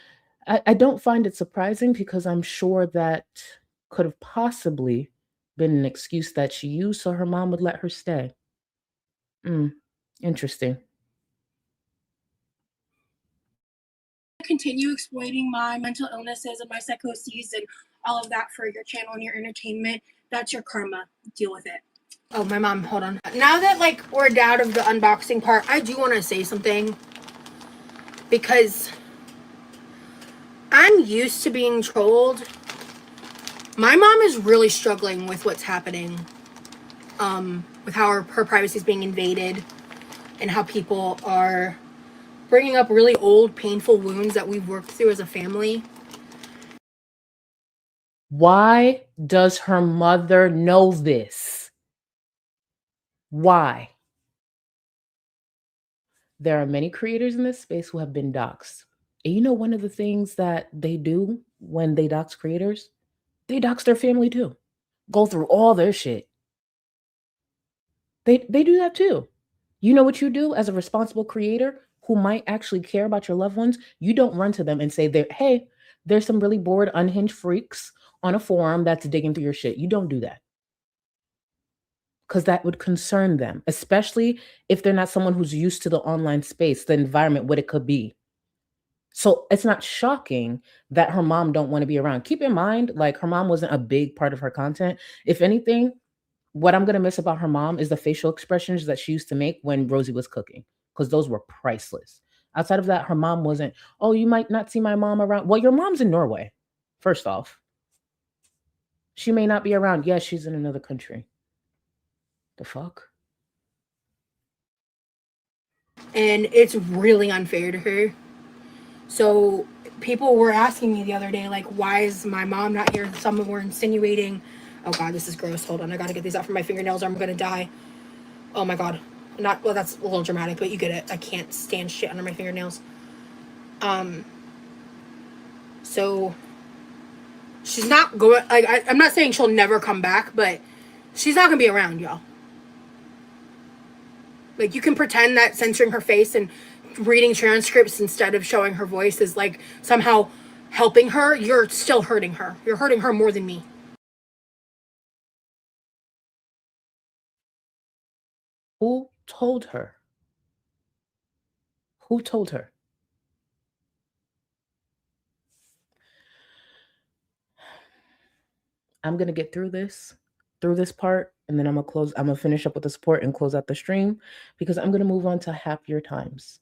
S4: I don't find it surprising because I'm sure that could have possibly been an excuse that she used so her mom would let her stay. Interesting.
S6: Continue exploiting my mental illnesses and my psychoses and all of that for your channel and your entertainment, that's your karma. Deal with it. Oh, my mom, hold on. Now that we're out of the unboxing part, I do want to say something because I'm used to being trolled. My mom is really struggling with what's happening, with how her privacy is being invaded and how people are bringing up really old, painful wounds that we've worked through as a family.
S4: Why does her mother know this? Why? there are many creators in this space who have been doxxed. And you know, one of the things that they do when they dox creators, they dox their family too. Go through all their shit. They do that too. You know what you do as a responsible creator who might actually care about your loved ones? You don't run to them and say, hey, there's some really bored, unhinged freaks on a forum that's digging through your shit. You don't do that. Because that would concern them, especially if they're not someone who's used to the online space, the environment, what it could be. So it's not shocking that her mom don't want to be around. Keep in mind, like, her mom wasn't a big part of her content. If anything, what I'm going to miss about her mom is the facial expressions that she used to make when Rosie was cooking, because those were priceless. Outside of that, her mom wasn't, oh, you might not see my mom around. Well, your mom's in Norway, first off. She may not be around. Yes, she's in another country. The fuck?
S6: And it's really unfair to her. So people were asking me the other day, like, why is my mom not here? Some were insinuating, oh God, this is gross. Hold on, I gotta get these out from my fingernails or I'm gonna die. Oh my God. Not, well, that's a little dramatic, but you get it. I can't stand shit under my fingernails. So she's not going, like, I'm not saying she'll never come back, but she's not gonna be around, y'all. Like, you can pretend that censoring her face and reading transcripts instead of showing her voice is, like, somehow helping her. You're still hurting her. You're hurting her more than me.
S4: Who told her? Who told her? I'm going to get through this part, and then I'm going to finish up with the support and close out the stream, because I'm going to move on to happier times.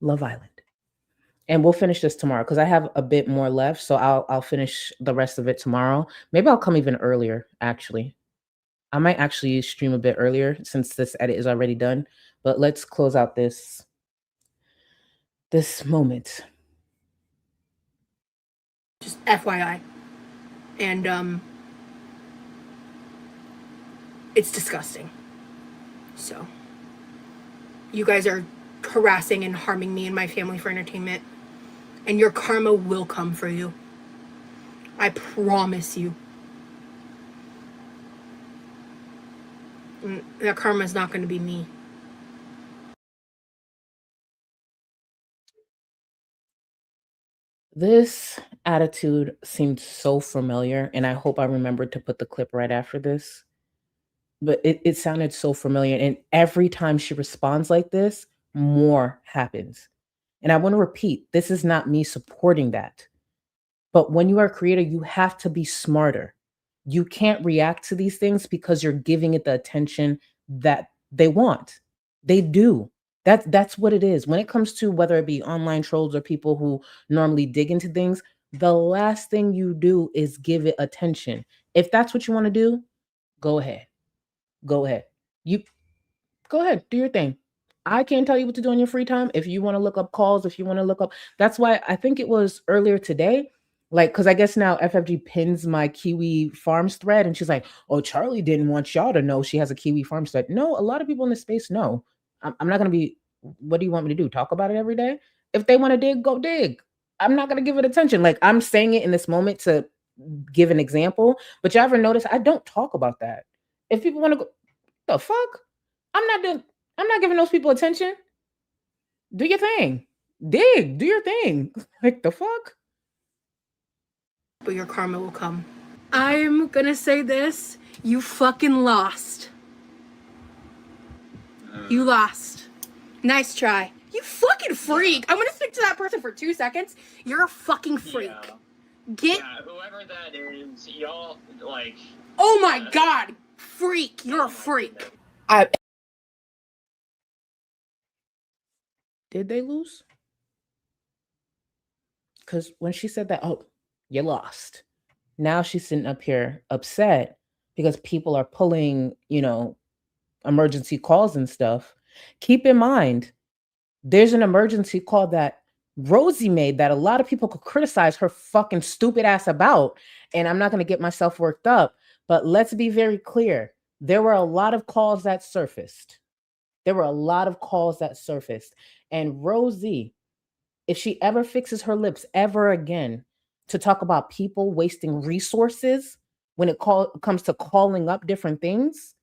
S4: Love Island. And we'll finish this tomorrow because I have a bit more left. So I'll finish the rest of it tomorrow. Maybe I'll come even earlier, actually. I might actually stream a bit earlier since this edit is already done. But let's close out this moment.
S6: Just FYI. And it's disgusting. So you guys are harassing and harming me and my family for entertainment, and your karma will come for you. I promise you. And that karma is not going to be me.
S4: This attitude seemed so familiar, and I hope I remembered to put the clip right after this. But it sounded so familiar, and every time she responds like this, more happens. And I want to repeat, this is not me supporting that. But when you are a creator, you have to be smarter. You can't react to these things because you're giving it the attention that they want. They do. That's what it is. When it comes to whether it be online trolls or people who normally dig into things, the last thing you do is give it attention. If that's what you want to do, go ahead. Go ahead. You go ahead, do your thing. I can't tell you what to do in your free time. If you want to look up calls, if you want to look up, that's why I think it was earlier today, like, because I guess now FFG pins my Kiwi Farms thread, and she's like, oh, Charlie didn't want y'all to know she has a Kiwi Farms thread. No, a lot of people in this space know. I'm not going to be, what do you want me to do? Talk about it every day? If they want to dig, go dig. I'm not going to give it attention. Like, I'm saying it in this moment to give an example, but you ever notice I don't talk about that. If people want to go, the fuck? I'm not giving those people attention. Do your thing. Dig. Do your thing. Like, the fuck?
S6: But your karma will come. I'm gonna say this. You fucking lost. You lost. Nice try. You fucking freak. I'm gonna stick to that person for 2 seconds. You're a fucking freak.
S3: Yeah, whoever that is, y'all, like...
S6: Oh my God. Freak. You're a freak.
S4: Did they lose? Because when she said that, oh, you lost. Now she's sitting up here upset because people are pulling, emergency calls and stuff. Keep in mind, there's an emergency call that Rosie made that a lot of people could criticize her fucking stupid ass about. And I'm not going to get myself worked up, but let's be very clear. There were a lot of calls that surfaced. There were a lot of calls that surfaced. And Rosie, if she ever fixes her lips ever again to talk about people wasting resources when it comes to calling up different things,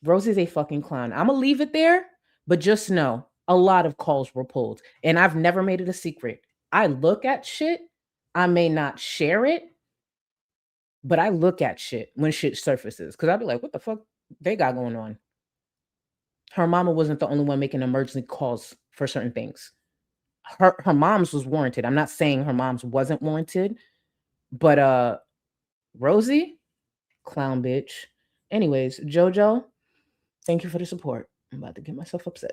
S4: Rosie's a fucking clown. I'm gonna leave it there, but just know a lot of calls were pulled, and I've never made it a secret. I look at shit. I may not share it, but I look at shit when shit surfaces because I'll be like, what the fuck they got going on? Her mama wasn't the only one making emergency calls for certain things. Her mom's was warranted. I'm not saying her mom's wasn't warranted, but Rosie, clown bitch. Anyways, JoJo, thank you for the support. I'm about to get myself upset.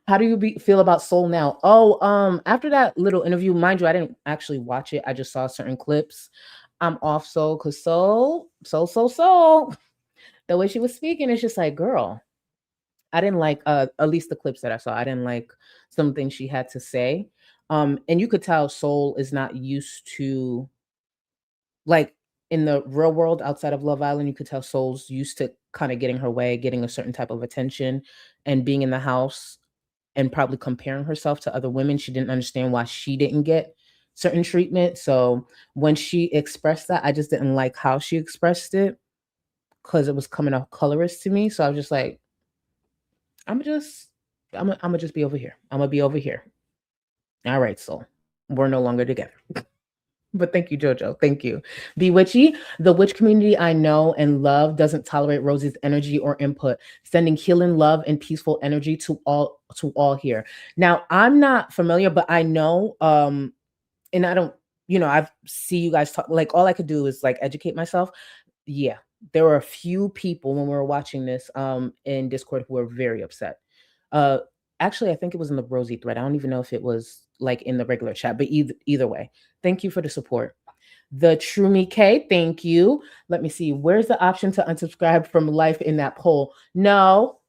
S4: How do you feel about Soul now? Oh, after that little interview, mind you, I didn't actually watch it. I just saw certain clips. I'm off Soul because Soul. The way she was speaking, it's just like, girl, I didn't like at least the clips that I saw. I didn't like some things she had to say. And you could tell Soul is not used to, like, in the real world outside of Love Island, you could tell Soul's used to kind of getting her way, getting a certain type of attention, and being in the house and probably comparing herself to other women. She didn't understand why she didn't get certain treatment. So when she expressed that, I just didn't like how she expressed it because it was coming off colorist to me. So I was just like, I'm gonna just be over here. I'm gonna be over here. All right, Soul. We're no longer together. But thank you, JoJo. Thank you. Bewitchy, the witch community I know and love doesn't tolerate Rosie's energy or input, sending healing love and peaceful energy to all here. Now, I'm not familiar, but I know, and I don't, I've see you guys talk, like, all I could do is like educate myself. Yeah, there were a few people when we were watching this in Discord who were very upset. Actually, I think it was in the Rosie thread. I don't even know if it was like in the regular chat, but either way, thank you for the support. The True Me K, thank you. Let me see. Where's the option to unsubscribe from life in that poll? No.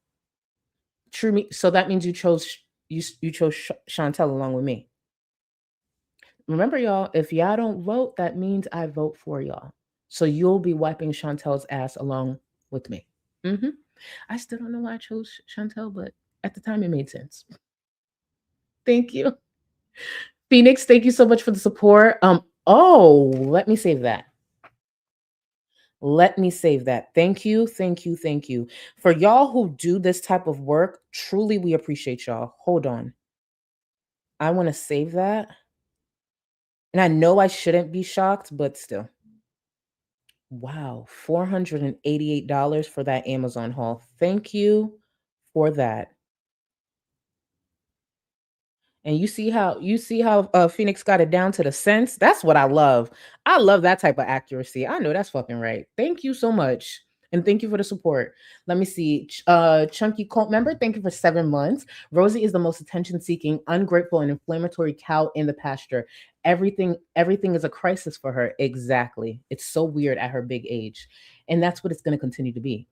S4: True Me. So that means you chose Chantel along with me. Remember, y'all, if y'all don't vote, that means I vote for y'all. So you'll be wiping Chantel's ass along with me. I still don't know why I chose Chantel, but at the time it made sense. Thank you. Phoenix, thank you so much for the support. Let me save that. Thank you. For y'all who do this type of work, truly we appreciate y'all. Hold on. I want to save that. And I know I shouldn't be shocked, but still. Wow, $488 for that Amazon haul. Thank you for that. And you see how Phoenix got it down to the cents. That's what I love. I love that type of accuracy. I know that's fucking right. Thank you so much. And thank you for the support. Let me see. Chunky cult member, thank you for 7 months. Rosie is the most attention-seeking, ungrateful, and inflammatory cow in the pasture. Everything is a crisis for her. Exactly. It's so weird at her big age. And that's what it's going to continue to be.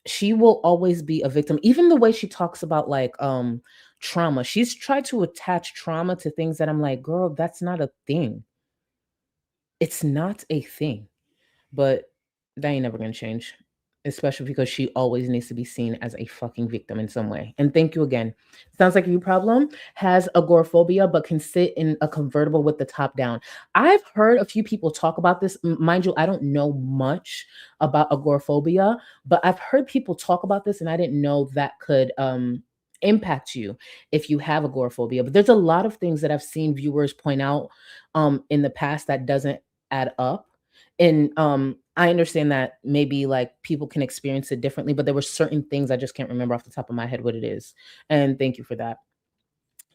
S4: She will always be a victim. Even the way she talks about like trauma. She's tried to attach trauma to things that I'm like, girl, that's not a thing. It's not a thing. But that ain't never gonna change. Especially because she always needs to be seen as a fucking victim in some way. And thank you again. Sounds like your problem has agoraphobia, but can sit in a convertible with the top down. I've heard a few people talk about this. Mind you, I don't know much about agoraphobia, but I've heard people talk about this, and I didn't know that could impact you if you have agoraphobia. But there's a lot of things that I've seen viewers point out in the past that doesn't add up. And I understand that maybe like people can experience it differently, but there were certain things I just can't remember off the top of my head what it is. And thank you for that.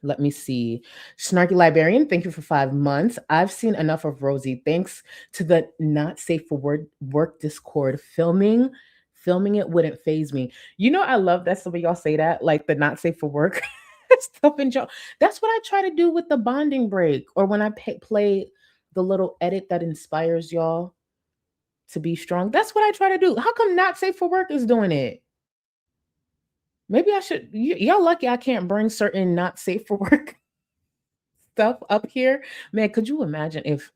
S4: Let me see. Snarky Librarian, thank you for 5 months. I've seen enough of Rosie. Thanks to the not safe for work Discord. Filming it wouldn't phase me. I love that some of y'all say that, like the not safe for work stuff in y'all. That's what I try to do with the bonding break, or when I play the little edit that inspires y'all to be strong. That's what I try to do. How come not safe for work is doing it? Maybe I should. Y'all lucky I can't bring certain not safe for work stuff up here. Man, could you imagine if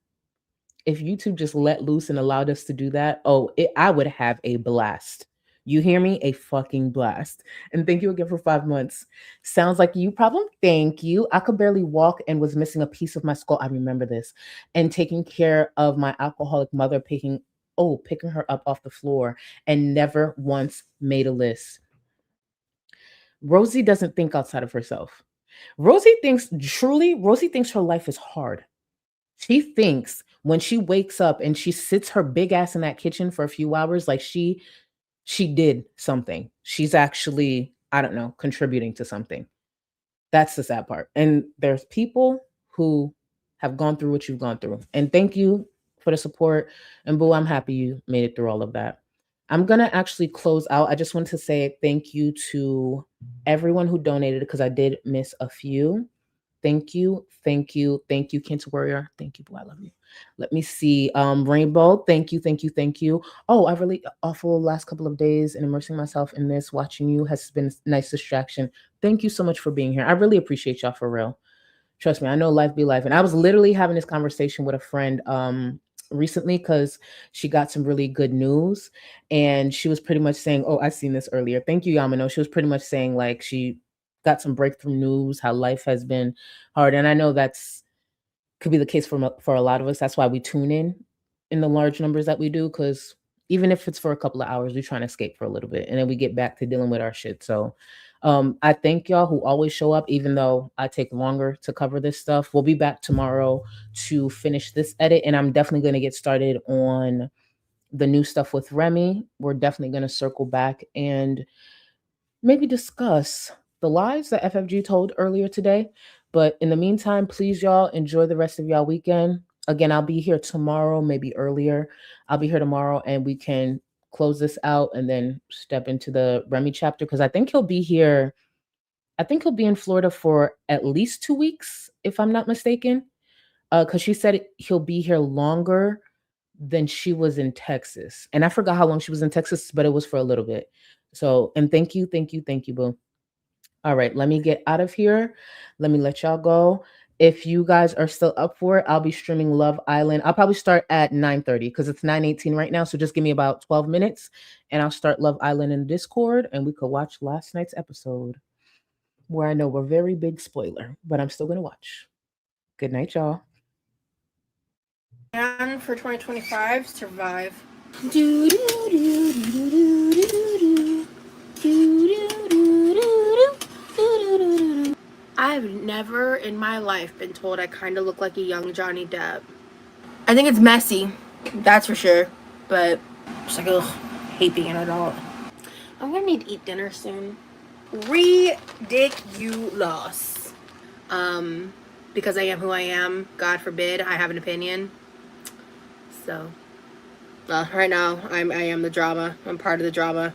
S4: YouTube just let loose and allowed us to do that? I would have a blast. You hear me? A fucking blast. And thank you again for 5 months. Sounds like you problem. Thank you. I could barely walk and was missing a piece of my skull. I remember this. And taking care of my alcoholic mother, picking her up off the floor, and never once made a list. Rosie doesn't think outside of herself. Rosie thinks her life is hard. She thinks when she wakes up and she sits her big ass in that kitchen for a few hours, like she did something. She's actually, I don't know, contributing to something. That's the sad part. And there's people who have gone through what you've gone through. And thank you for the support. And Boo, I'm happy you made it through all of that. I'm going to actually close out. I just want to say thank you to everyone who donated, because I did miss a few. Thank you. Thank you. Thank you, Kent Warrior. Thank you, Boo. I love you. Let me see. Rainbow. Thank you. Thank you. Thank you. Oh, I've really awful last couple of days, and immersing myself in this, watching you has been a nice distraction. Thank you so much for being here. I really appreciate y'all, for real. Trust me, I know life be life. And I was literally having this conversation with a friend recently, because she got some really good news, and she was pretty much saying, oh, I seen this earlier. Thank you, Yamano. She was pretty much saying like she got some breakthrough news, how life has been hard. And I know that's could be the case for a lot of us. That's why we tune in the large numbers that we do, because even if it's for a couple of hours, we're trying to escape for a little bit, and then we get back to dealing with our shit. So I thank y'all who always show up, even though I take longer to cover this stuff. We'll be back tomorrow to finish this edit, and I'm definitely going to get started on the new stuff with Remy. We're definitely going to circle back and maybe discuss the lies that FFG told earlier today. But in the meantime, please, y'all, enjoy the rest of y'all weekend. Again, I'll be here tomorrow, maybe earlier. I'll be here tomorrow, and we can close this out and then step into the Remy chapter, because I think he'll be here. I think he'll be in Florida for at least 2 weeks, if I'm not mistaken, because she said he'll be here longer than she was in Texas. And I forgot how long she was in Texas, but it was for a little bit. So, and thank you, Boo. All right, let me get out of here. Let me let y'all go. If you guys are still up for it, I'll be streaming Love Island. I'll probably start at 9:30 because it's 9:18 right now. So just give me about 12 minutes and I'll start Love Island in Discord, and we could watch last night's episode, where I know we're very big spoiler, but I'm still going to watch. Good night, y'all.
S6: And for 2025, survive. I've never in my life been told I kind of look like a young Johnny Depp. I think it's messy, that's for sure, but just like, ugh, hate being an adult. I'm gonna need to eat dinner soon. Ridiculous. Because I am who I am, God forbid I have an opinion. So, right now, I am the drama. I'm part of the drama.